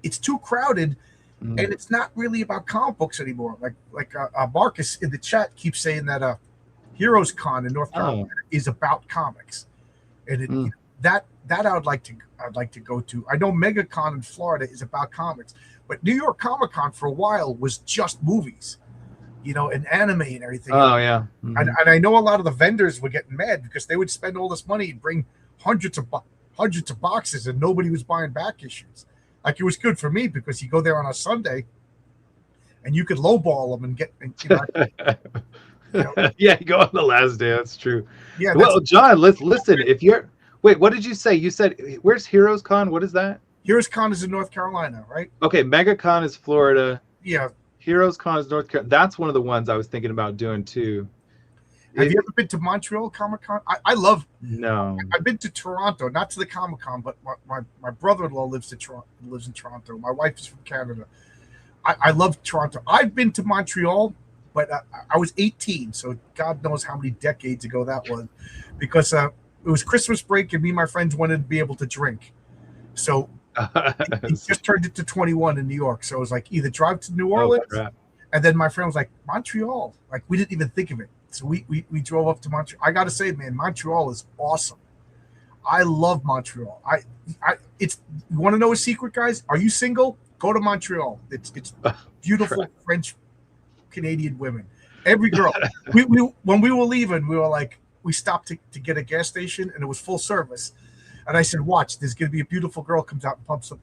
it's too crowded, and it's not really about comic books anymore. Like Marcus in the chat keeps saying that Heroes Con in North Carolina is about comics, and that I'd like to go to. I know MegaCon in Florida is about comics, but New York Comic Con for a while was just movies, and anime and everything. Oh yeah, and I know a lot of the vendors were getting mad because they would spend all this money and bring hundreds of boxes, and nobody was buying back issues. Like, it was good for me because you go there on a Sunday and you could lowball them and get, yeah, you go on the last day. That's true. Yeah. Well, John, listen. Wait, what did you say? You said, where's Heroes Con? What is that? Heroes Con is in North Carolina, right? Okay, MegaCon is Florida. Yeah. Heroes Con is North Carolina. That's one of the ones I was thinking about doing too. Have you ever been to Montreal Comic Con? I love. No. I've been to Toronto, not to the Comic Con, but my brother-in-law lives in Toronto. My wife is from Canada. I love Toronto. I've been to Montreal, but I was 18, so God knows how many decades ago that was, because it was Christmas break and me and my friends wanted to be able to drink. So he just turned it to 21 in New York. So it was like either drive to New Orleans, and then my friend was like, Montreal. Like, we didn't even think of it. So we drove up to Montreal. I got to say, man, Montreal is awesome. I love Montreal. You want to know a secret, guys? Are you single? Go to Montreal. It's beautiful French Canadian women. Every girl. When we were leaving, we stopped to get a gas station, and it was full service. And I said, watch, there's going to be a beautiful girl comes out and pumps up.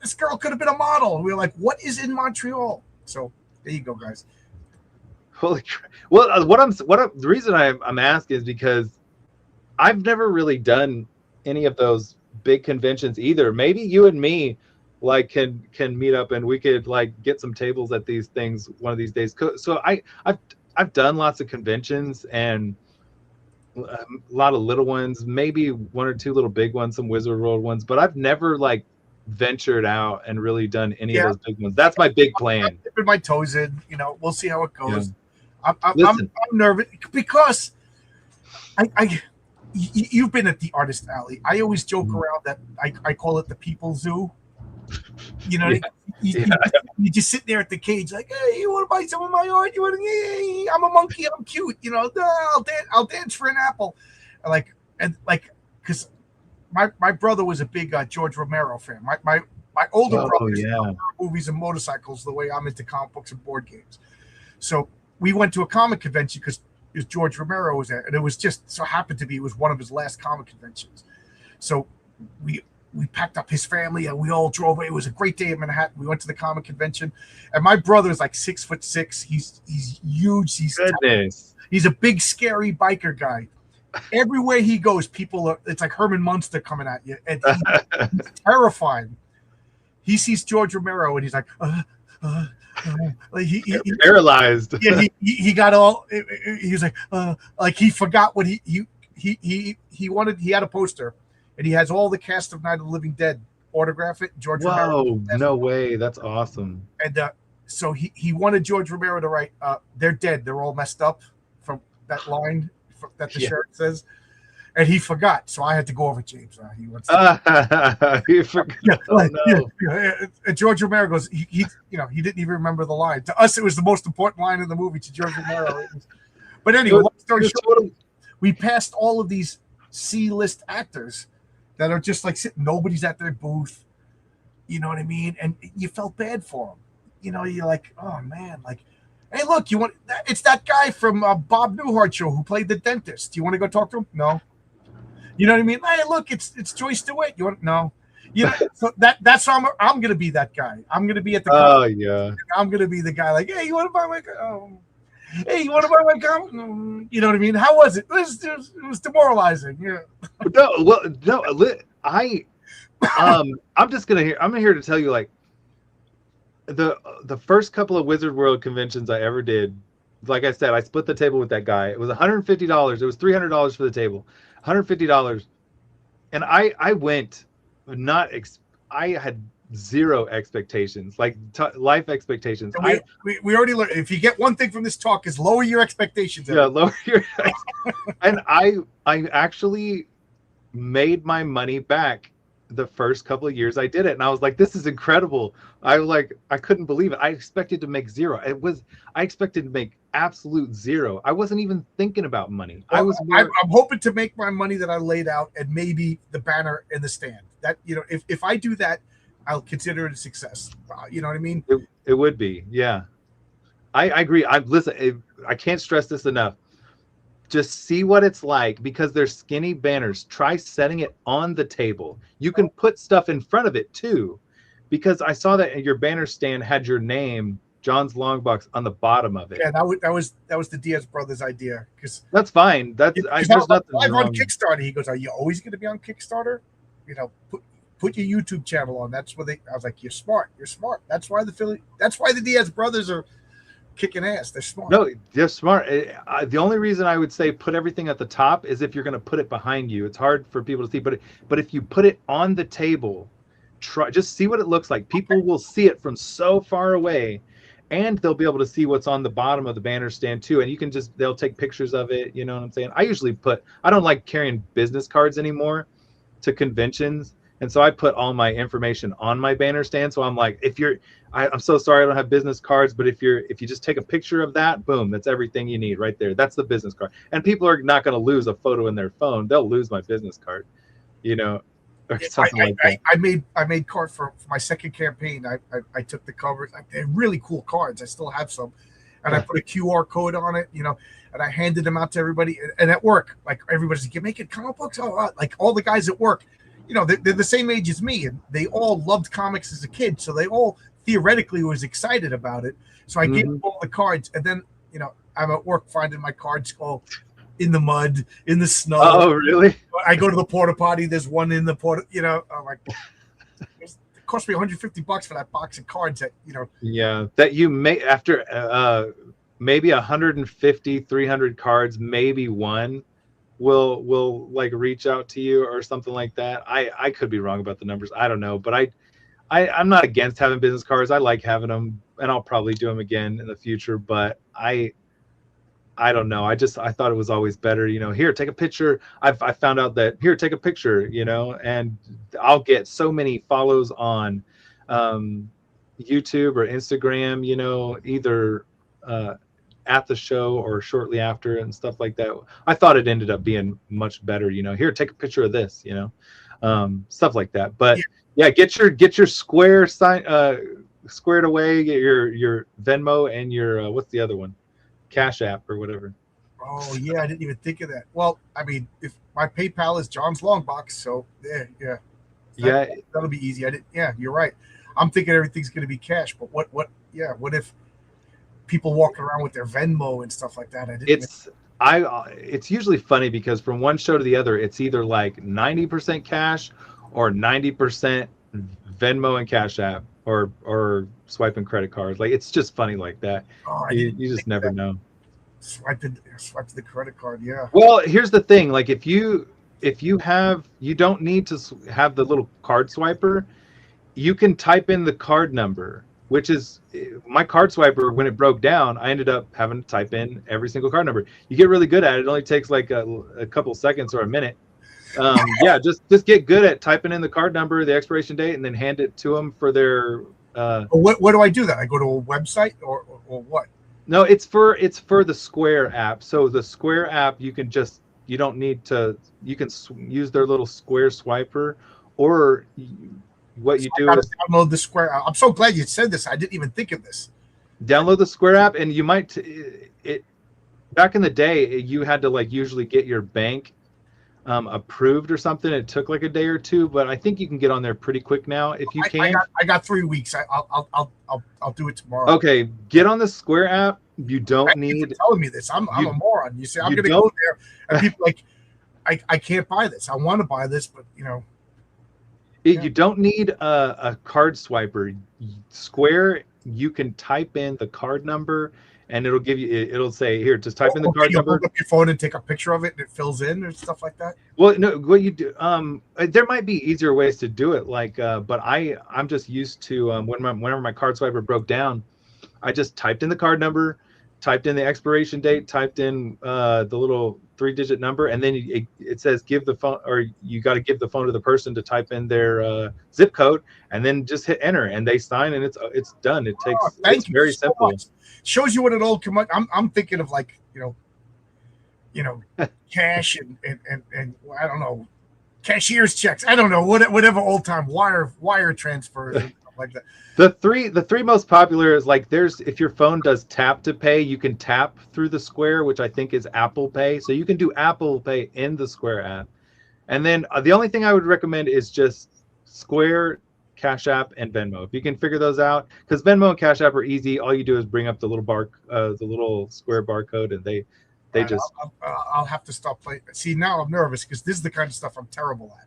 This girl could have been a model. And we were like, what is in Montreal? So there you go, guys. Holy crap. Well, the reason I'm asking is because I've never really done any of those big conventions either. Maybe you and me can meet up and we could get some tables at these things one of these days. So I've done lots of conventions and a lot of little ones, maybe one or two little big ones, some Wizard World ones, but I've never ventured out and really done any of those big ones. That's my big plan. I'm dipping my toes in, we'll see how it goes. Yeah. I'm nervous because you've been at the Artist Alley. I always joke around that I call it the people zoo. You just sit there at the cage like, hey, you want to buy some of my art? Hey, I'm a monkey, I'm cute. I'll dance for an apple. Because my brother was a big George Romero fan. My older brother is movies and motorcycles the way I'm into comic books and board games. So we went to a comic convention because George Romero was there, and it was just so happened to be it was one of his last comic conventions. So we packed up his family and we all drove. It was a great day in Manhattan. We went to the comic convention, and my brother is 6'6". He's huge. He's goodness. He's a big, scary biker guy. Everywhere he goes, it's like Herman Munster coming at you, and he's terrifying. He sees George Romero, and he's like, like he paralyzed. Yeah, he got all. He was like he forgot what he wanted. He had a poster, and he has all the cast of Night of the Living Dead autograph it. George Romero. Whoa, no way, that's awesome. And so he wanted George Romero to write, "They're dead. They're all messed up," from that line that the shirt says. And he forgot, so I had to go over James. He wants he forgot. George Romero goes, he didn't even remember the line. To us, it was the most important line in the movie. To George Romero, but anyway, long story short, we passed all of these C-list actors that are just like sitting. Nobody's at their booth. You know what I mean? And you felt bad for them. You know, you're like, oh man, like, hey, look, it's that guy from Bob Newhart show who played the dentist. Do you want to go talk to him? No. You know what I mean? Hey, look, it's Joyce DeWitt. You want no? You know, so that's how I'm going to be that guy. I'm going to be at the. Oh yeah. I'm going to be the guy like, hey, you want to buy my? Hey, you want to buy my comic? You know what I mean? How was it? It was demoralizing. Yeah. I'm just gonna I'm here to tell you, like, the first couple of Wizard World conventions I ever did. Like I said, I split the table with that guy. It was $150. It was $300 for the table. $150, and I went I had zero expectations, like life expectations. We already learned, if you get one thing from this talk, is lower your expectations. Yeah, lower your and I actually made my money back the first couple of years I did it, and I was like, this is incredible. I couldn't believe it. I expected to make zero. I expected to make absolute zero. I wasn't even thinking about money. I'm hoping to make my money that I laid out, and maybe the banner and the stand. That, you know, if I do that, I'll consider it a success. You know what I mean? It would be, yeah. I agree. I can't stress this enough. Just see what it's like, because they're skinny banners. Try setting it on the table. You can put stuff in front of it too, because I saw that your banner stand had your name, John's Long Box, on the bottom of it. Yeah, that was the Diaz brothers' idea. Because that's fine. There's nothing wrong. On Kickstarter, he goes, "Are you always going to be on Kickstarter? You know, put your YouTube channel on." That's where I was like, "You're smart. You're smart." That's why the Diaz brothers are kicking ass. They're smart. No, they're smart. The only reason I would say put everything at the top is if you're going to put it behind you. It's hard for people to see, but if you put it on the table, just see what it looks like. People will see it from so far away, and they'll be able to see what's on the bottom of the banner stand too. And you can they'll take pictures of it. You know what I'm saying? I don't like carrying business cards anymore to conventions. And so I put all my information on my banner stand. So I'm like, I'm so sorry I don't have business cards, but if you just take a picture of that, boom, that's everything you need right there. That's the business card. And people are not going to lose a photo in their phone. They'll lose my business card, you know, or something like that. I made cards for my second campaign. I took the covers. They're really cool cards. I still have some. And I put a QR code on it, you know, and I handed them out to everybody. And at work, like, everybody's like, "You making comic books?" Oh, like all the guys at work, you know, they're the same age as me, and they all loved comics as a kid, so they all theoretically was excited about it. So I gave them all the cards, and then, you know, I'm at work finding my cards all in the mud, in the snow. Oh, really? I go to the porta potty. There's one in the porta. You know, I'm like, it cost me $150 for that box of cards. That, you know. Yeah, that you may after maybe 150, 300 cards, maybe one will like reach out to you or something like that. I could be wrong about the numbers. I don't know, but I'm not against having business cards. I like having them, and I'll probably do them again in the future. But I don't know. I thought it was always better, you know, here, take a picture. I found out that here, take a picture, you know, and I'll get so many follows on YouTube or Instagram, you know, either at the show or shortly after and stuff like that. I thought it ended up being much better, you know, here, take a picture of this, you know, stuff like that. But yeah, get your Square squared away, get your Venmo and your what's the other one? Cash App or whatever. Oh yeah, I didn't even think of that. Well, I mean, if my PayPal is John's Long Box, so yeah, that'll be easy. Yeah, you're right. I'm thinking everything's going to be cash, but what if people walking around with their Venmo and stuff like that. It's usually funny because from one show to the other, it's either like 90% cash or 90% Venmo and Cash App or swiping credit cards. Like, it's just funny like that. You just never know. Swipe the credit card, yeah. Well, here's the thing. Like, if you don't need to have the little card swiper. You can type in the card number, which is my card swiper. When it broke down, I ended up having to type in every single card number. You get really good at it. It only takes like a couple seconds or a minute. Yeah, just get good at typing in the card number, the expiration date, and then hand it to them for their. What do I do that? I go to a website or what? No, it's for the Square app. So the Square app, you can use their little Square swiper, or what you do is download the Square. I'm so glad you said this. I didn't even think of this. Download the Square app, and you might back in the day, you had to like usually get your bank approved or something. It took like a day or two, but I think you can get on there pretty quick now if you can. I got 3 weeks. I'll do it tomorrow. Okay, get on the Square app. You don't Thank you for telling me this. I'm a moron. You say I'm going to go there, and people like, I can't buy this. I want to buy this, but you don't need a card swiper. Square, you can type in the card number, and it'll say, here, just type in the card number. Hold up your phone and take a picture of it, and it fills in or stuff like that. Well, no, what you do, there might be easier ways to do it. Like, but I'm just used to whenever my card swiper broke down, I just typed in the card number, typed in the expiration date, typed in the little 3-digit number, and then it says give the phone, or you got to give the phone to the person to type in their zip code, and then just hit enter, and they sign, and it's done. It takes it's very simple. Much. Shows you what an old command. I'm thinking of like cash and I don't know, cashier's checks. I don't know, whatever old time wire transfers and stuff like that. The three most popular is like if your phone does tap to pay, you can tap through the Square, which I think is Apple Pay. So you can do Apple Pay in the Square app. And then the only thing I would recommend is just Square, Cash App, and Venmo. If you can figure those out, because Venmo and Cash App are easy. All you do is bring up the little Square barcode, and they just. I'll have to stop playing. See, now I'm nervous because this is the kind of stuff I'm terrible at.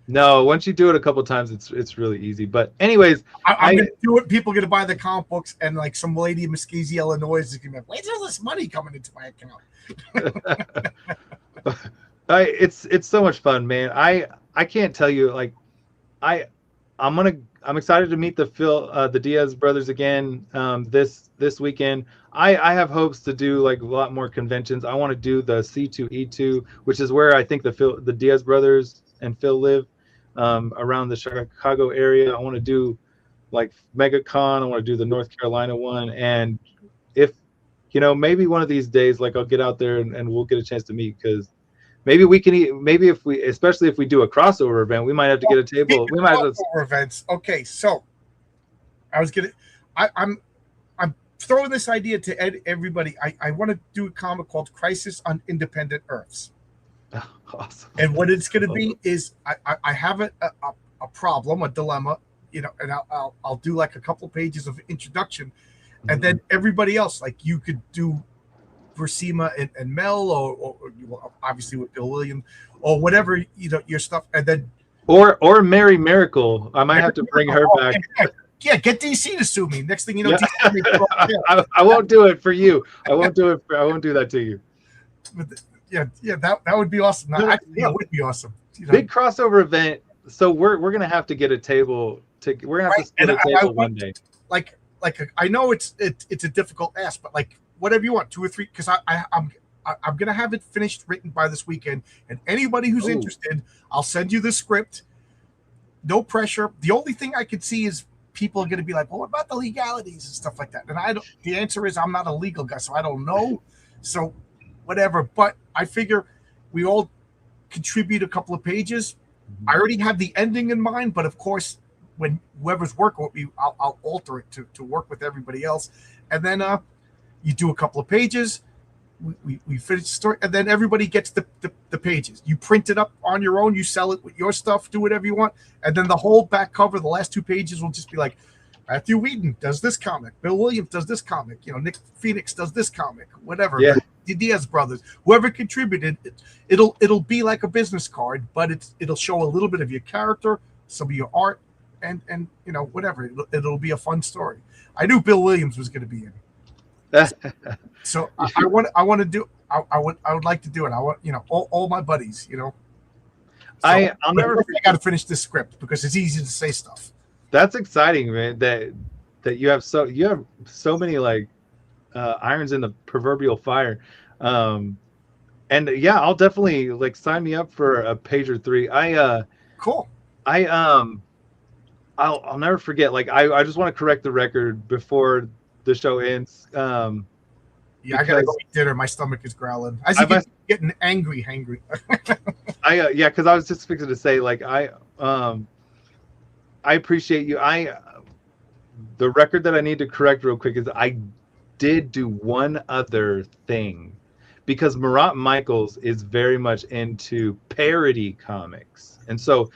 No, once you do it a couple of times, it's really easy. But anyways, I'm gonna do it. People are gonna buy the comic books, and like some lady in Muskegon, Illinois, is gonna be like, "Where's all this money coming into my account?" It's so much fun, man. I can't tell you, like, I'm excited to meet the Diaz brothers again this weekend. I have hopes to do like a lot more conventions. I want to do the C2E2, which is where I think the Diaz brothers and Phil live, around the Chicago area. I want to do like MegaCon. I want to do the North Carolina one, and if maybe one of these days, like, I'll get out there and we'll get a chance to meet, because maybe we can maybe especially if we do a crossover event, we might have to get a table. We might have crossover events. Okay, so I'm throwing this idea to everybody. I want to do a comic called Crisis on Independent Earths. Awesome. And what it's going to be is I have a problem, a dilemma, and I'll do like a couple pages of introduction, and then everybody else, like, you could do Versima and Mel, or obviously with Bill Williams, or whatever, your stuff, and then or Mary Miracle. I might have to bring her back. Yeah, get DC to sue me. Next thing you know, yeah. DC I won't do it for you. I won't do that to you. But that would be awesome. That would be awesome. Big crossover event. So we're gonna have to get a table. We're gonna have to split a table one day. Like I know it's a difficult ask, but like whatever you want, 2 or 3, because I'm gonna have it finished, written by this weekend, and anybody who's interested, I'll send you the script. No pressure. The only thing I could see is people are gonna be like, well, what about the legalities and stuff like that? And the answer is I'm not a legal guy, so I don't know. So whatever, but I figure we all contribute a couple of pages. I already have the ending in mind, but of course, when whoever's working with me, I'll alter it to work with everybody else. And then you do a couple of pages, we finish the story, and then everybody gets the pages. You print it up on your own, you sell it with your stuff, do whatever you want, and then the whole back cover, the last 2 pages will just be like Matthew Weldon does this comic. Bill Williams does this comic. Nick Phoenix does this comic. Whatever. Yeah. The Diaz brothers, whoever contributed, it'll be like a business card, but it'll show a little bit of your character, some of your art, and whatever. It'll be a fun story. I knew Bill Williams was going to be in. So I would like to do it. I want all my buddies. So, I'll never. I got to finish this script because it's easy to say stuff. That's exciting, man. That you have so many like irons in the proverbial fire. And yeah, I'll definitely like sign me up for a page or 3. Cool. I'll never forget. Like I just want to correct the record before the show ends. Yeah, I gotta go eat dinner. My stomach is growling. As you getting hangry. Yeah, because I was just fixing to say, like, I appreciate you. The record that I need to correct real quick is I did do one other thing, because Murat Michaels is very much into parody comics, and so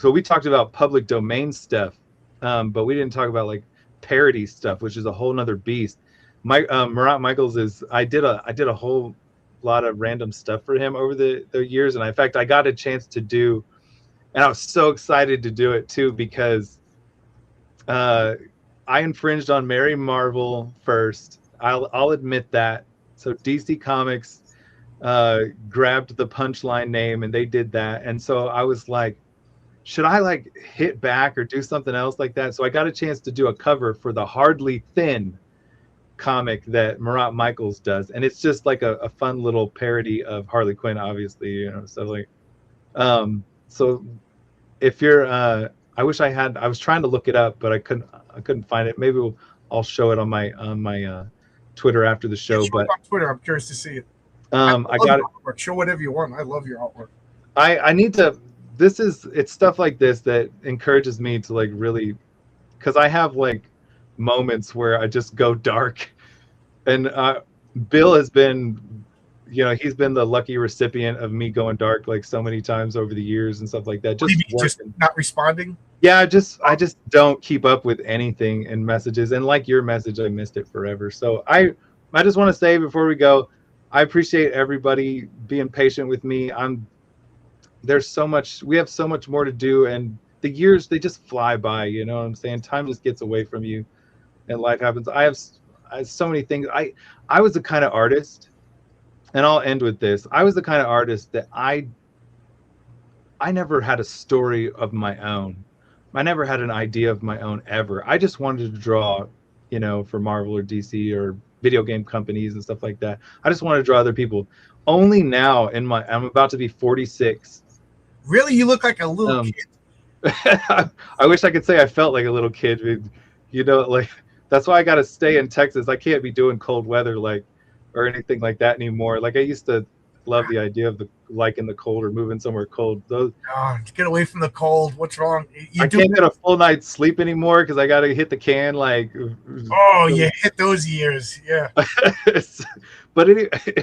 we talked about public domain stuff, but we didn't talk about like parody stuff, which is a whole nother beast. Murat Michaels is I did a whole lot of random stuff for him over the years, and in fact I got a chance to do, and I was so excited to do it too, because I infringed on Mary Marvel first. I'll admit that. So DC Comics grabbed the Punchline name and they did that, and so I was like, should I like hit back or do something else like that? So I got a chance to do a cover for the Hardly Thin comic that Murat Michaels does, and it's just like a fun little parody of Harley Quinn, obviously, so like so if you're I wish I was trying to look it up, but I couldn't find it. Maybe I'll show it on my Twitter after the show. But on Twitter, I'm curious to see it. I got it. Show whatever you want. I love your artwork. I need to. It's stuff like this that encourages me to like really, because I have like moments where I just go dark, and Bill has been, he's been the lucky recipient of me going dark like so many times over the years and stuff like that. Just not responding. Yeah, I just don't keep up with anything in messages, and like your message, I missed it forever. So I just want to say before we go, I appreciate everybody being patient with me. We have so much more to do, and the years, they just fly by, you know what I'm saying? Time just gets away from you and life happens. I have so many things. I was the kind of artist, and I'll end with this. I was the kind of artist that I never had a story of my own. I never had an idea of my own ever. I just wanted to draw, for Marvel or DC or video game companies and stuff like that. I just wanted to draw other people. Only now I'm about to be 46. Really? You look like a little kid. I wish I could say I felt like a little kid. Like that's why I got to stay in Texas. I can't be doing cold weather or anything like that anymore. Like I used to love the idea of in the cold or moving somewhere cold. Get away from the cold. What's wrong? I can't get a full night's sleep anymore because I got to hit the can. You hit those years, yeah. But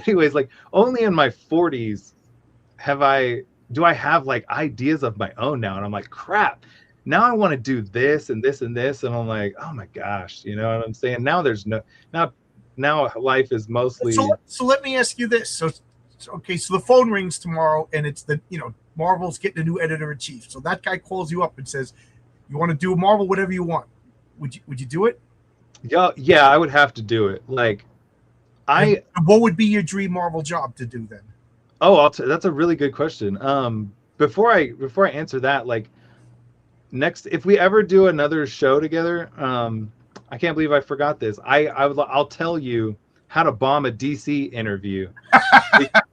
anyways, like only in my 40s do I have like ideas of my own now, and I'm like, crap. Now I want to do this and this and this, and I'm like, oh my gosh, you know what I'm saying? Now now life is mostly. So let me ask you this. So the phone rings tomorrow, and it's Marvel's getting a new editor-in-chief. So that guy calls you up and says, "You want to do Marvel, whatever you want." Would you do it? Yeah, I would have to do it. And what would be your dream Marvel job to do then? Oh, that's a really good question. Before I answer that, next, if we ever do another show together, I can't believe I forgot this. I'll tell you how to bomb a DC interview,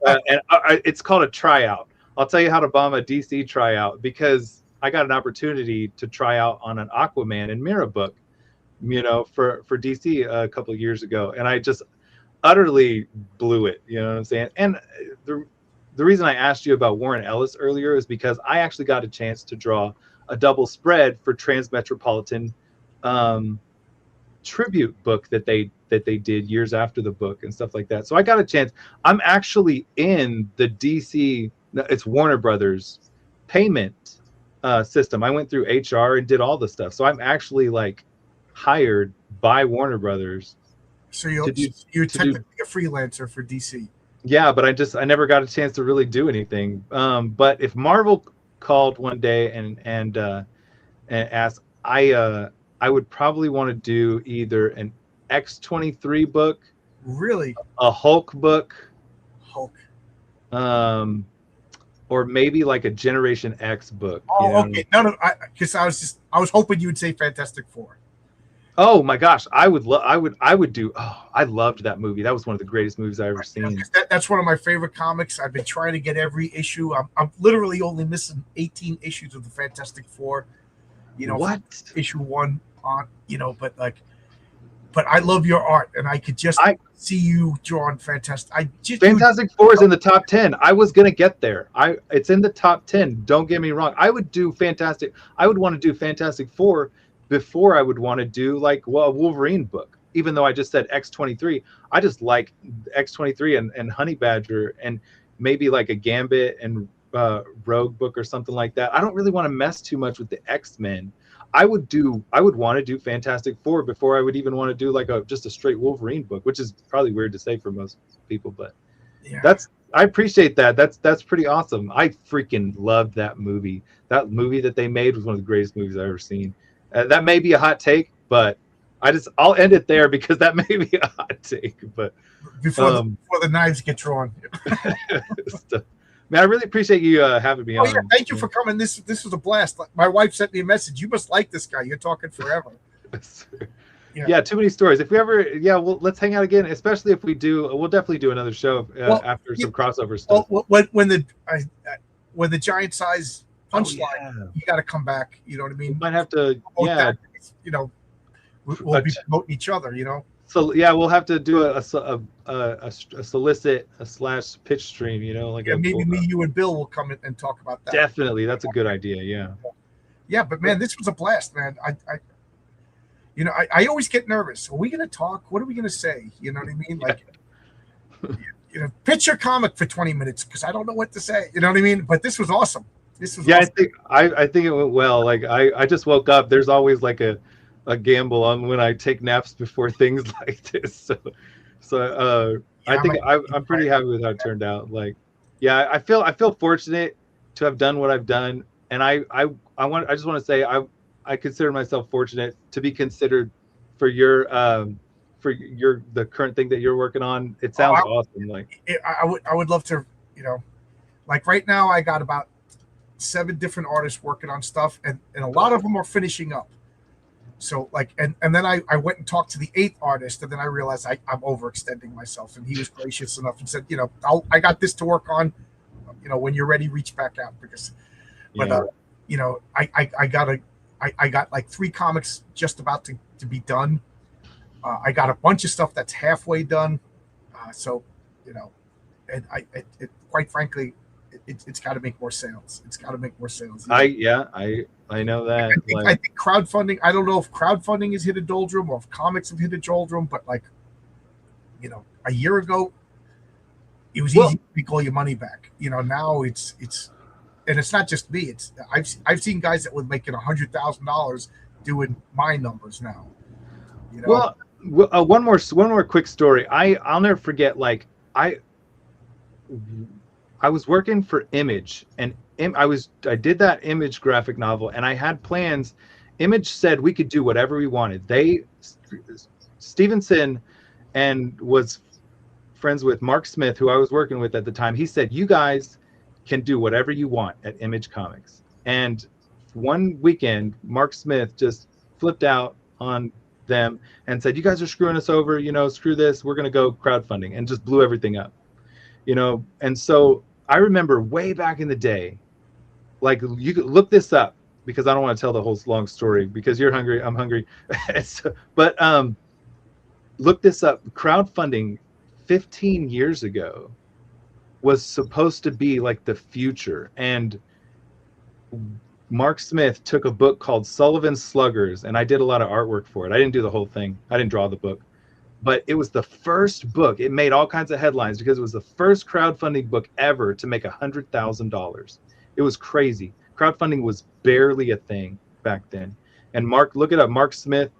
and it's called a tryout. I'll tell you how to bomb a DC tryout, because I got an opportunity to try out on an Aquaman and Mira book, for DC a couple of years ago, and I just utterly blew it. You know what I'm saying? And the reason I asked you about Warren Ellis earlier is because I actually got a chance to draw a double spread for Transmetropolitan tribute book that they did years after the book and stuff like that. So I got a chance. I'm actually in the DC, it's Warner Brothers payment system. I went through HR and did all the stuff. So I'm actually hired by Warner Brothers So to do you're to do. technically a freelancer for DC. Yeah, but I never got a chance to really do anything. But if Marvel called one day and asked, I would probably want to do either an X-23 book, Really, a Hulk book, Hulk. um, or maybe like a Generation X book. Oh, okay. No, because I was hoping you would say Fantastic Four. Oh my gosh, I would do. Oh, I loved that movie. That was one of the greatest movies I ever seen. That's one of my favorite comics. I've been trying to get every issue. I'm literally only missing 18 issues of the Fantastic Four. What? Issue 1 on, but I love your art, and I could just see you drawing fantastic. Fantastic Four is in the top 10. I was gonna get there. It's in the top 10. Don't get me wrong. I would want to do Fantastic Four before I would want to do like a Wolverine book. Even though I just said X-23, I just like X-23 and Honey Badger and maybe like a Gambit and Rogue book or something like that. I don't really want to mess too much with the X-Men. I would want to do Fantastic Four before I would even want to do like just a straight Wolverine book, which is probably weird to say for most people, but yeah. I appreciate that. That's pretty awesome. I freaking loved that movie. That movie that they made was one of the greatest movies I've ever seen. That may be a hot take, but I'll end it there because that may be a hot take. But before the knives get drawn. Man, I really appreciate you having me on. Yeah, thank you for coming. This was a blast. My wife sent me a message. You must like this guy. You're talking forever. Yeah, too many stories. If we ever, let's hang out again. Especially if we do, we'll definitely do another show after some crossover stuff. Well, when the giant size punchline, you got to come back. You know what I mean? We might have to. Yeah. We'll be promoting each other. So yeah, we'll have to do a solicit / pitch stream. Maybe me, you, and Bill will come in and talk about that. Definitely, that's a good idea. Yeah. Yeah, but man, this was a blast, man. I always get nervous. Are we going to talk? What are we going to say? You know what I mean? Like, pitch your comic for 20 minutes because I don't know what to say. You know what I mean? But this was awesome. Awesome. I think it went well. Like I just woke up. There's always like a gamble on when I take naps before things like this. I'm pretty happy with how it turned out. Like, yeah, I feel fortunate to have done what I've done, and I just want to say I consider myself fortunate to be considered for the current thing that you're working on. It sounds awesome. Like I would love to, like right now I got about 7 different artists working on stuff, and a lot of them are finishing up. So and then I went and talked to the 8th artist, and then I realized I'm overextending myself, and he was gracious enough and said, I got this to work on. When you're ready, reach back out I got like 3 comics just about to be done. I got a bunch of stuff that's halfway done. And quite frankly, it's got to make more sales. It's got to make more sales. I know that. I think crowdfunding. I don't know if crowdfunding has hit a doldrum or if comics have hit a doldrum, but a year ago, it was easy to call your money back. Now it's and it's not just me. I've seen guys that were making $100,000 doing my numbers now. Well, one more quick story. I'll never forget. Like I was working for Image, and I did that Image graphic novel, and I had plans. Image said we could do whatever we wanted. Stevenson and was friends with Mark Smith, who I was working with at the time. He said, you guys can do whatever you want at Image Comics. And one weekend, Mark Smith just flipped out on them and said, you guys are screwing us over, screw this, we're going to go crowdfunding, and just blew everything up. And so I remember way back in the day, like you could look this up because I don't want to tell the whole long story because you're hungry, I'm hungry. But look this up. Crowdfunding 15 years ago was supposed to be like the future. And Mark Smith took a book called Sullivan's Sluggers, and I did a lot of artwork for it. I didn't do the whole thing. I didn't draw the book. But it was the first book. It made all kinds of headlines because it was the first crowdfunding book ever to make $100,000. It was crazy. Crowdfunding was barely a thing back then. And look it up. Mark Smith,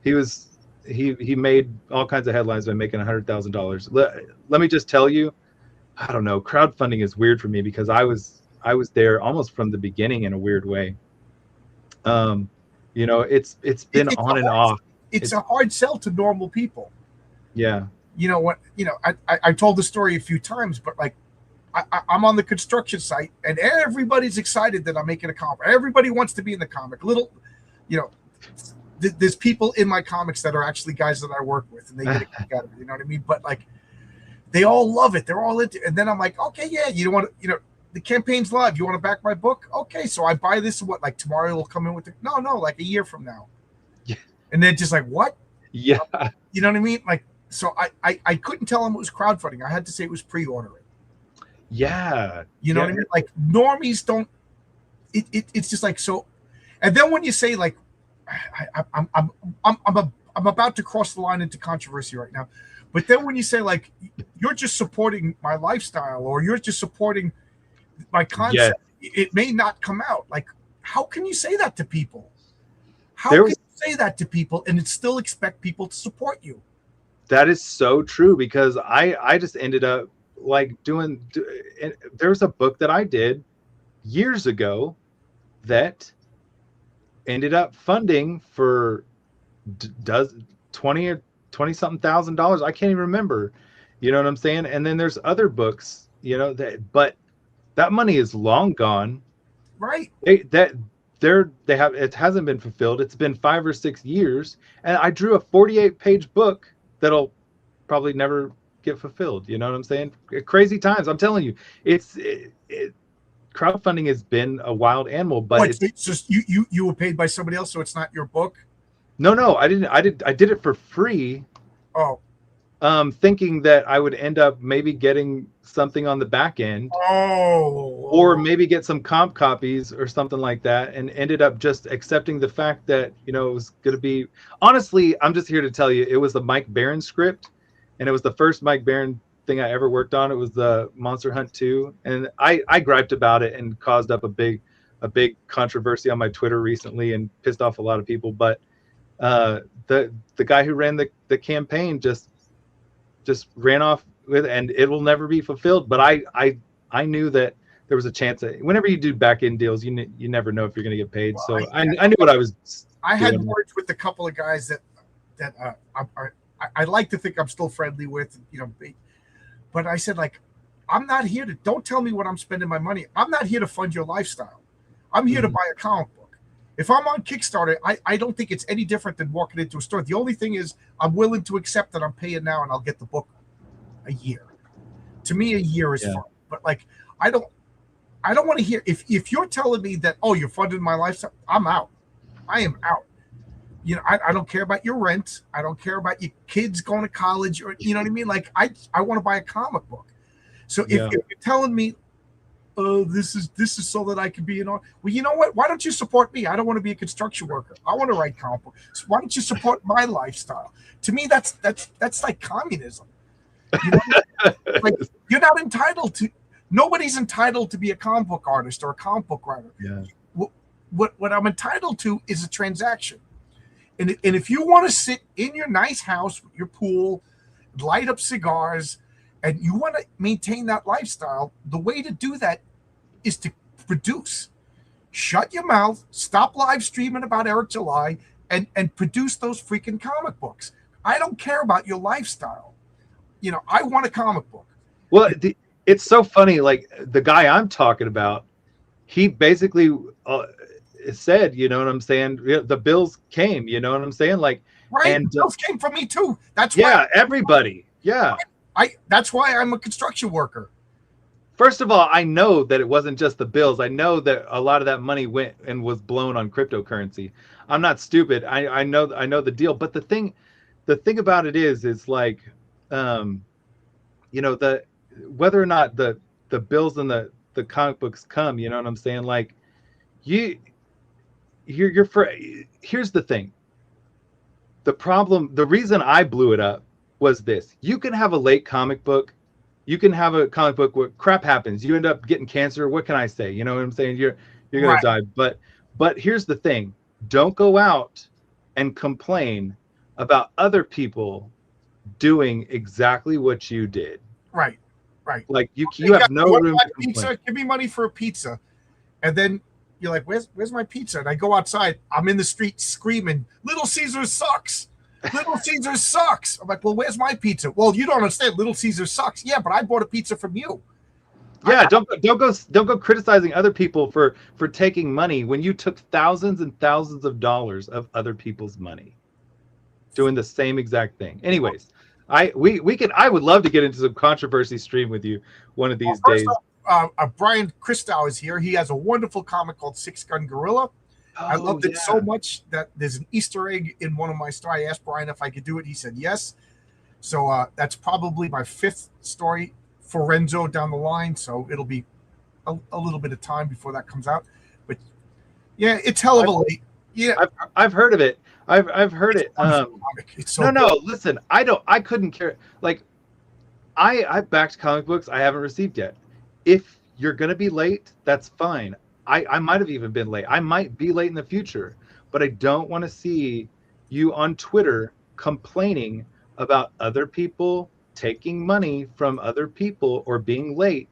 he made all kinds of headlines by making $100,000. Let me just tell you, I don't know, crowdfunding is weird for me because I was there almost from the beginning in a weird way. You know, it's been on and off. It's a hard sell to normal people. Yeah. You know what? You know, I told the story a few times, but like, I'm on the construction site, and everybody's excited that I'm making a comic. Everybody wants to be in the comic. Little, you know, there's people in my comics that are actually guys that I work with, and they get a kick out of it. You know what I mean? But like, they all love it. They're all into it. And then I'm like, okay, yeah, you don't want to, you know, the campaign's live. You want to back my book? Okay, so I buy this. What, like tomorrow it'll come in with the no, like a year from now. Yeah. And then just like, what? Yeah. You know what I mean? Like, so I couldn't tell them it was crowdfunding. I had to say it was pre-ordering. Yeah. You know what I mean? Like normies don't. It's just like so. And then when you say like, I'm about to cross the line into controversy right now, but then when you say like you're just supporting my lifestyle or you're just supporting my concept, it may not come out. Like, how can you say that to people? How can you say that to people and still expect people to support you? That is so true because I just ended up like there's a book that I did years ago that ended up funding for does 20 or 20 something $1,000. I can't even remember, you know what I'm saying? And then there's other books, you know, but that money is long gone, right? It hasn't been fulfilled. It's been 5 or 6 years, and I drew a 48-page book that'll probably never get fulfilled. You know what I'm saying? Crazy times. I'm telling you, crowdfunding has been a wild animal. But it's just you were paid by somebody else, so it's not your book. No, I didn't. I did it for free. Oh. Thinking that I would end up maybe getting something on the back end. Oh. Or maybe get some comp copies or something like that, and ended up just accepting the fact that, you know, it was going to be. Honestly, I'm just here to tell you, it was the Mike Baron script, and it was the first Mike Baron thing I ever worked on. It was the Monster Hunt 2, and I griped about it and caused up a big controversy on my Twitter recently and pissed off a lot of people. But the guy who ran the campaign just ran off with it, and it will never be fulfilled. But I knew that there was a chance that whenever you do back end deals, you never know if you're going to get paid. Well, so I knew what I was. I had words with a couple of guys that I like to think I'm still friendly with, you know, but I said, like, I'm not here to. Don't tell me what I'm spending my money. I'm not here to fund your lifestyle. I'm here to buy a comic book. If I'm on Kickstarter, I don't think it's any different than walking into a store. The only thing is I'm willing to accept that I'm paying now and I'll get the book a year. To me, a year is fine. But like, I don't want to hear if you're telling me that, oh, you're funding my lifestyle, I'm out. I am out. You know, I don't care about your rent. I don't care about your kids going to college, or you know what I mean? Like, I want to buy a comic book. So if you're telling me, this is so that I can be an artist. Well, you know what? Why don't you support me? I don't want to be a construction worker. I want to write comic books. So why don't you support my lifestyle? To me, that's like communism. You know? Like, you're not entitled to. Nobody's entitled to be a comic book artist or a comic book writer. Yeah. What I'm entitled to is a transaction. And if you want to sit in your nice house with your pool, light up cigars, and you want to maintain that lifestyle, the way to do that is to produce. Shut your mouth, stop live streaming about Eric July, and produce those freaking comic books. I don't care about your lifestyle. You know, I want a comic book. Well, it's so funny. Like, the guy I'm talking about, he basically said, you know what I'm saying? The bills came, you know what I'm saying? Like, right. And bills came from me too. That's why everybody. Yeah. That's why I'm a construction worker. First of all, I know that it wasn't just the bills. I know that a lot of that money went and was blown on cryptocurrency. I'm not stupid. I know the deal. But the thing about it is like, you know, whether or not the bills and the comic books come, you know what I'm saying? Like, you're here's the thing. The reason I blew it up was this. You can have a late comic book. You can have a comic book where crap happens. You end up getting cancer. What can I say? You know what I'm saying? You're going to die. But here's the thing. Don't go out and complain about other people doing exactly what you did. Right. Like you have no room to pizza. complain. Give me money for a pizza, and then you're like, "Where's my pizza?" And I go outside. I'm in the street screaming, "Little Caesar sucks! Little Caesar sucks!" I'm like, "Well, where's my pizza?" "Well, you don't understand. Little Caesar sucks." "Yeah, but I bought a pizza from you." Yeah, don't go criticizing other people for taking money when you took thousands and thousands of dollars of other people's money, doing the same exact thing. Anyways, I would love to get into some controversy stream with you one of these days. Brian Christow is here. He has a wonderful comic called Six Gun Gorilla. I loved it so much that there's an Easter egg in one of my stories. I asked Brian if I could do it. He said yes. So that's probably my 5th story for Renzo down the line. So it'll be a little bit of time before that comes out. But yeah, it's hell of a late. Yeah, I've heard of it. I've heard it. It's so no. Listen, I couldn't care. Like, I backed comic books I haven't received yet. If you're gonna be late, that's fine. I might have even been late. I might be late in the future, but I don't want to see you on Twitter complaining about other people taking money from other people or being late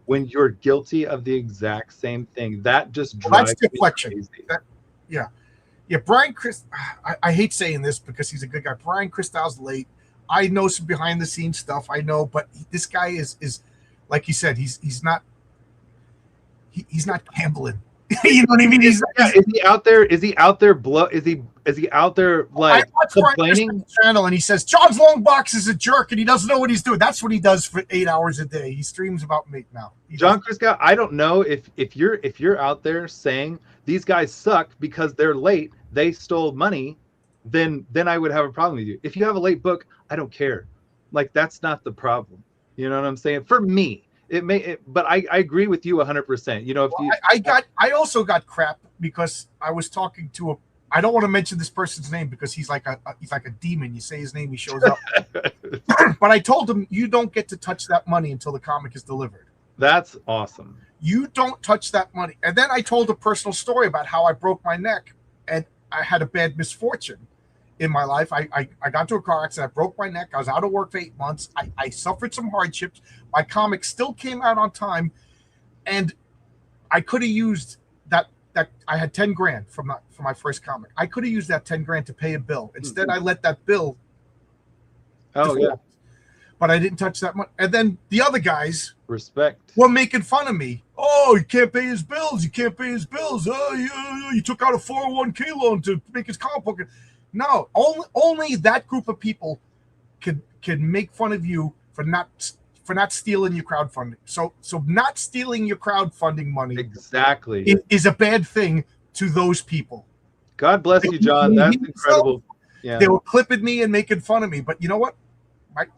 when you're guilty of the exact same thing. That just drives that's deflection. me crazy. Yeah. Brian Chris, I hate saying this because he's a good guy. Brian Christow's late. I know some behind the scenes stuff. I know, but this guy is like you said. He's not gambling. You know what I mean? Is he out there? Is he out there? Is he out there like complaining? Channel and he says John's long box is a jerk and he doesn't know what he's doing. That's what he does for 8 hours a day. He streams about me now. John Kriska, I don't know if you're out there saying these guys suck because they're late, they stole money, then I would have a problem with you. If you have a late book, I don't care. Like, that's not the problem. You know what I'm saying? For me. But I agree with you 100%. You know, I also got crap because I was talking to I don't want to mention this person's name because he's like a demon. You say his name, he shows up. But I told him, you don't get to touch that money until the comic is delivered. That's awesome. You don't touch that money. And then I told a personal story about how I broke my neck and I had a bad misfortune in my life. I got into a car accident. I broke my neck. I was out of work for 8 months. I suffered some hardships. My comic still came out on time, and I could have used that. I had 10 grand for my first comic. I could have used that 10 grand to pay a bill. Instead, I let that bill. Yeah. But I didn't touch that money. And then the other guys were making fun of me. Oh, you can't pay his bills. You can't pay his bills. Oh, you took out a 401k loan to make his comic book. No, only that group of people can make fun of you for not stealing your crowdfunding. So not stealing your crowdfunding money exactly is a bad thing to those people. God bless you, John. That's incredible. Yeah. They were clipping me and making fun of me, but you know what?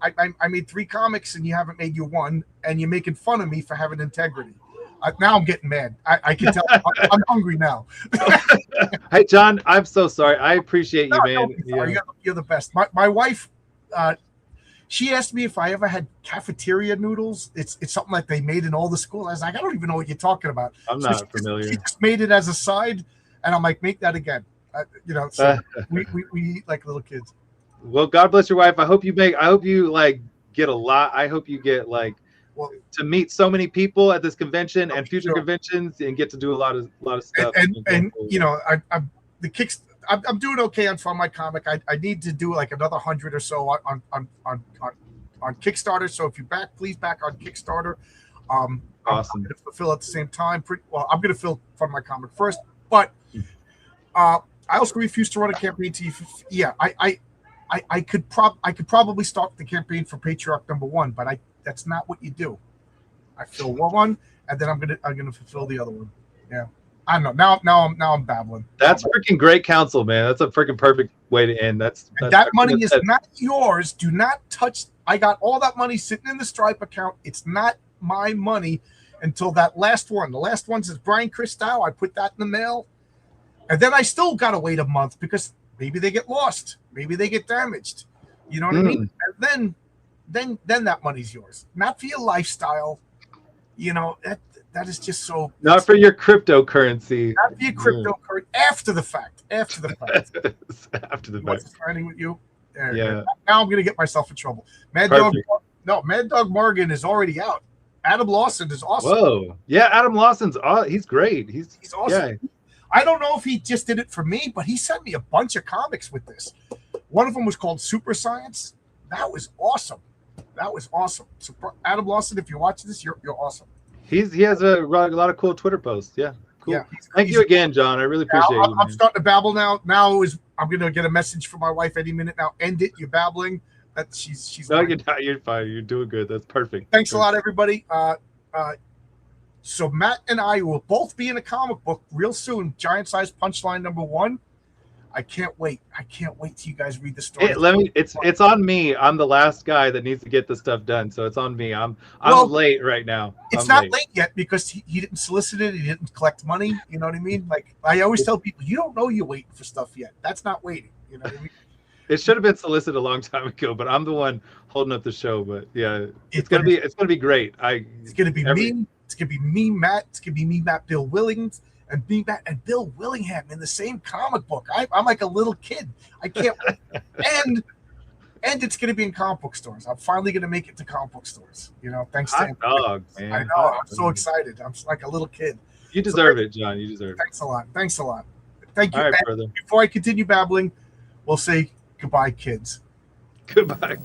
I made 3 comics and you haven't made your one, and you're making fun of me for having integrity. Now I'm getting mad. I can tell. I'm hungry now. Hey, John, I'm so sorry. I appreciate you, man. You're the best. My wife, she asked me if I ever had cafeteria noodles. It's something like they made in all the schools. I was like, I don't even know what you're talking about. I'm not familiar. She just made it as a side, and I'm like, make that again. So we eat like little kids. Well, God bless your wife. I hope you like get a lot. I hope you get like to meet so many people at this convention and future conventions and get to do a lot of stuff. And you know, I'm doing okay on my comic. I need to do like another 100 or so on Kickstarter. So if you please back on Kickstarter. Awesome. I'm going to fulfill at the same time. I'm going to fund my comic first, but I also refuse to run a campaign to I could probably start the campaign for Patriarch #1, but that's not what you do. I fill one, and then I'm gonna fulfill the other one. Yeah, I don't know. Now I'm babbling. That's freaking great counsel, man. That's a freaking perfect way to end. That money is not yours. Do not touch. I got all that money sitting in the Stripe account. It's not my money until that last one. The last one says Brian Christow. I put that in the mail, and then I still gotta wait a month because maybe they get lost. Maybe they get damaged. You know what I mean? And then that money's yours. Not for your lifestyle. You know, that is just so. Not for your cryptocurrency. Not for your cryptocurrency. After the fact. After the fact. After the fact. What's signing with you? Yeah. Now I'm gonna get myself in trouble. Mad Dog Morgan is already out. Adam Lawson is awesome. Whoa. Yeah, Adam Lawson's he's great. He's awesome. Yeah. I don't know if he just did it for me, but he sent me a bunch of comics with this. One of them was called Super Science. That was awesome. So Adam Lawson, if you're watching this, you're awesome. He has a lot of cool Twitter posts. Yeah. Cool. Yeah, Thank you again, John. I really appreciate it. I'm starting to babble now. I'm gonna get a message from my wife any minute now. End it. You're babbling. That she's. No, you're not. You're fine. You're doing good. That's perfect. Thanks a lot, everybody. So Matt and I will both be in a comic book real soon. Giant Size Punchline #1. I can't wait. till you guys read the story. Hey, it's on me. I'm the last guy that needs to get this stuff done, so it's on me. I'm late right now. It's not late yet because he didn't solicit it. He didn't collect money. You know what I mean? Like I always tell people, you don't know you're waiting for stuff yet. That's not waiting. You know what I mean? It should have been solicited a long time ago, but I'm the one holding up the show. But yeah, it's gonna be great. It's gonna be me. It's gonna be me, Matt. It's gonna be me, Matt, Bill Willings. And be Matt and Bill Willingham in the same comic book. I'm like a little kid. I can't wait. And it's going to be in comic book stores. I'm finally going to make it to comic book stores. You know, thanks to hot dog, man. I know. I'm so excited. I'm like a little kid. You deserve it, John. You deserve it. Thanks a lot. Thank you. All right, brother. Before I continue babbling, we'll say goodbye, kids. Goodbye.